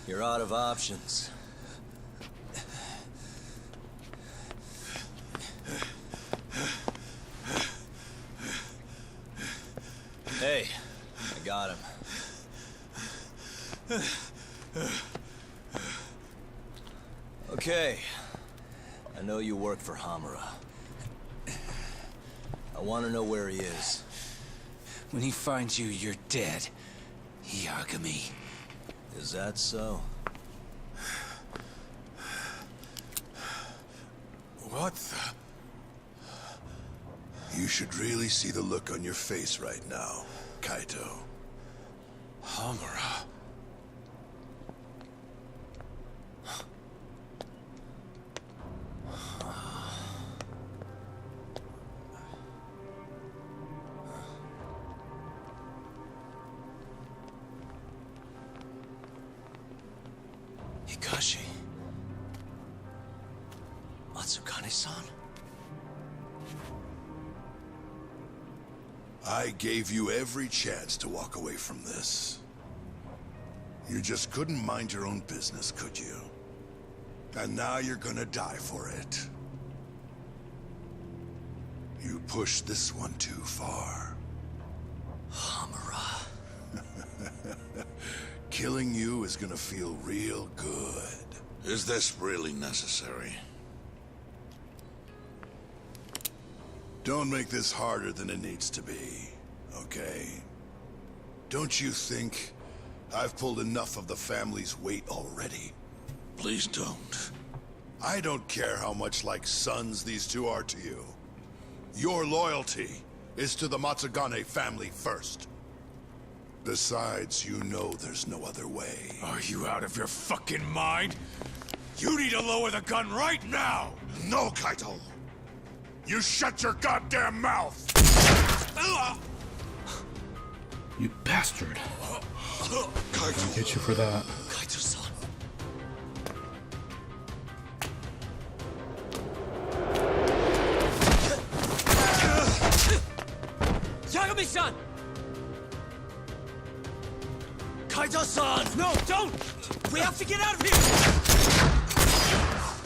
You're out of options. Hey, I got him. Okay. I know you work for Hamura. I want to know where he is. When he finds you, you're dead. Yagami. Is that so? What the... You should really see the look on your face right now, Kaito. Hamura. Hikashi. Matsukane-san? I gave you every chance to walk away from this. You just couldn't mind your own business, could you? And now you're gonna die for it. You pushed this one too far. Hamura. Killing you is gonna feel real good. Is this really necessary? Don't make this harder than it needs to be, okay? Don't you think I've pulled enough of the family's weight already? Please don't. I don't care how much like sons these two are to you. Your loyalty is to the Matsugane family first. Besides, you know there's no other way. Are you out of your fucking mind? You need to lower the gun right now! No, Kaito! You shut your goddamn mouth! You bastard! I'll get you for that. Kaito-san. Yagami-san! Kaito-san! No, don't! We have to get out of here!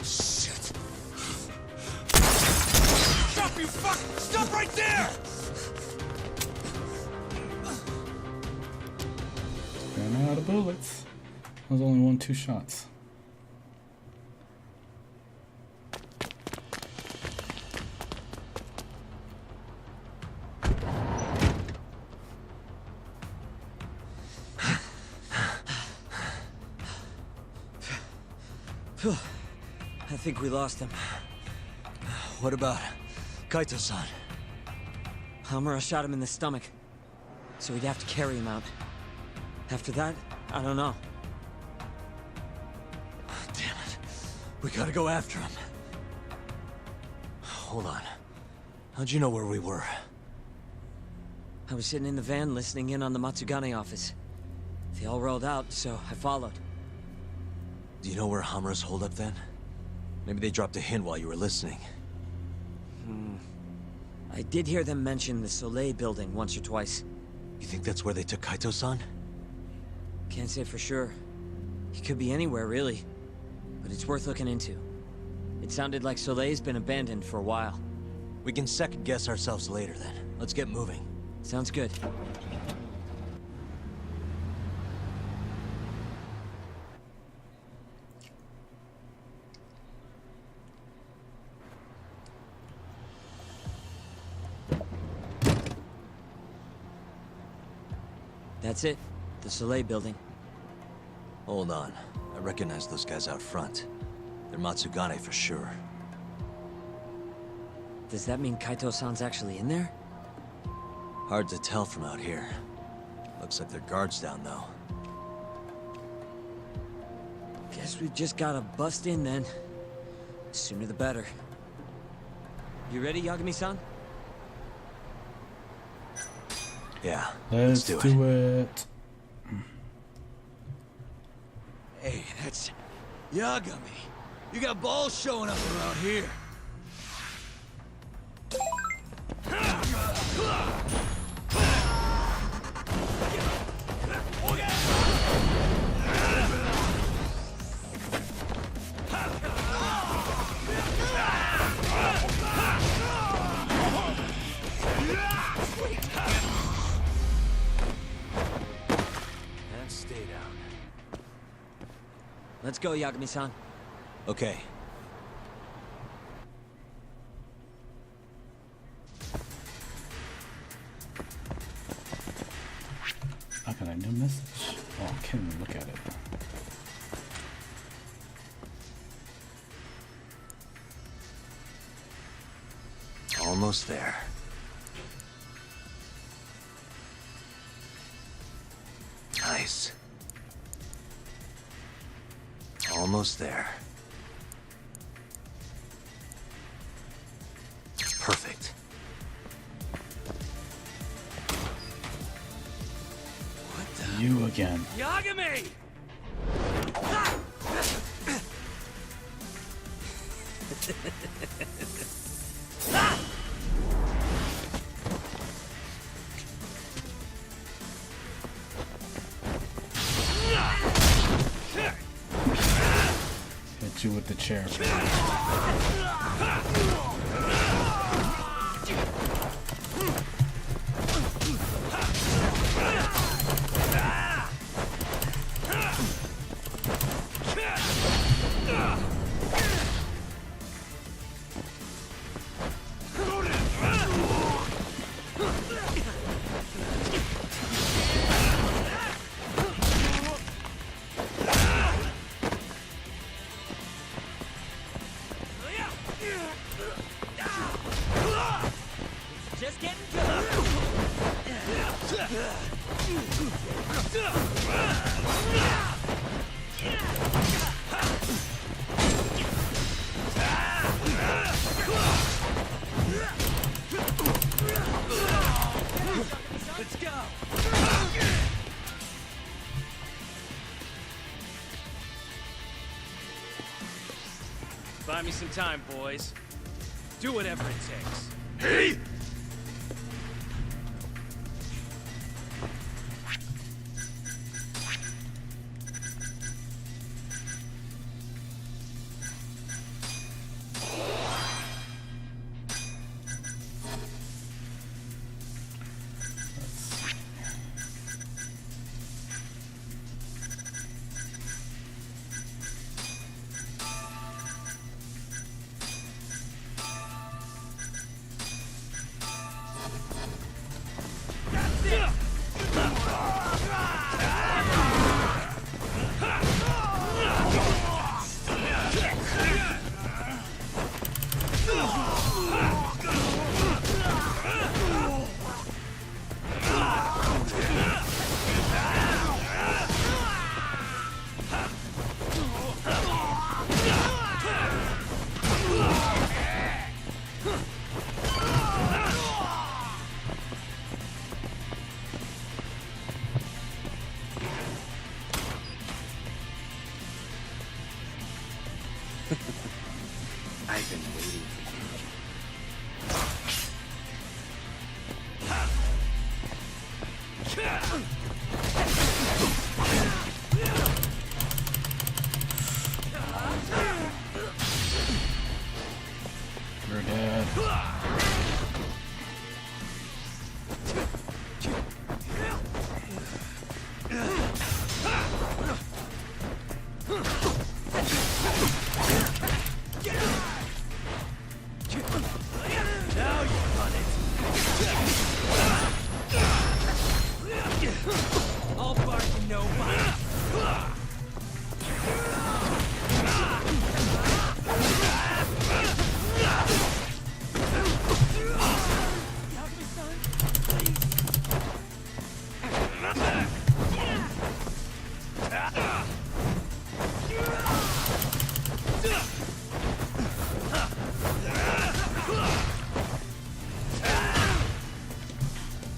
Shit. Stop, you fuck! Stop right there! Ran out of bullets. That was only 2 shots. I think we lost him. What about Kaito-san? Hamura shot him in the stomach, so we'd have to carry him out. After that, I don't know. Damn it. We gotta go after him. Hold on. How'd you know where we were? I was sitting in the van listening in on the Matsugane office. They all rolled out, so I followed. Do you know where Hamura's holed up then? Maybe they dropped a hint while you were listening. I did hear them mention the Soleil building once or twice. You think that's where they took Kaito-san? Can't say for sure. He could be anywhere, really. But it's worth looking into. It sounded like Soleil's been abandoned for a while. We can second-guess ourselves later, then. Let's get moving. Sounds good. That's it. The Soleil building. Hold on. I recognize those guys out front. They're Matsugane for sure. Does that mean Kaito-san's actually in there? Hard to tell from out here. Looks like their guard's down, though. Guess we've just gotta bust in then. Sooner the better. You ready, Yagami-san? Yeah, let's do it. Hey, that's Yagami. You got balls showing up around here. Let's go, Yagami-san. Okay. I got a new message. Oh, I can't even look at it. Almost there. Nice. Almost there. Perfect. What the? You again. Yagami! Hit you with the chair. Just getting good. Let's go. Buy me some time, boys. Do whatever it takes. Hey!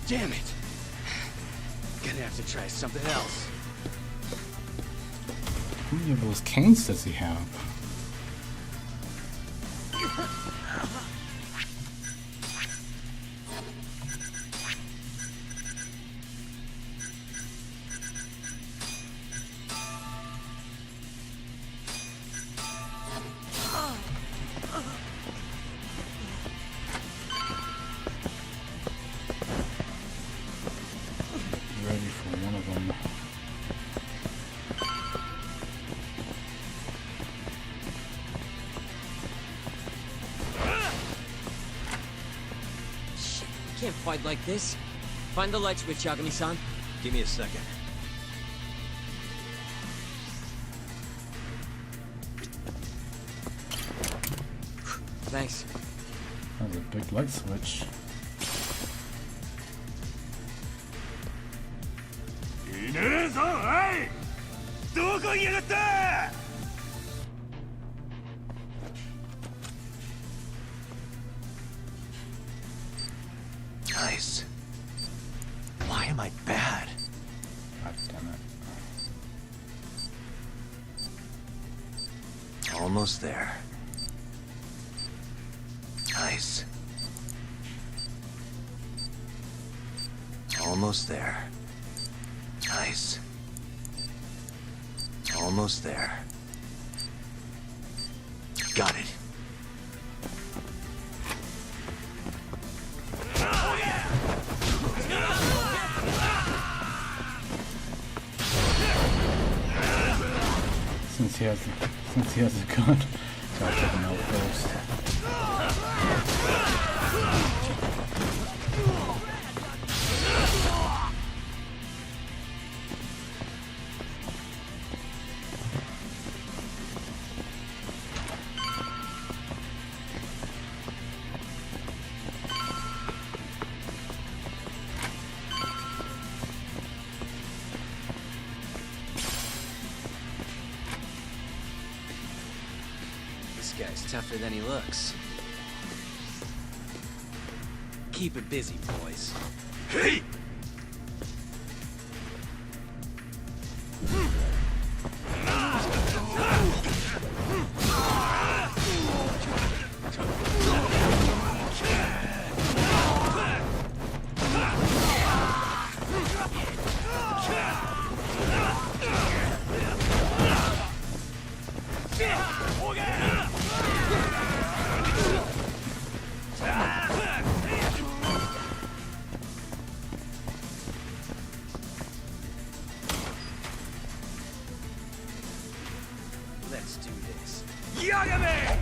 Damn it. Gonna have to try something else. How many of those canes does he have? Ready for one of them. Shit, we can't fight like this. Find the light switch, Yagami-san. Give me a second. Thanks. That was a big light switch. Nice. Why am I bad? God damn it. Almost there. Nice. Almost there. Nice. Almost there. Got it. Since he has a gun, gotta take him out first. This guy's tougher than he looks. Keep it busy, boys. Hey! Let's do this. Yagami!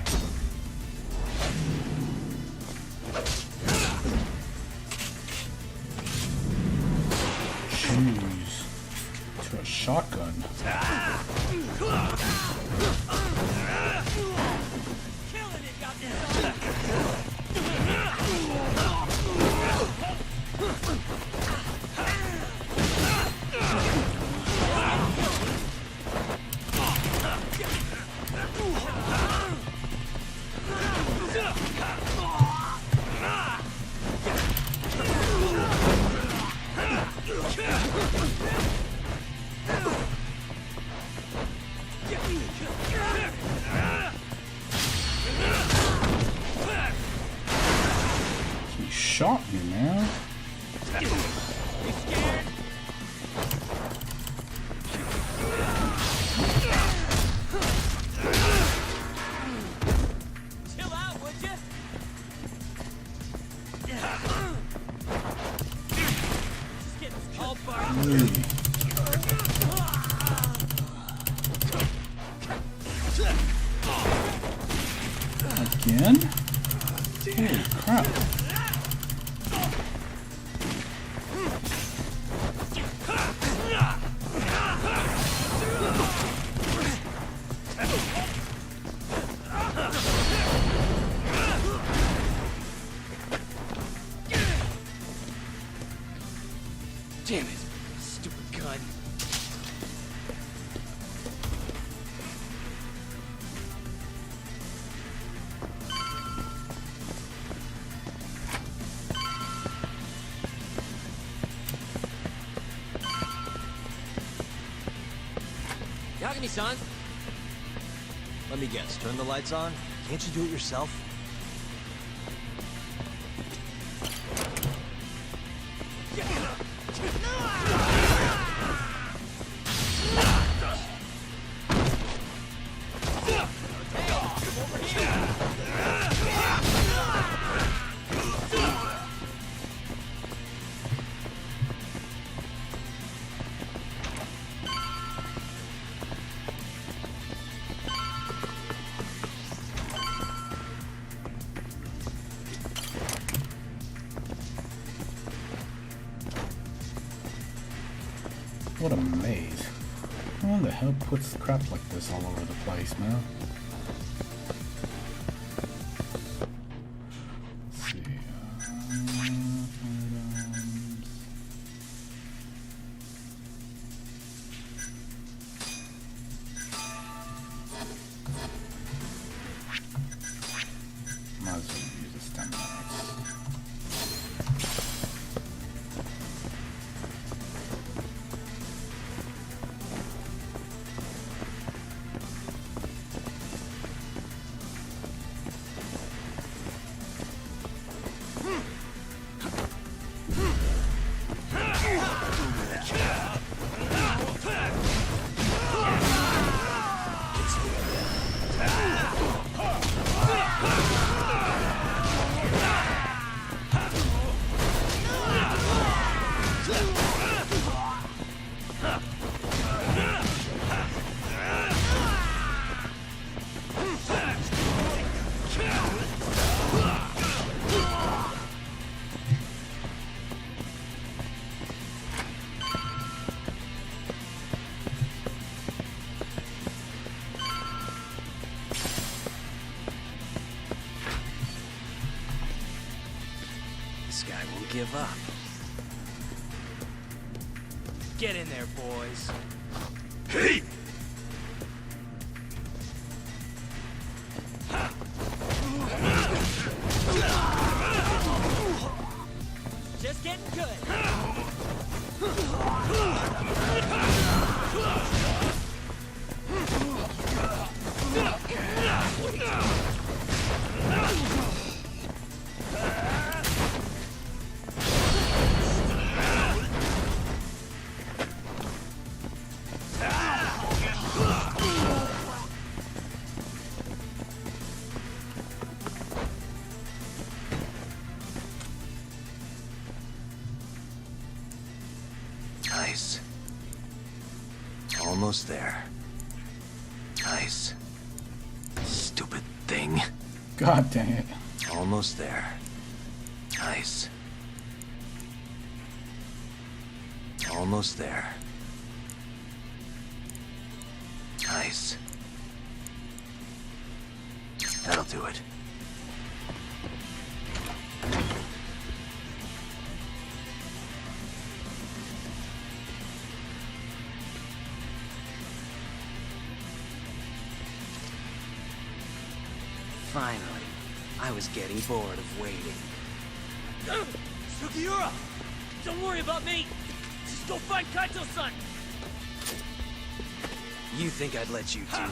Jeez. To a shotgun. He shot me, man. Chill out, would you? Just get this call Again? Holy crap. Damn it. gun. Yagami-san! Let me guess, turn the lights on? Can't you do it yourself? What a maze. Who the hell puts crap like this all over the place, man? Let's see. Might as well use the stamina. Give up. Get in there, boys. Hey! Just getting good. Nice. Almost there. Nice. Stupid thing. God dang it. Almost there. Nice. Almost there. Nice. That'll do it. Finally. I was getting bored of waiting. Sugiura! Don't worry about me! Just go find Kaito-san! You think I'd let you do that?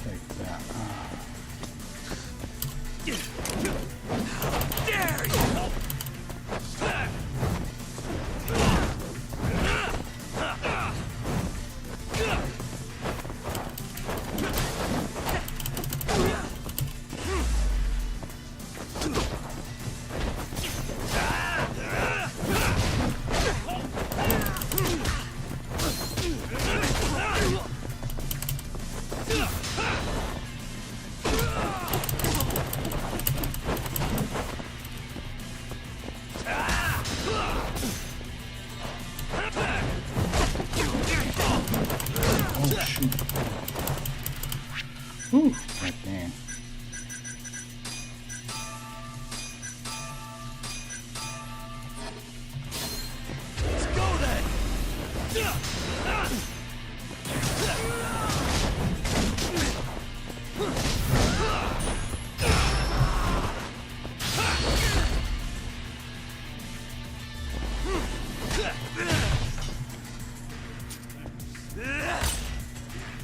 Take that. Whew, right there. Let's go then!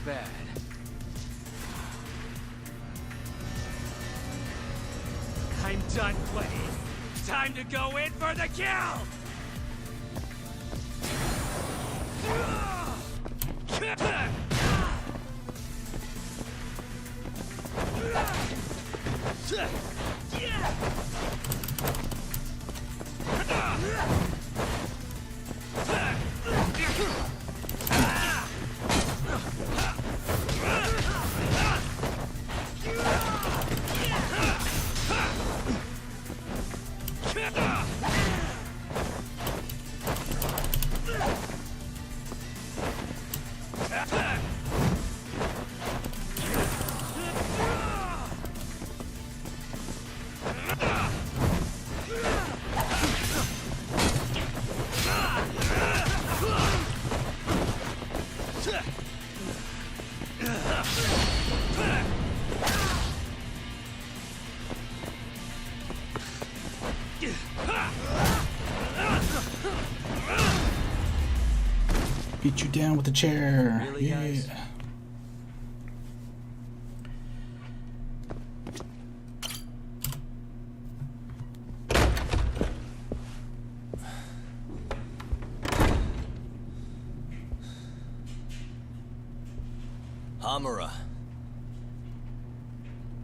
Bad. I'm done playing. Time to go in for the kill! Beat you down with the chair. Really, yeah. guys? Hamura.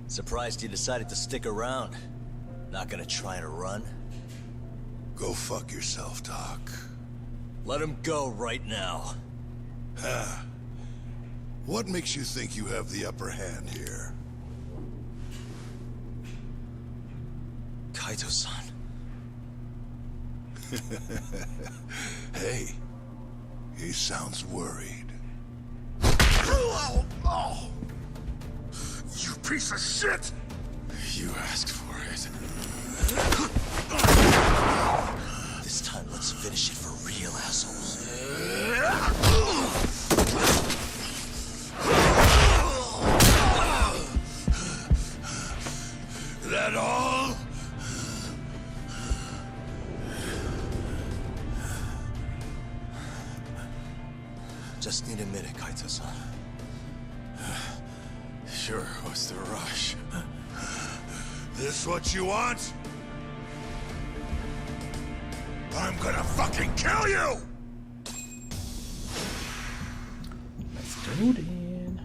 Surprised you decided to stick around. Not gonna try and run? Go fuck yourself, Doc. Let him go right now. Huh. What makes you think you have the upper hand here? Kaito-san. Hey, he sounds worried. You piece of shit! You asked for it. This time, let's finish it for real, assholes. That all? Just need a minute, Kaito-san. Sure, what's the rush? This what you want? I'm gonna fucking kill you! Let's go then.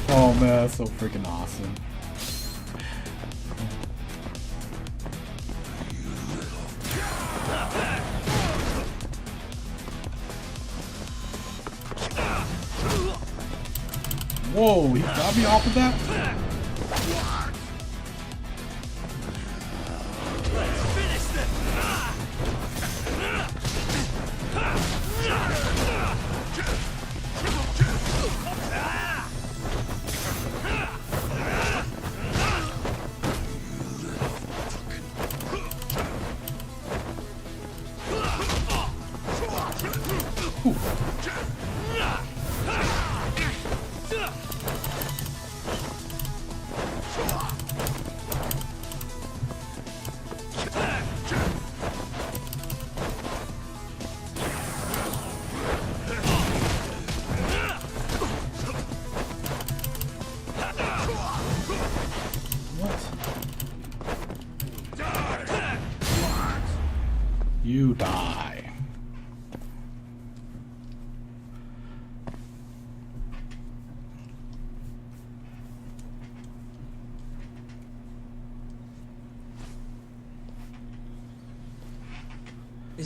Oh man, that's so freaking awesome. Whoa, he got me off of that?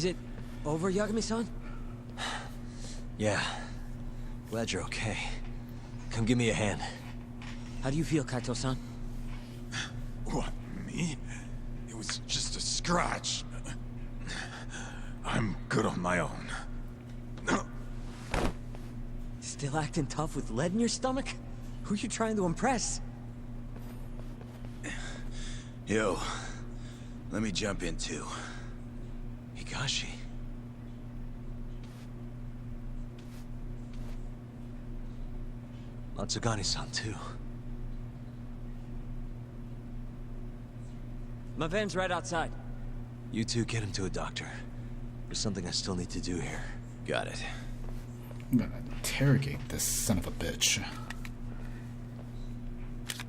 Is it over, Yagami-san? Yeah. Glad you're okay. Come give me a hand. How do you feel, Kaito-san? What, me? It was just a scratch. I'm good on my own. Still acting tough with lead in your stomach? Who are you trying to impress? Yo, let me jump in too. Higashi. Matsugane-san too. My van's right outside. You two get him to a doctor. There's something I still need to do here. Got it. I'm gonna interrogate this son of a bitch.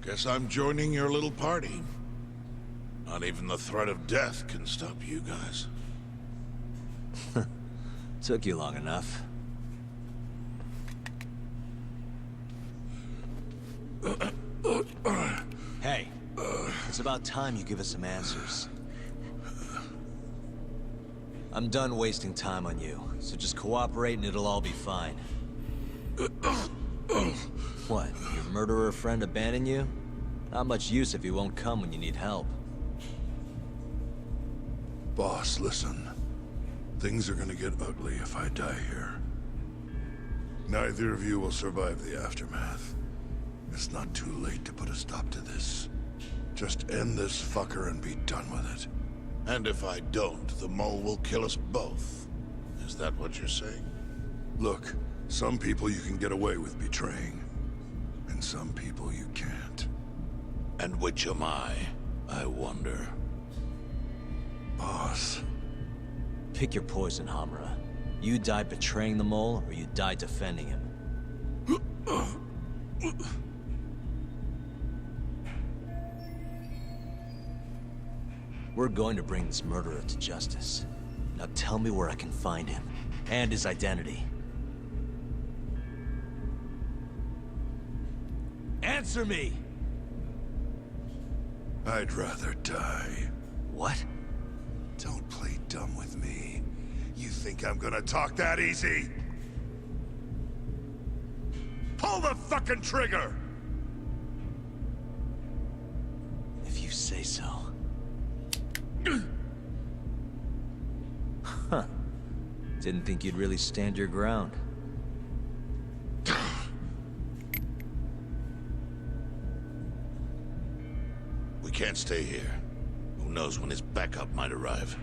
Guess I'm joining your little party. Not even the threat of death can stop you guys. Took you long enough. Hey, it's about time you give us some answers. I'm done wasting time on you, so just cooperate and it'll all be fine. What, your murderer friend abandoned you? Not much use if he won't come when you need help. Boss, listen. Things are gonna get ugly if I die here. Neither of you will survive the aftermath. It's not too late to put a stop to this. Just end this fucker and be done with it. And if I don't, the mole will kill us both. Is that what you're saying? Look, some people you can get away with betraying. And some people you can't. And which am I wonder? Boss. Pick your poison, Hamura. You die betraying the mole, or you die defending him. We're going to bring this murderer to justice. Now tell me where I can find him, and his identity. Answer me! I'd rather die. What? Don't play dumb with me. You think I'm gonna talk that easy? Pull the fucking trigger! If you say so. Huh. Didn't think you'd really stand your ground. We can't stay here. Who knows when his backup might arrive?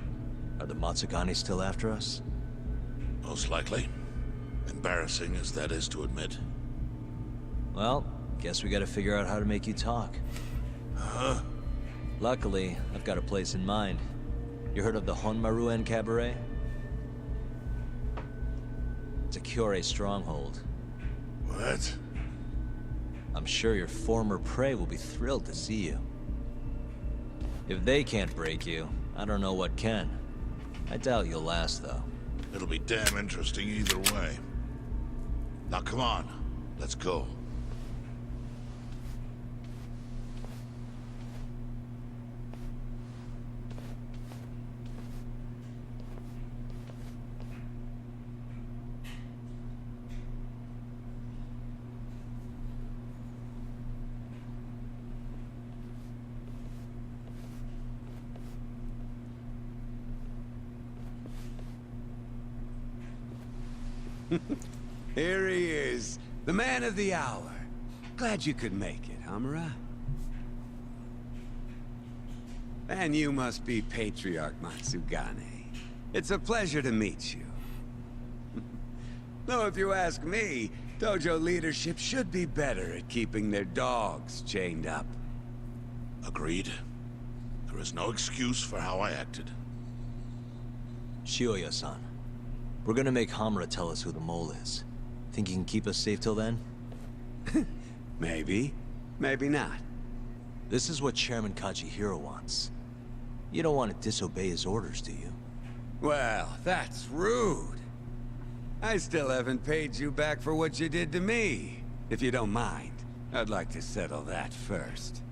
Are the Matsugane still after us? Most likely. Embarrassing as that is to admit. Well, guess we gotta figure out how to make you talk. Huh? Luckily, I've got a place in mind. You heard of the Honmaruen Cabaret? It's a Kyorei stronghold. What? I'm sure your former prey will be thrilled to see you. If they can't break you, I don't know what can. I doubt you'll last, though. It'll be damn interesting either way. Now come on, let's go. Here he is, the man of the hour. Glad you could make it, Hamura. And you must be Patriarch Matsugane. It's a pleasure to meet you. Though if you ask me, dojo leadership should be better at keeping their dogs chained up. Agreed. There is no excuse for how I acted. Shioya-san, we're gonna make Hamura tell us who the mole is. Think you can keep us safe till then? Maybe. Maybe not. This is what Chairman Kajihiro wants. You don't want to disobey his orders, do you? Well, that's rude. I still haven't paid you back for what you did to me. If you don't mind, I'd like to settle that first.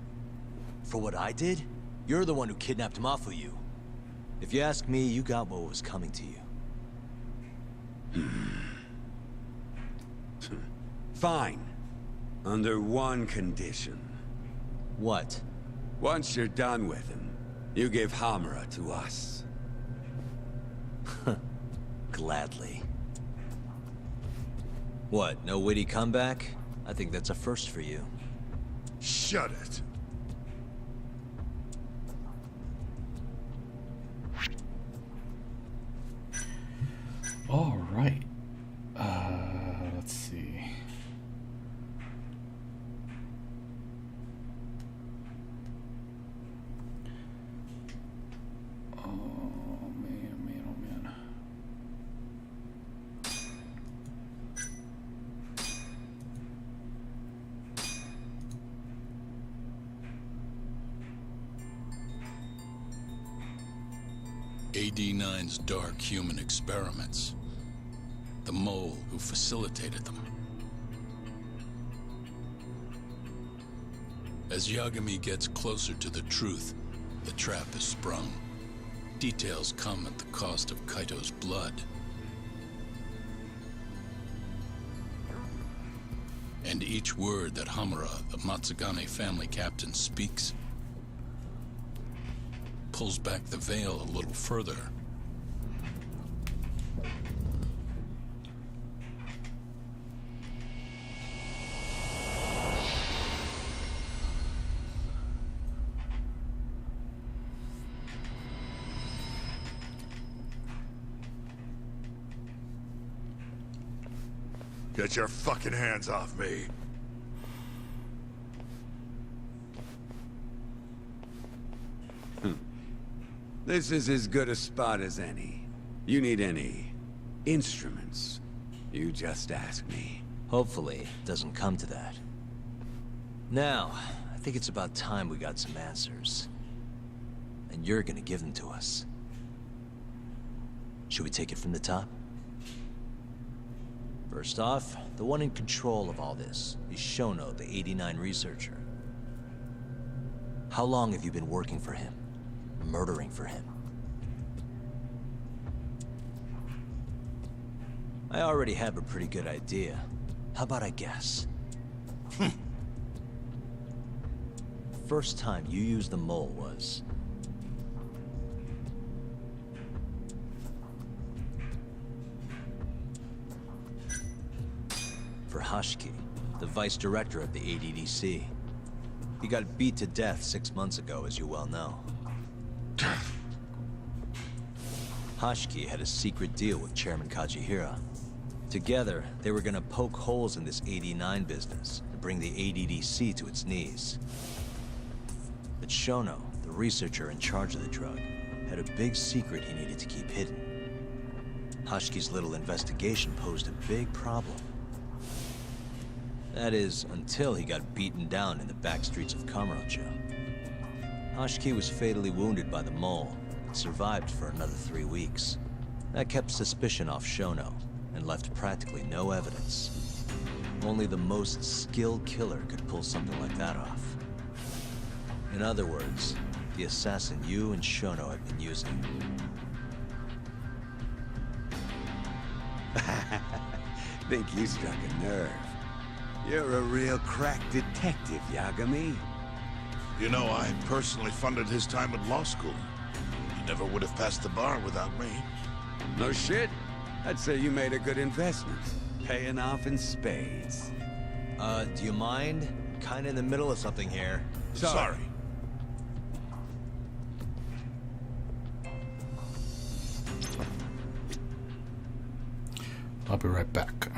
For what I did? You're the one who kidnapped Mafuyu. If you ask me, you got what was coming to you. Fine. Under one condition. What? Once you're done with him, you give Hamura to us. Gladly. What, no witty comeback? I think that's a first for you. Shut it. All right. Let's see. Oh man, oh man. AD-9's dark human experiments. The mole who facilitated them. As Yagami gets closer to the truth, the trap is sprung. Details come at the cost of Kaito's blood. And each word that Hamura, the Matsugane family captain, speaks pulls back the veil a little further. Get your fucking hands off me. This is as good a spot as any. You need any instruments, you just ask me. Hopefully, it doesn't come to that. Now, I think it's about time we got some answers. And you're gonna give them to us. Should we take it from the top? First off, the one in control of all this is Shono, the 89 researcher. How long have you been working for him? Murdering for him? I already have a pretty good idea. How about I guess? First time you used the mole was... for Hashiki, the vice director of the ADDC. He got beat to death 6 months ago, as you well know. Hashiki had a secret deal with Chairman Kajihira. Together, they were gonna poke holes in this 89 business and bring the ADDC to its knees. But Shono, the researcher in charge of the drug, had a big secret he needed to keep hidden. Hashiki's little investigation posed a big problem. That is, until he got beaten down in the back streets of Kamurocho. Hashiki was fatally wounded by the mole, but survived for another 3 weeks. That kept suspicion off Shono, and left practically no evidence. Only the most skilled killer could pull something like that off. In other words, the assassin you and Shono have been using. Think you struck a nerve. You're a real crack detective, Yagami. You know, I personally funded his time at law school. He never would have passed the bar without me. No shit. I'd say you made a good investment. Paying off in spades. Do you mind? Kinda in the middle of something here. Sorry. I'll be right back.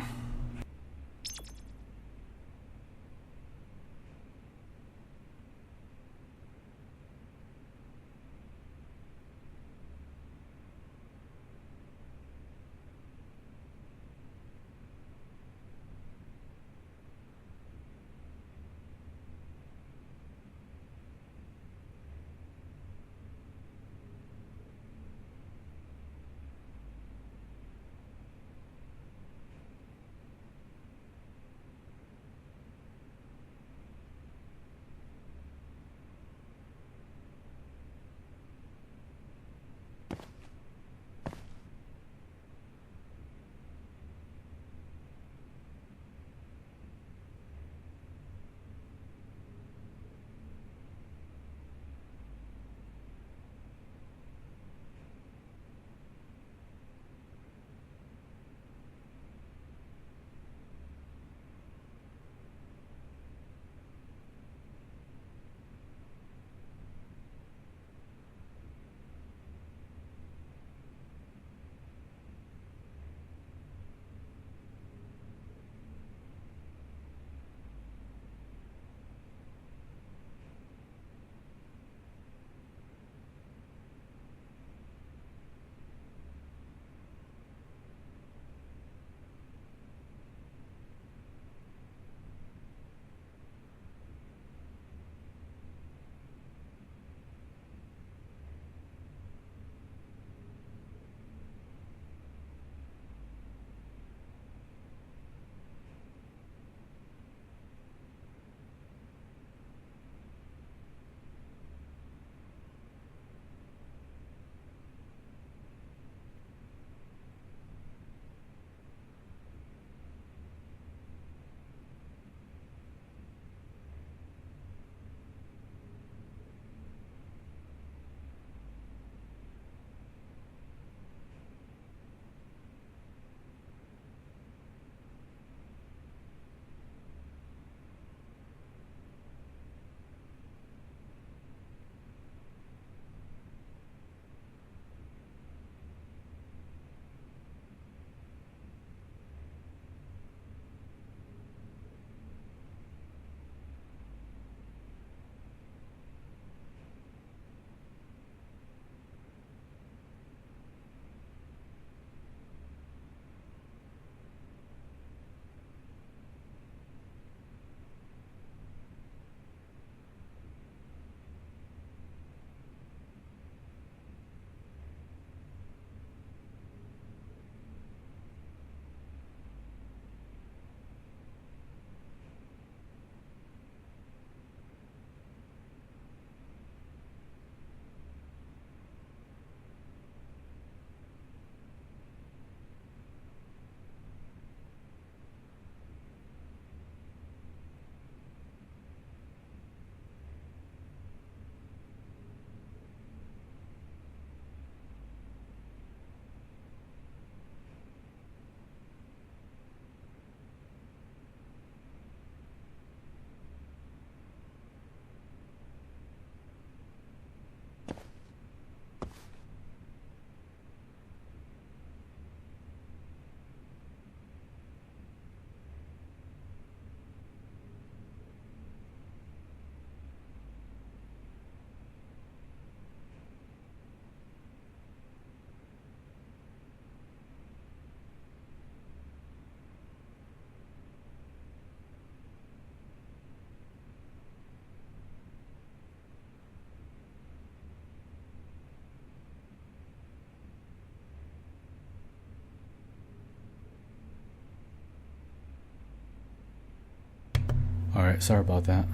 Alright, sorry about that.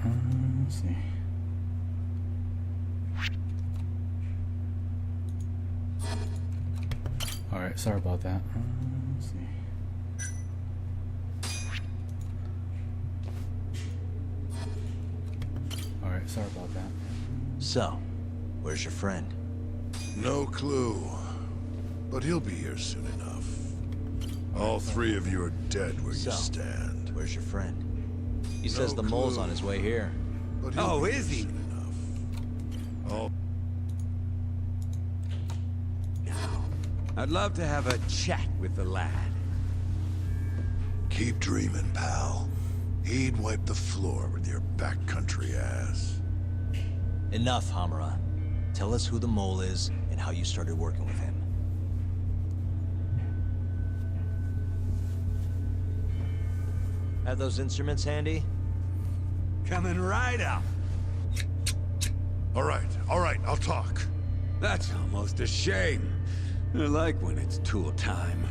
Let's see. Alright, sorry about that. Let's see. Alright, sorry about that. So, where's your friend? No clue. But he'll be here soon enough. All three of you are dead where you stand. Where's your friend? He says the mole's on his way here. Oh, is he? Oh. I'd love to have a chat with the lad. Keep dreaming, pal. He'd wipe the floor with your backcountry ass. Enough, Hamura. Tell us who the mole is and how you started working with him. Have those instruments handy? Coming right up. All right, I'll talk. That's almost a shame. I like when it's tool time.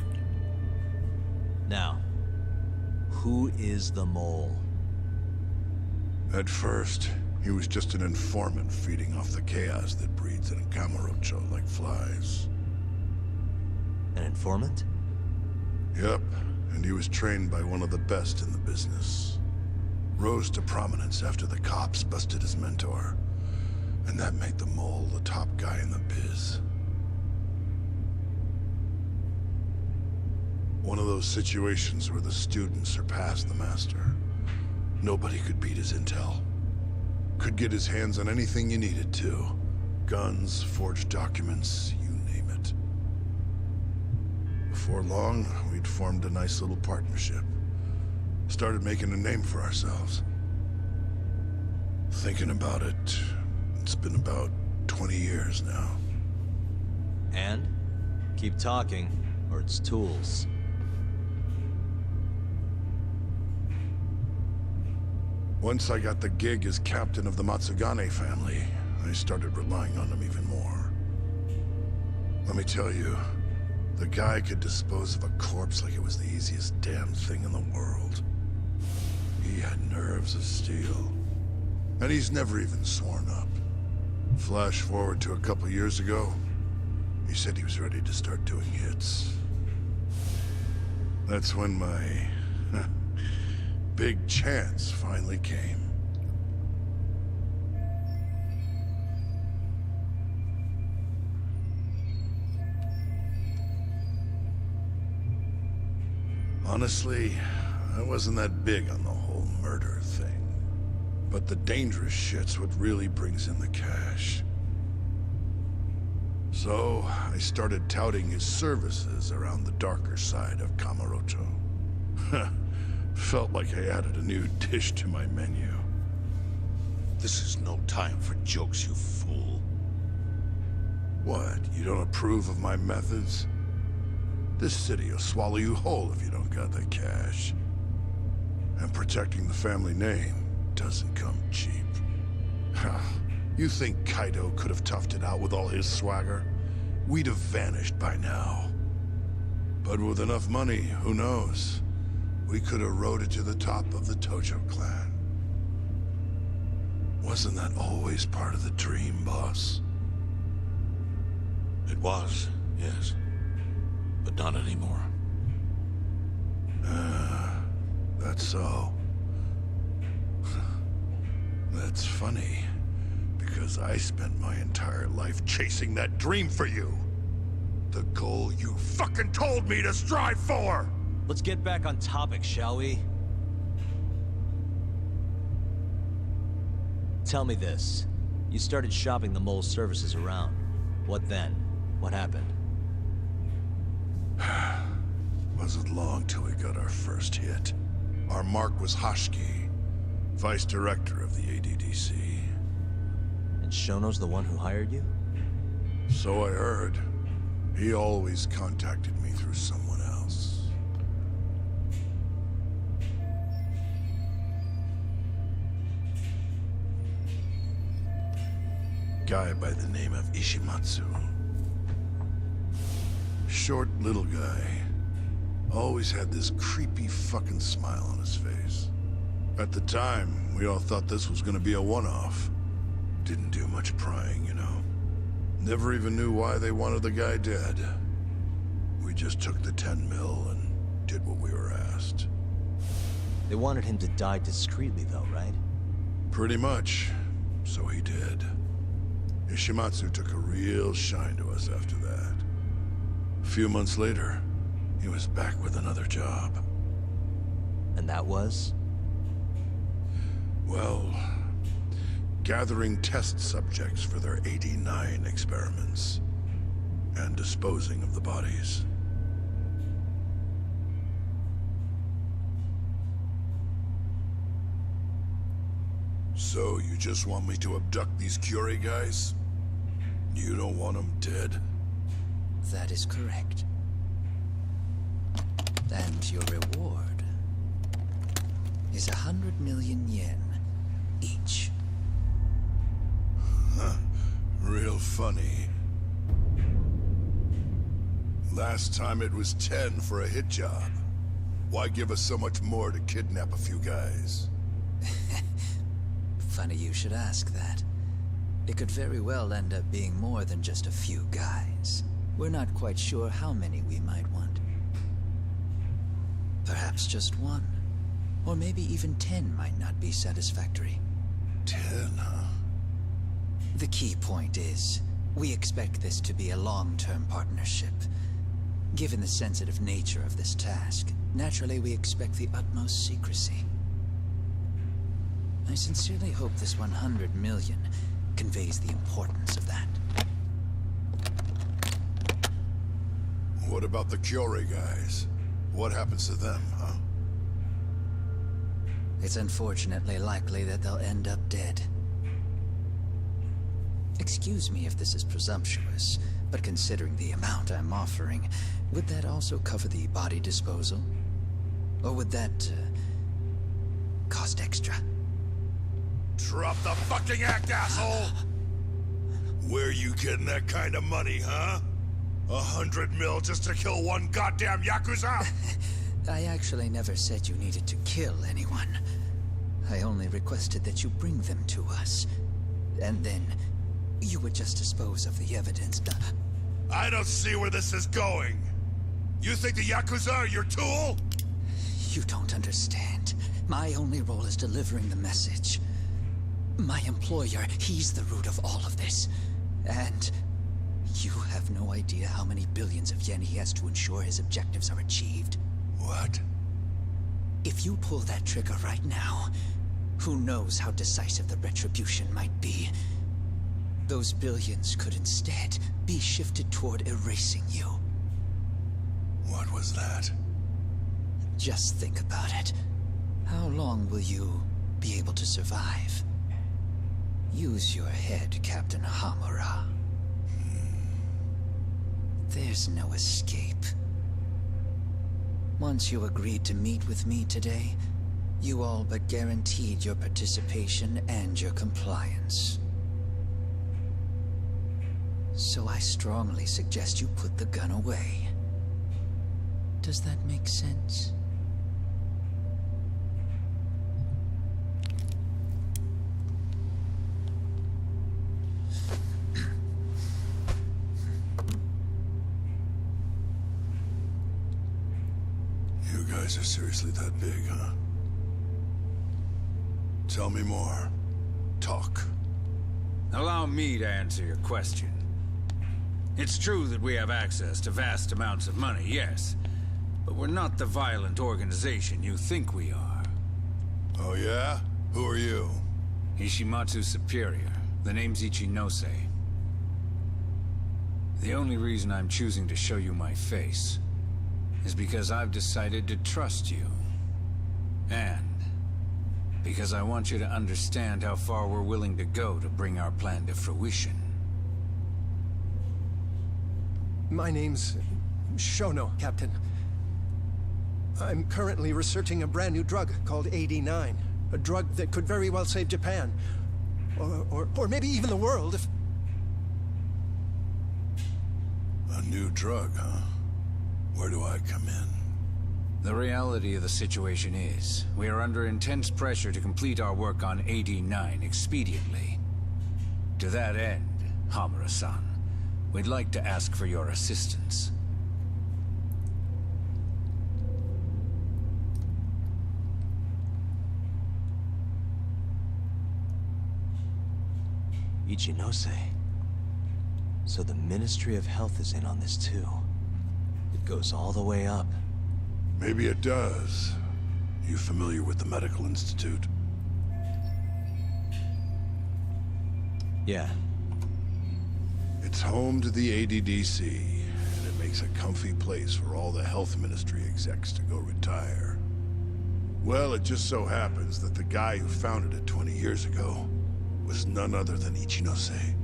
Now, who is the mole? At first, he was just an informant feeding off the chaos that breeds in Camarocho like flies. An informant? Yep, and he was trained by one of the best in the business. Rose to prominence after the cops busted his mentor. And that made the mole the top guy in the biz. One of those situations where the student surpassed the master. Nobody could beat his intel. Could get his hands on anything you needed to. Guns, forged documents, you name it. Before long, we'd formed a nice little partnership. Started making a name for ourselves. Thinking about it, it's been about 20 years now. And? Keep talking, or it's tools. Once I got the gig as captain of the Matsugane family, I started relying on him even more. Let me tell you, the guy could dispose of a corpse like it was the easiest damn thing in the world. He had nerves of steel. And he's never even sworn up. Flash forward to a couple years ago, he said he was ready to start doing hits. That's when my big chance finally came. Honestly, I wasn't that big on the whole murder thing. But the dangerous shit's what really brings in the cash. So, I started touting his services around the darker side of Camarocho. Felt like I added a new dish to my menu. This is no time for jokes, you fool. What, you don't approve of my methods? This city will swallow you whole if you don't got the cash. And protecting the family name doesn't come cheap. You think Kaido could have toughed it out with all his swagger? We'd have vanished by now. But with enough money, who knows? We could have rode it to the top of the Tojo clan. Wasn't that always part of the dream, boss? It was, yes. But not anymore. That's so. That's funny, because I spent my entire life chasing that dream for you. The goal you fucking told me to strive for! Let's get back on topic, shall we? Tell me this. You started shopping the mole's services around. What then? What happened? Wasn't long till we got our first hit. Our mark was Hashki, vice director of the ADDC. And Shono's the one who hired you? So I heard. He always contacted me through someone else. Guy by the name of Ishimatsu. Short little guy. Always had this creepy fucking smile on his face. At the time, we all thought this was gonna be a one-off. Didn't do much prying, you know. Never even knew why they wanted the guy dead. We just took the 10 mil and did what we were asked. They wanted him to die discreetly, though, right? Pretty much. So he did. Ishimatsu took a real shine to us after that. A few months later, he was back with another job. And that was? Well, gathering test subjects for their 89 experiments. And disposing of the bodies. So, you just want me to abduct these Curie guys? You don't want them dead? That is correct. And your reward is 100 million yen each. Huh. Real funny. Last time it was 10 for a hit job. Why give us so much more to kidnap a few guys? Funny you should ask that. It could very well end up being more than just a few guys. We're not quite sure how many we might want. Perhaps just one. Or maybe even 10 might not be satisfactory. 10, huh? The key point is, we expect this to be a long-term partnership. Given the sensitive nature of this task, naturally we expect the utmost secrecy. I sincerely hope this 100 million conveys the importance of that. What about the Curie guys? What happens to them, huh? It's unfortunately likely that they'll end up dead. Excuse me if this is presumptuous, but considering the amount I'm offering, would that also cover the body disposal? Or would that, cost extra? Drop the fucking act, asshole! Where you getting that kind of money, huh? 100 mil just to kill one goddamn Yakuza? I actually never said you needed to kill anyone. I only requested that you bring them to us. And then, you would just dispose of the evidence. I don't see where this is going. You think the Yakuza are your tool? You don't understand. My only role is delivering the message. My employer, he's the root of all of this. And you have no idea how many billions of yen he has to ensure his objectives are achieved. What? If you pull that trigger right now, who knows how decisive the retribution might be. Those billions could instead be shifted toward erasing you. What was that? Just think about it. How long will you be able to survive? Use your head, Captain Hamura. There's no escape. Once you agreed to meet with me today, you all but guaranteed your participation and your compliance. So I strongly suggest you put the gun away. Does that make sense? You guys are seriously that big, huh? Tell me more. Talk. Allow me to answer your question. It's true that we have access to vast amounts of money, yes. But we're not the violent organization you think we are. Oh yeah? Who are you? Ishimatsu's superior. The name's Ichinose. The only reason I'm choosing to show you my face is because I've decided to trust you. And because I want you to understand how far we're willing to go to bring our plan to fruition. My name's Shono, Captain. I'm currently researching a brand new drug called AD9. A drug that could very well save Japan. Or maybe even the world if... A new drug, huh? Where do I come in? The reality of the situation is, we are under intense pressure to complete our work on AD9 expediently. To that end, Hamura-san, we'd like to ask for your assistance. Ichinose. So the Ministry of Health is in on this too. It goes all the way up. Maybe it does. You familiar with the Medical Institute? Yeah. It's home to the ADDC, and it makes a comfy place for all the Health Ministry execs to go retire. Well, it just so happens that the guy who founded it 20 years ago was none other than Ichinose.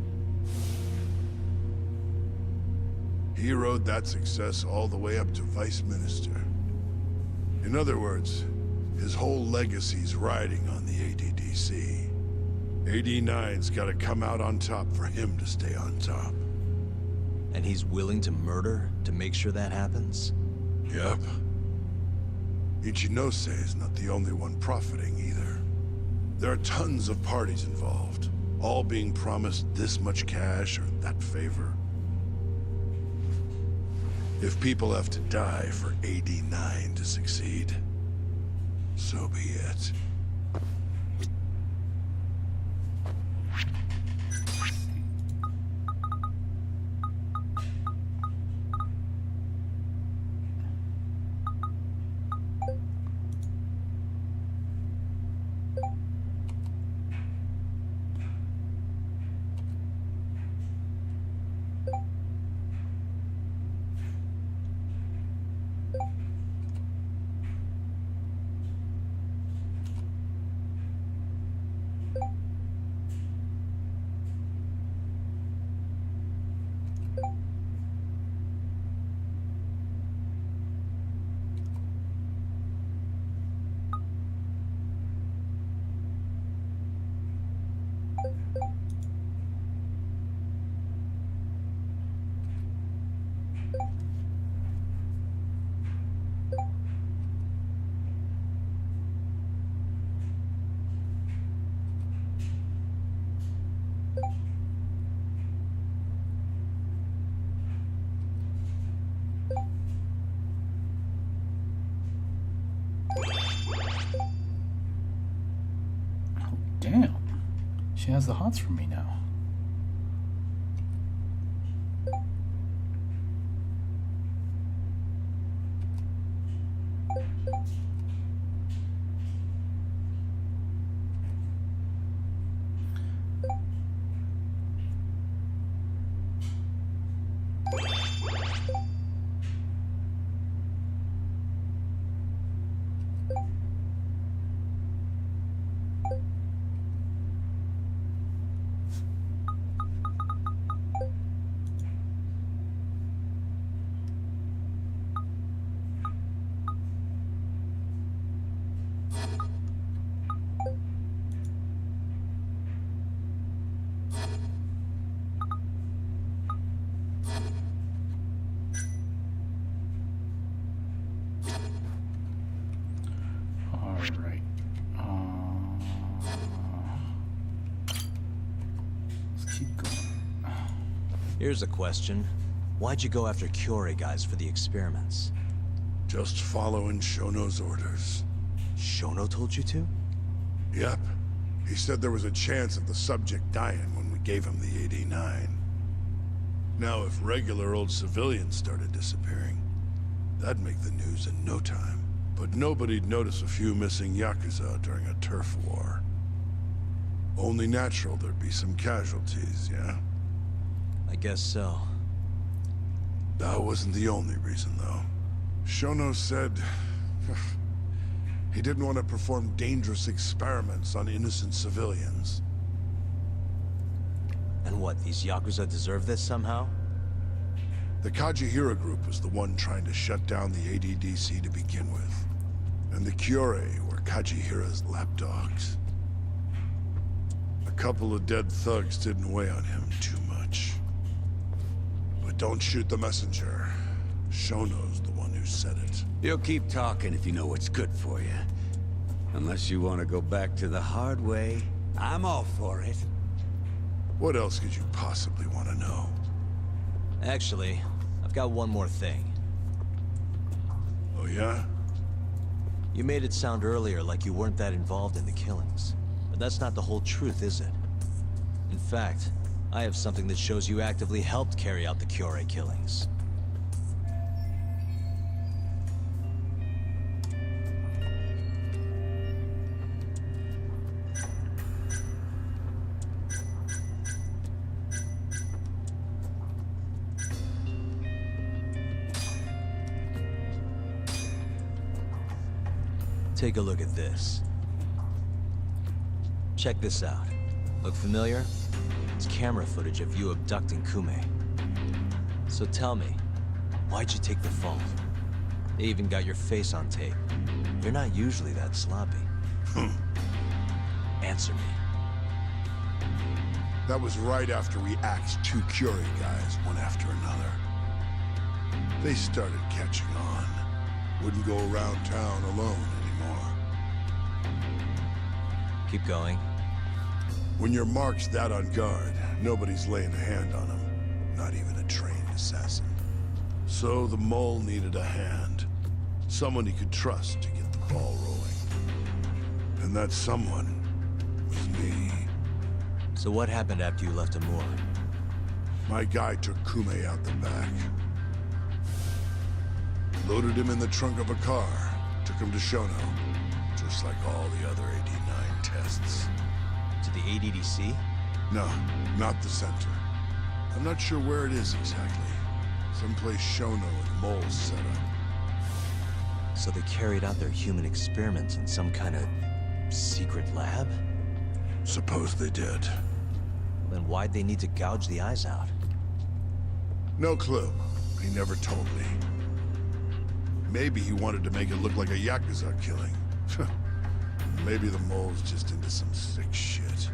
He rode that success all the way up to Vice Minister. In other words, his whole legacy's riding on the ADDC. AD9's gotta come out on top for him to stay on top. And he's willing to murder to make sure that happens? Yep. Ichinose is not the only one profiting either. There are tons of parties involved, all being promised this much cash or that favor. If people have to die for AD9 to succeed, so be it. Damn. She has the hots for me now. Here's a question. Why'd you go after Kyorei guys for the experiments? Just following Shono's orders. Shono told you to? Yep. He said there was a chance of the subject dying when we gave him the AD9. Now, if regular old civilians started disappearing, that'd make the news in no time. But nobody'd notice a few missing Yakuza during a turf war. Only natural there'd be some casualties, yeah? I guess so. That wasn't the only reason, though. Shono said he didn't want to perform dangerous experiments on innocent civilians. And what, these Yakuza deserve this somehow? The Kajihira group was the one trying to shut down the ADDC to begin with. And the Kyorei were Kajihira's lapdogs. A couple of dead thugs didn't weigh on him too much. But don't shoot the messenger. Shono's the one who said it. You'll keep talking if you know what's good for you. Unless you want to go back to the hard way, I'm all for it. What else could you possibly want to know? Actually, I've got one more thing. Oh yeah? You made it sound earlier like you weren't that involved in the killings. But that's not the whole truth, is it? In fact, I have something that shows you actively helped carry out the Cure killings. Take a look at this. Check this out. Look familiar? It's camera footage of you abducting Kume. So tell me, why'd you take the fall? They even got your face on tape. You're not usually that sloppy. Answer me. That was right after we axed 2 Curie guys, one after another. They started catching on. Wouldn't go around town alone anymore. Keep going. When your mark's that on guard, nobody's laying a hand on them. Not even a trained assassin. So the mole needed a hand. Someone he could trust to get the ball rolling. And that someone was me. So what happened after you left Amur? My guy took Kume out the back. Loaded him in the trunk of a car. Took him to Shono. Just like all the other 89 tests. To the ADDC? No, not the center. I'm not sure where it is exactly. Someplace Shono and Mole's set up. So they carried out their human experiments in some kind of secret lab? Suppose they did. Then why'd they need to gouge the eyes out? No clue. He never told me. Maybe he wanted to make it look like a Yakuza killing. Maybe the mole's just into some sick shit.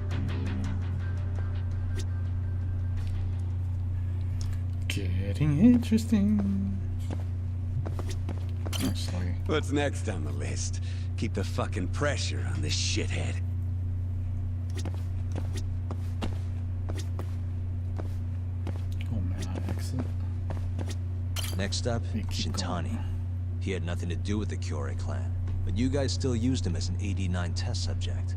Getting interesting. Oh, sorry. What's next on the list? Keep the fucking pressure on this shithead. Oh man, I exit. Next up, Shintani. He had nothing to do with the Cure clan, but you guys still used him as an AD-9 test subject.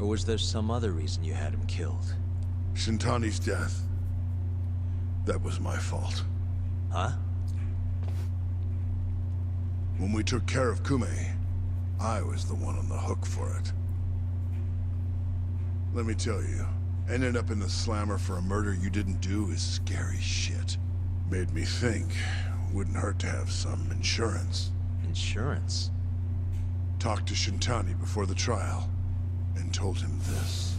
Or was there some other reason you had him killed? Shintani's death. That was my fault. Huh? When we took care of Kume, I was the one on the hook for it. Let me tell you, ending up in the slammer for a murder you didn't do is scary shit. Made me think, wouldn't hurt to have some insurance. Insurance? Talked to Shintani before the trial, and told him this.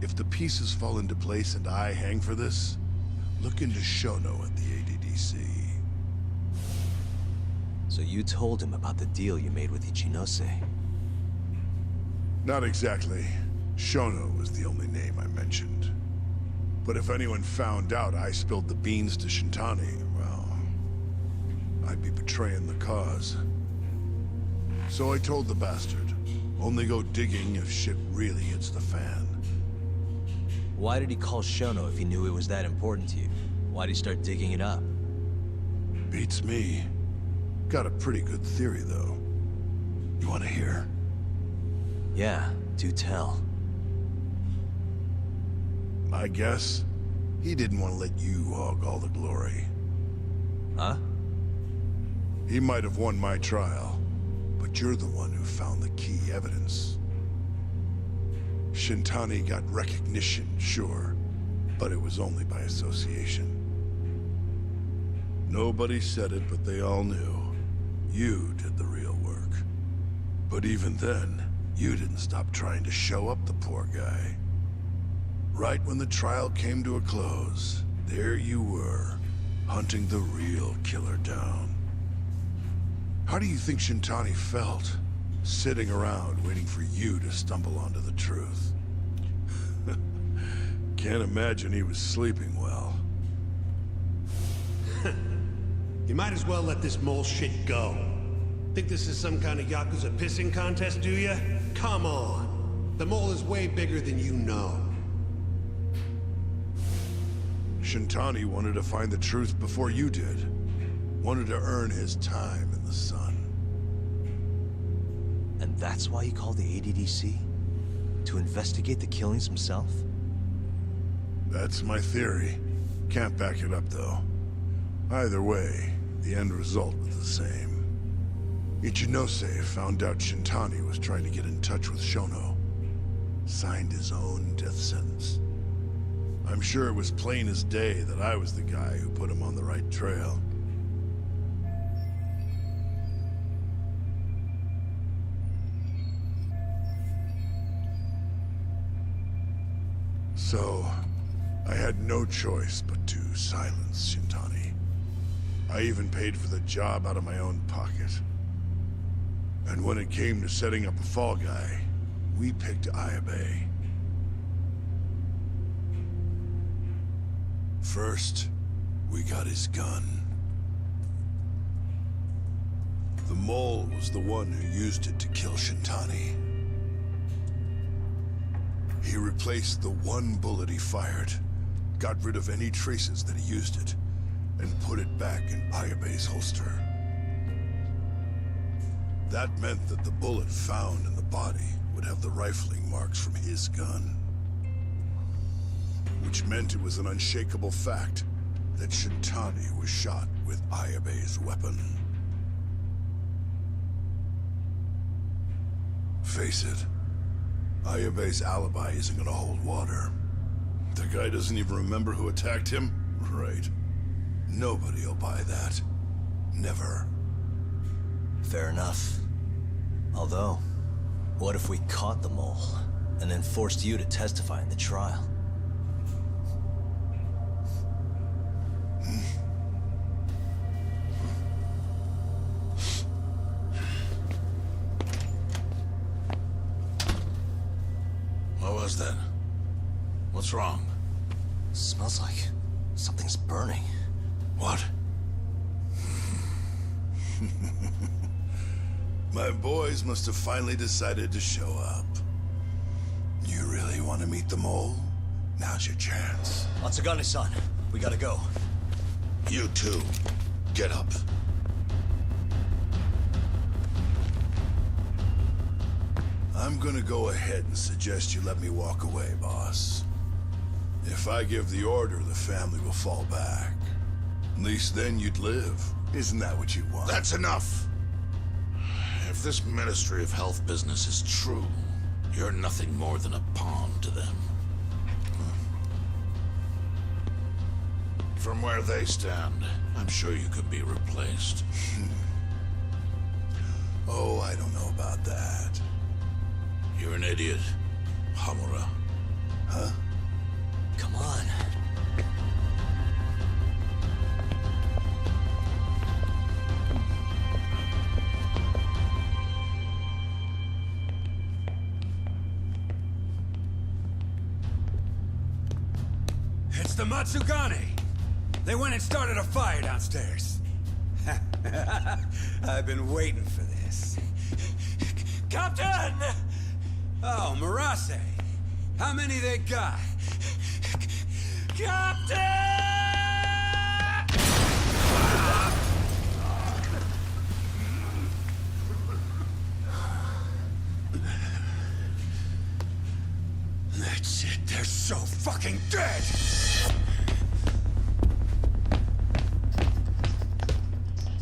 If the pieces fall into place and I hang for this, look into Shono at the ADDC. So you told him about the deal you made with Ichinose? Not exactly. Shono was the only name I mentioned. But if anyone found out I spilled the beans to Shintani, well, I'd be betraying the cause. So I told the bastard, only go digging if shit really hits the fan. Why did he call Shono if he knew it was that important to you? Why'd he start digging it up? Beats me. Got a pretty good theory, though. You want to hear? Yeah, do tell. I guess he didn't want to let you hog all the glory. Huh? He might have won my trial, but you're the one who found the key evidence. Shintani got recognition, sure, but it was only by association. Nobody said it, but they all knew. You did the real work. But even then, you didn't stop trying to show up the poor guy. Right when the trial came to a close, there you were, hunting the real killer down. How do you think Shintani felt, sitting around waiting for you to stumble onto the truth? Can't imagine he was sleeping well. You might as well let this mole shit go. Think this is some kind of Yakuza pissing contest, do ya? Come on. The mole is way bigger than you know. Shintani wanted to find the truth before you did. Wanted to earn his time in the sun. And that's why he called the ADDC? To investigate the killings himself? That's my theory. Can't back it up, though. Either way, the end result was the same. Ichinose found out Shintani was trying to get in touch with Shono. Signed his own death sentence. I'm sure it was plain as day that I was the guy who put him on the right trail. So, I had no choice but to silence Shintani. I even paid for the job out of my own pocket. And when it came to setting up a fall guy, we picked Ayabe. First, we got his gun. The mole was the one who used it to kill Shintani. He replaced the one bullet he fired, got rid of any traces that he used it, and put it back in Ayabe's holster. That meant that the bullet found in the body would have the rifling marks from his gun. Which meant it was an unshakable fact that Shintani was shot with Ayabe's weapon. Face it, Ayabe's alibi isn't gonna hold water. The guy doesn't even remember who attacked him? Right. Nobody'll buy that. Never. Fair enough. Although, what if we caught the mole, and then forced you to testify in the trial? What was that? What's wrong? Smells like something's burning. What? My boys must have finally decided to show up. You really want to meet the mole? Now's your chance. Matsugane-san, we gotta go. You too. Get up. I'm gonna go ahead and suggest you let me walk away, boss. If I give the order, the family will fall back. At least then you'd live. Isn't that what you want? That's enough! If this Ministry of Health business is true, you're nothing more than a pawn to them. From where they stand, I'm sure you could be replaced. Oh, I don't know about that. You're an idiot, Hamura. Huh? Come on. It's the Matsugane! They went and started a fire downstairs. I've been waiting for this. Captain! Oh, Marase. How many they got? Captain! That's it. They're so fucking dead!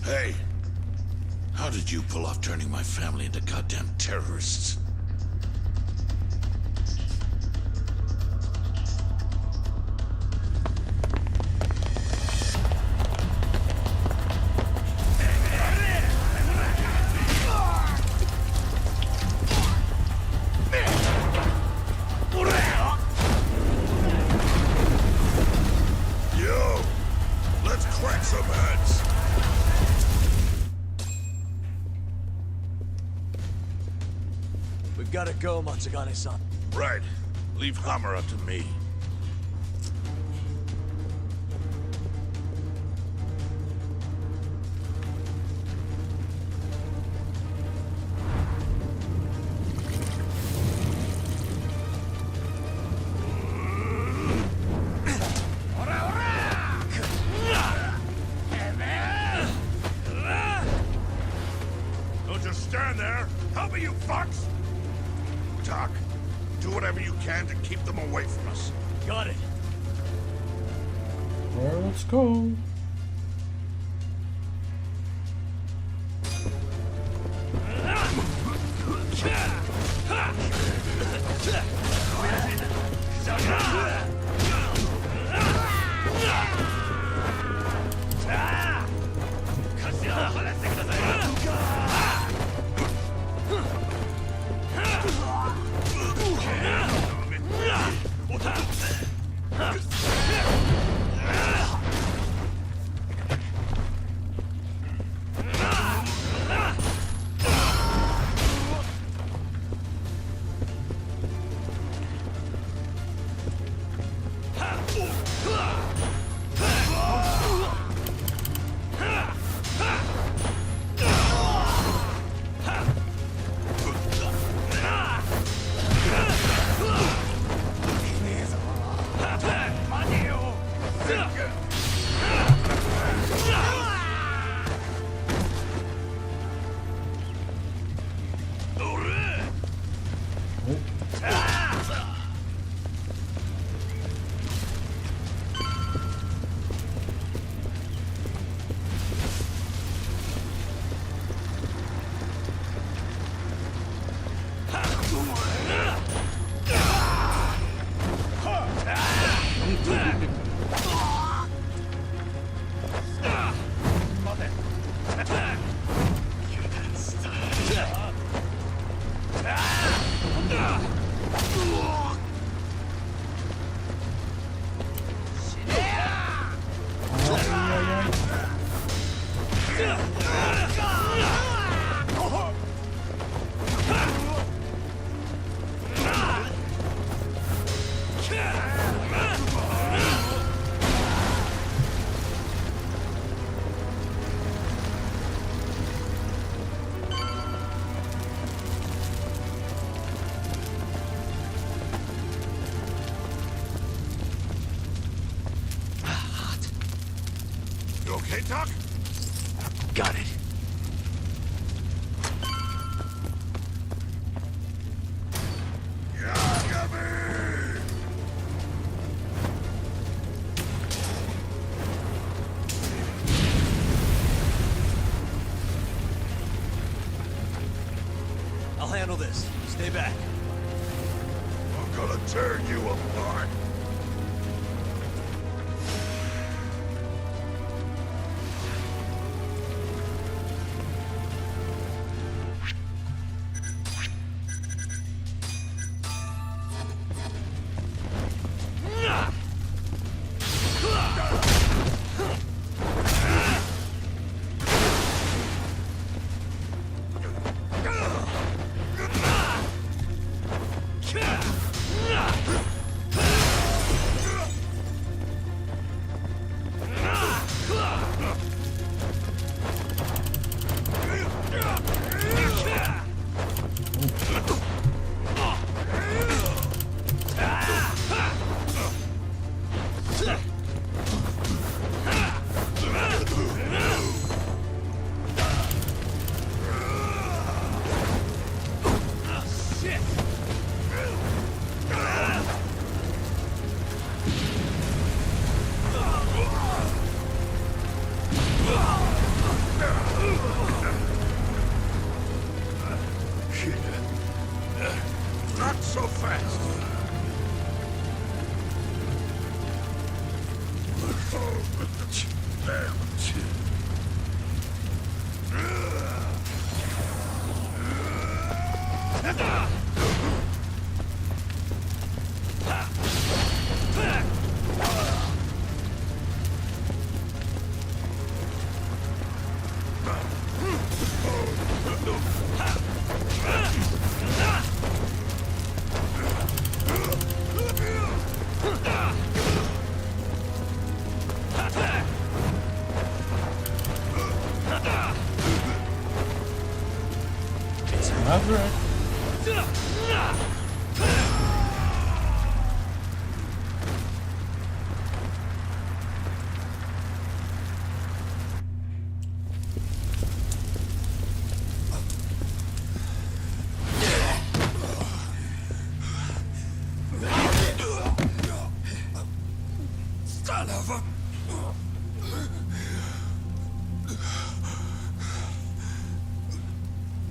Hey! How did you pull off turning my family into goddamn terrorists? Yo! Let's crack some heads! We've gotta go, Matsugane-san. Right. Leave Hamura to me. you fucks! Doc, do whatever you can to keep them away from us. Got it. Well, let's go. You okay, Doc? Got it. I'll handle this. Stay back. I'm gonna tear you apart. Not so fast. Maverick.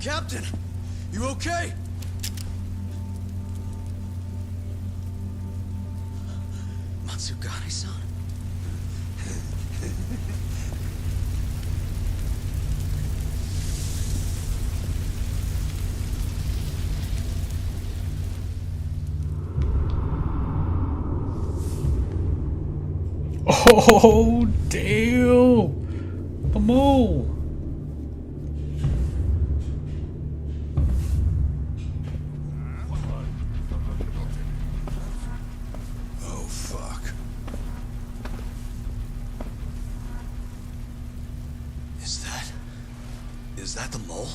Captain, you okay? Matsugane-san? Oh, damn! The mole! Oh, fuck. Is that the mole?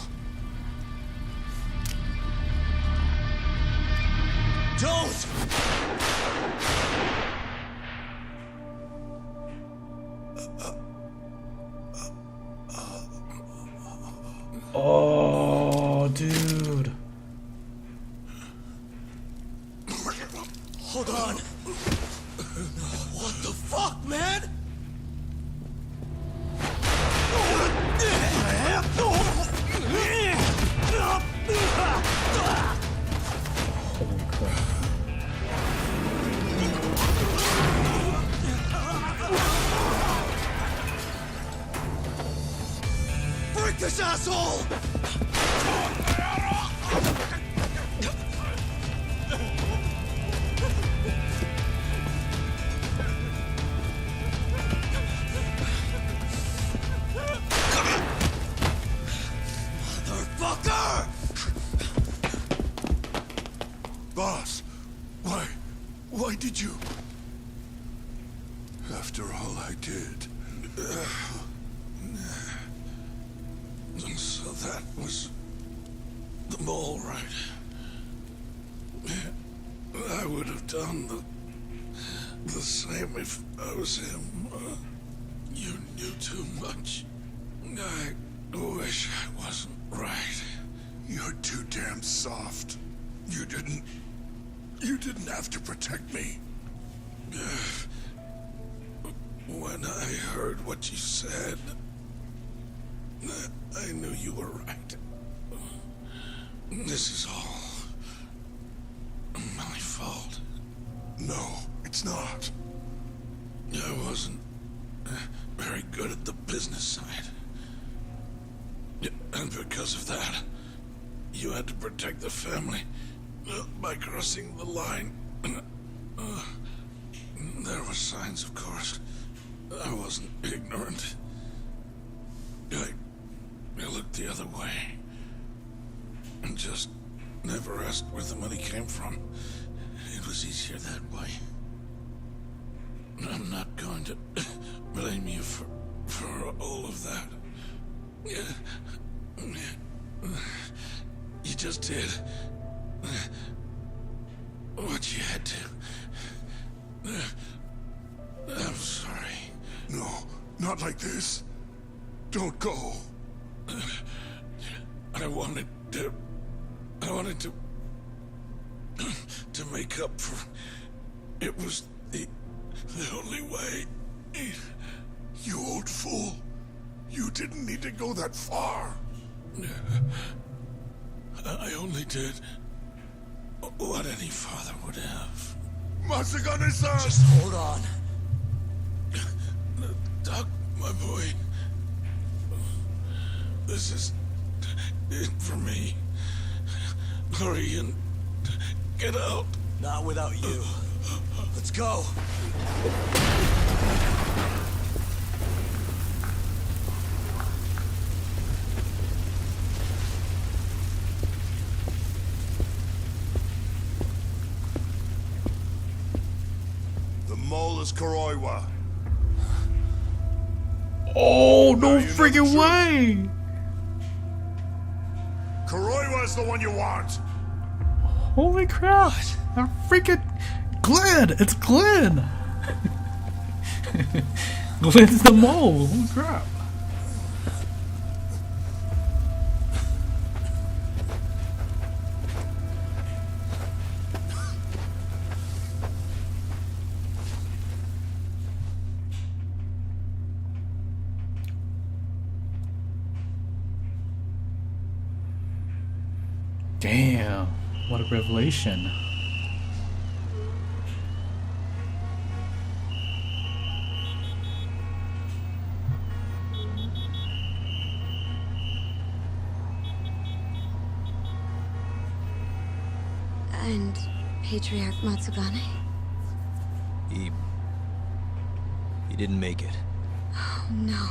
Don't! Oh, dude. Hold on. What the fuck, man? Holy crap. Break this asshole! Motherfucker! Boss, why did you? After all I did. So that was the mole, right? I would have done the same if I was him. You knew too much. I wish I wasn't right. You're too damn soft. You didn't have to protect me. When I heard what you said, I knew you were right. This is all my fault. No, it's not. I wasn't very good at the business side. And because of that, you had to protect the family by crossing the line. There were signs, of course. I wasn't ignorant. I looked the other way. And just never asked where the money came from. It was easier that way. I'm not going to blame you for all of that. You just did what you had to. I'm sorry. No, not like this. Don't go. I wanted to make up for. It was the only way. You old fool. You didn't need to go that far. I only did what any father would have. Matsugane-san! Just hold on. Doc, my boy. This is it for me. Hurry and get out. Not without you. Let's go. The mole is Kuroiwa. Oh, no freaking way! Kuroiwa is the one you want. Holy crap! That freaking Glenn! It's Glenn! Glenn's the mole! Holy crap! Damn, what a revelation. And Patriarch Matsugane? He didn't make it. Oh, no.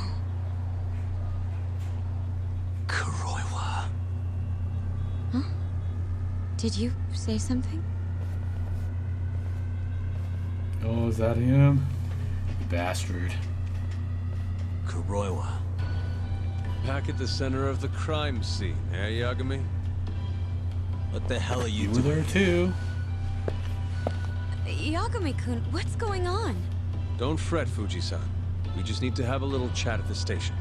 Kuroiwa. Huh? Did you say something? Oh, is that him? You bastard. Kuroiwa. Back at the center of the crime scene, eh, Yagami? What the hell are you doing? You were there too. Yagami-kun, what's going on? Don't fret, Fuji-san. We just need to have a little chat at the station.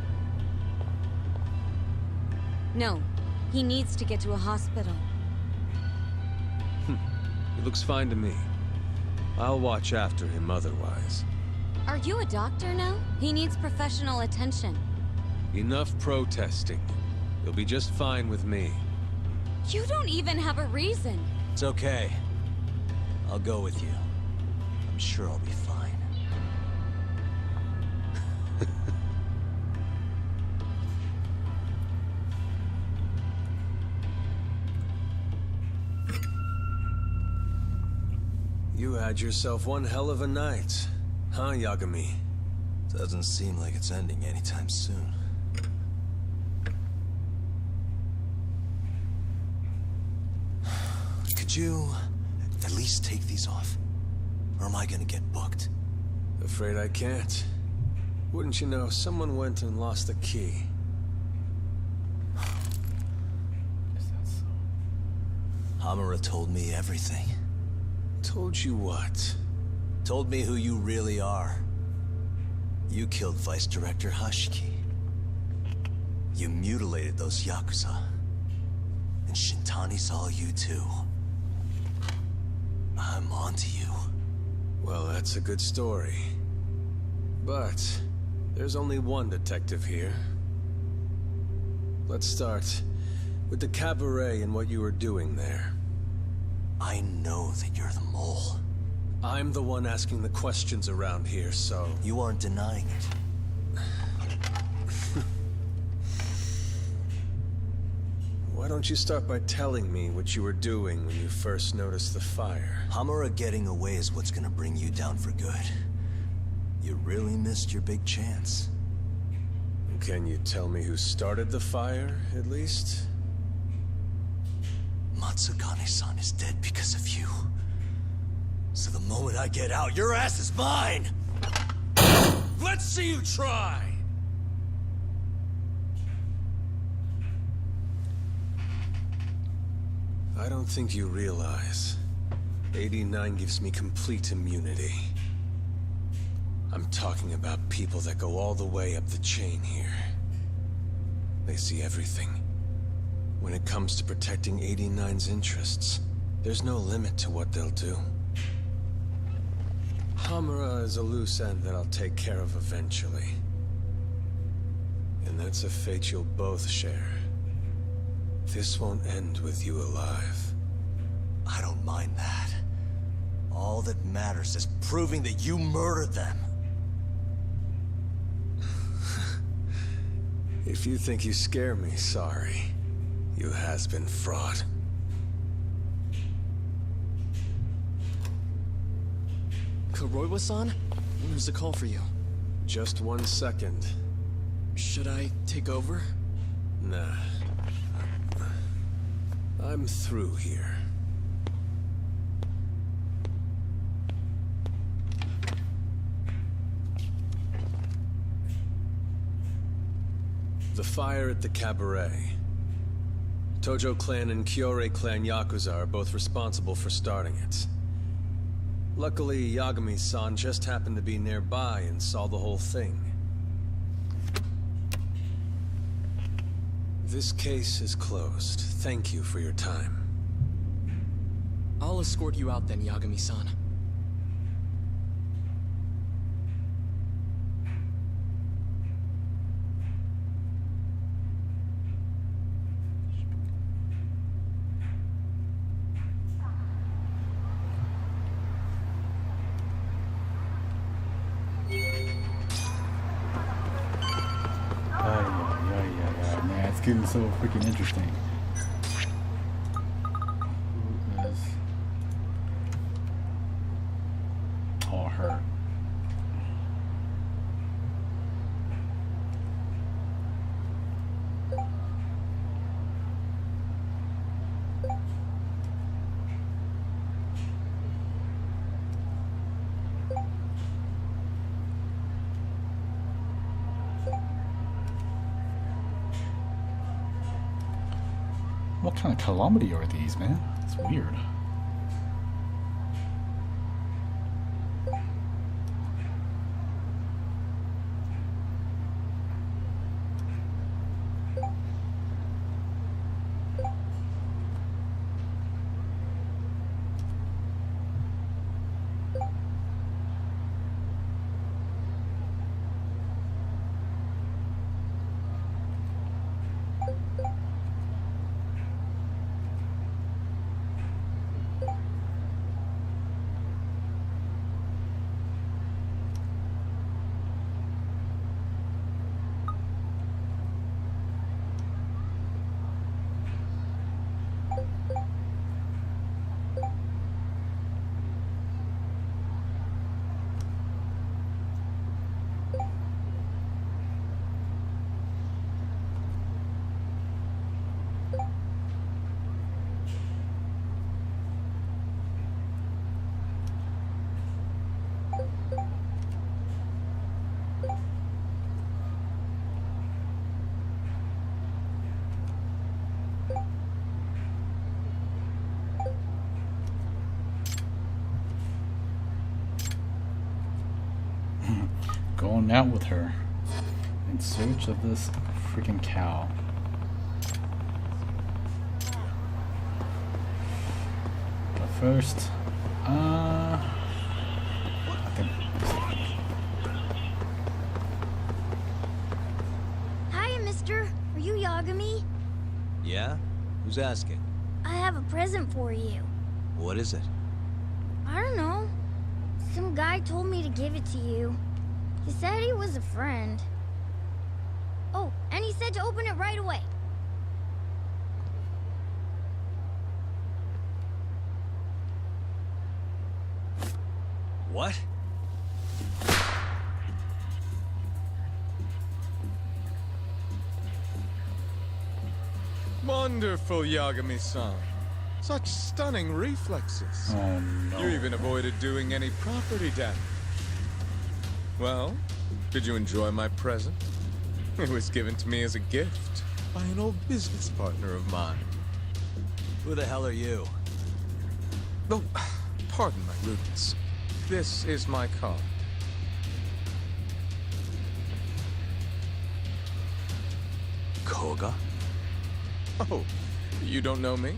No, he needs to get to a hospital. He looks fine to me. I'll watch after him otherwise. Are you a doctor now? He needs professional attention. Enough protesting. You'll be just fine with me. You don't even have a reason. It's okay. I'll go with you. I'm sure I'll be fine. You had yourself one hell of a night, huh, Yagami? Doesn't seem like it's ending anytime soon. Could you at least take these off? Or am I gonna get booked? Afraid I can't. Wouldn't you know, someone went and lost the key. Hamura told me everything. Told you what? Told me who you really are. You killed Vice Director Hashiki. You mutilated those Yakuza. And Shintani saw you too. I'm onto you. Well, that's a good story. But there's only one detective here. Let's start with the cabaret and what you were doing there. I know that you're the mole. I'm the one asking the questions around here, so... You aren't denying it. Why don't you start by telling me what you were doing when you first noticed the fire? Hamura getting away is what's gonna bring you down for good. You really missed your big chance. Can you tell me who started the fire, at least? Matsugane-san is dead because of you. So the moment I get out, your ass is mine! Let's see you try! I don't think you realize. 89 gives me complete immunity. I'm talking about people that go all the way up the chain here. They see everything. When it comes to protecting 89's interests, there's no limit to what they'll do. Hamura is a loose end that I'll take care of eventually. And that's a fate you'll both share. This won't end with you alive. I don't mind that. All that matters is proving that you murdered them. If you think you scare me, sorry. You has-been fraud. Kuroiwa-san? There's a call for you. Just 1 second. Should I take over? Nah. I'm through here. The fire at the cabaret. Tojo clan and Kyorei clan Yakuza are both responsible for starting it. Luckily, Yagami-san just happened to be nearby and saw the whole thing. This case is closed. Thank you for your time. I'll escort you out then, Yagami-san. getting so freaking interesting. Who is... Oh, her. What kind of calamity are these, man? It's weird. Going out with her in search of this freaking cow. But first, I think. Hi, mister. Are you Yagami? Yeah? Who's asking? I have a present for you. What is it? I don't know. Some guy told me to give it to you. He said he was a friend. Oh, and he said to open it right away. What? Wonderful, Yagami-san. Such stunning reflexes. Oh no. You even avoided doing any property damage. Well, did you enjoy my present? It was given to me as a gift by an old business partner of mine. Who the hell are you? Oh, pardon my rudeness. This is my card. Koga? Oh, you don't know me?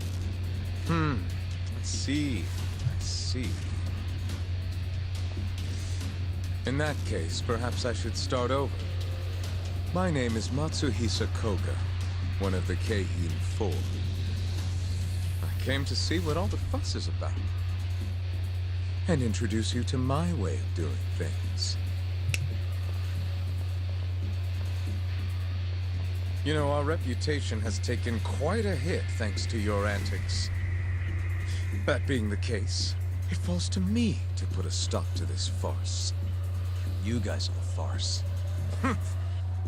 I see. I see. In that case, perhaps I should start over. My name is Matsuhisa Koga, one of the Keihin Four. I came to see what all the fuss is about, and introduce you to my way of doing things. You know, our reputation has taken quite a hit thanks to your antics. That being the case, it falls to me to put a stop to this farce. You guys are the farce.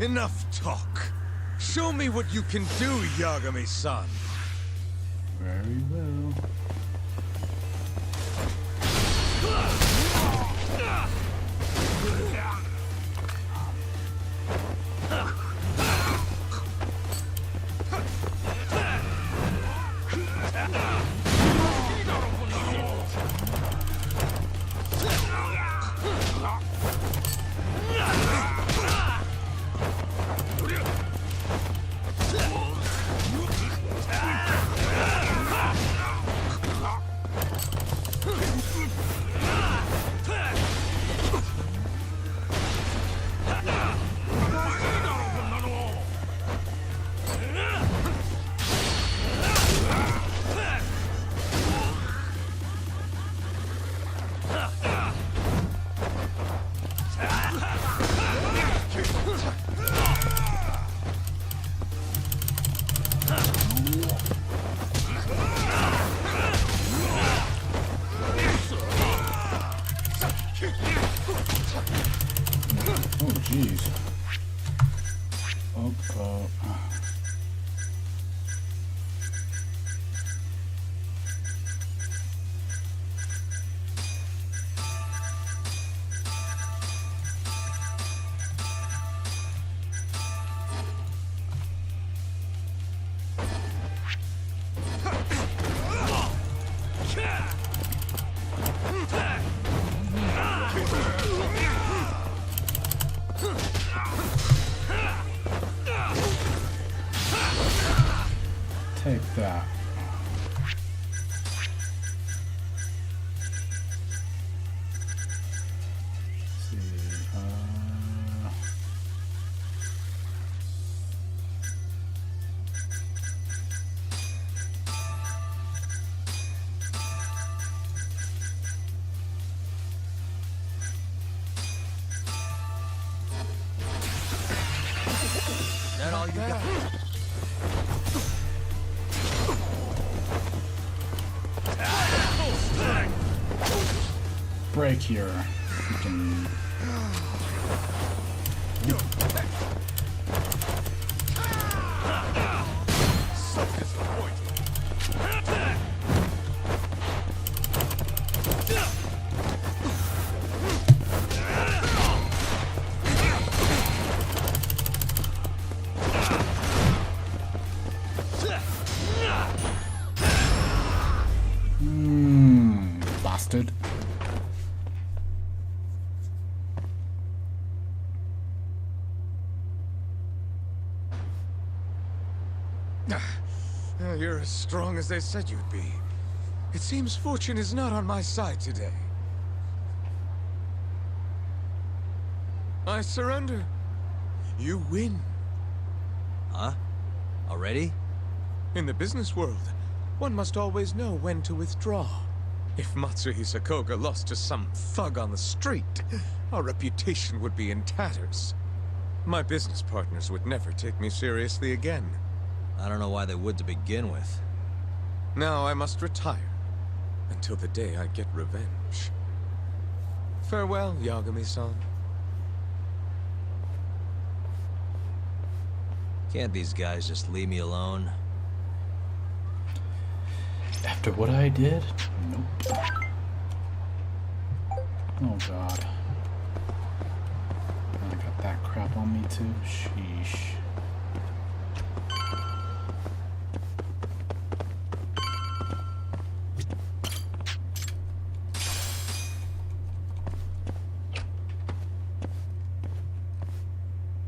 Enough talk. Show me what you can do, Yagami-san. Very well. Take that. Let's see. That all you got? Break here. Freaking. Bastard. You're as strong as they said you'd be. It seems fortune is not on my side today. I surrender. You win. Huh? Already? In the business world, one must always know when to withdraw. If Matsuhisa Koga lost to some thug on the street, our reputation would be in tatters. My business partners would never take me seriously again. I don't know why they would to begin with. Now I must retire, until the day I get revenge. Farewell, Yagami-san. Can't these guys just leave me alone? After what I did? Nope. Oh god. I got that crap on me too. Sheesh.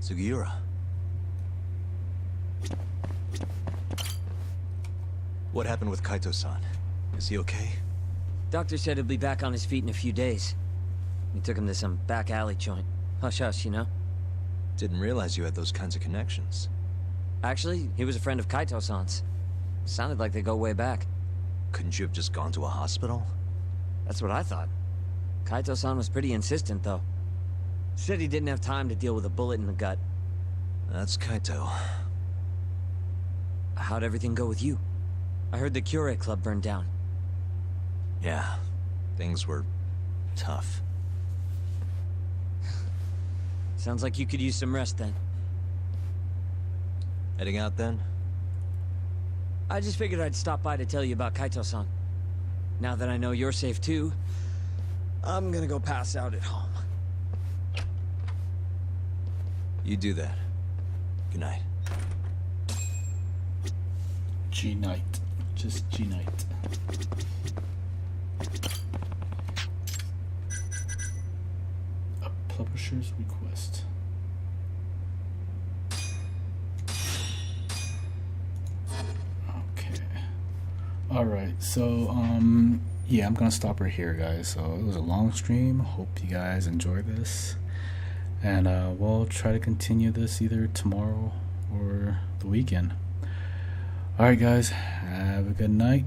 Sugiura. What happened with Kaito-san? Is he okay? Doctor said he'll be back on his feet in a few days. We took him to some back alley joint. Hush-hush, you know? Didn't realize you had those kinds of connections. Actually, he was a friend of Kaito-san's. Sounded like they go way back. Couldn't you have just gone to a hospital? That's what I thought. Kaito-san was pretty insistent, though. Said he didn't have time to deal with a bullet in the gut. That's Kaito. How'd everything go with you? I heard the Cure Club burned down. Yeah, things were tough. Sounds like you could use some rest then. Heading out then? I just figured I'd stop by to tell you about Kaito-san. Now that I know you're safe too, I'm gonna go pass out at home. You do that. Good night. G-night. Just G-night. A publisher's request. Okay. Alright, so, yeah, I'm gonna stop right here, guys. So, it was a long stream. Hope you guys enjoy this. And, we'll try to continue this either tomorrow or the weekend. Alright guys, have a good night.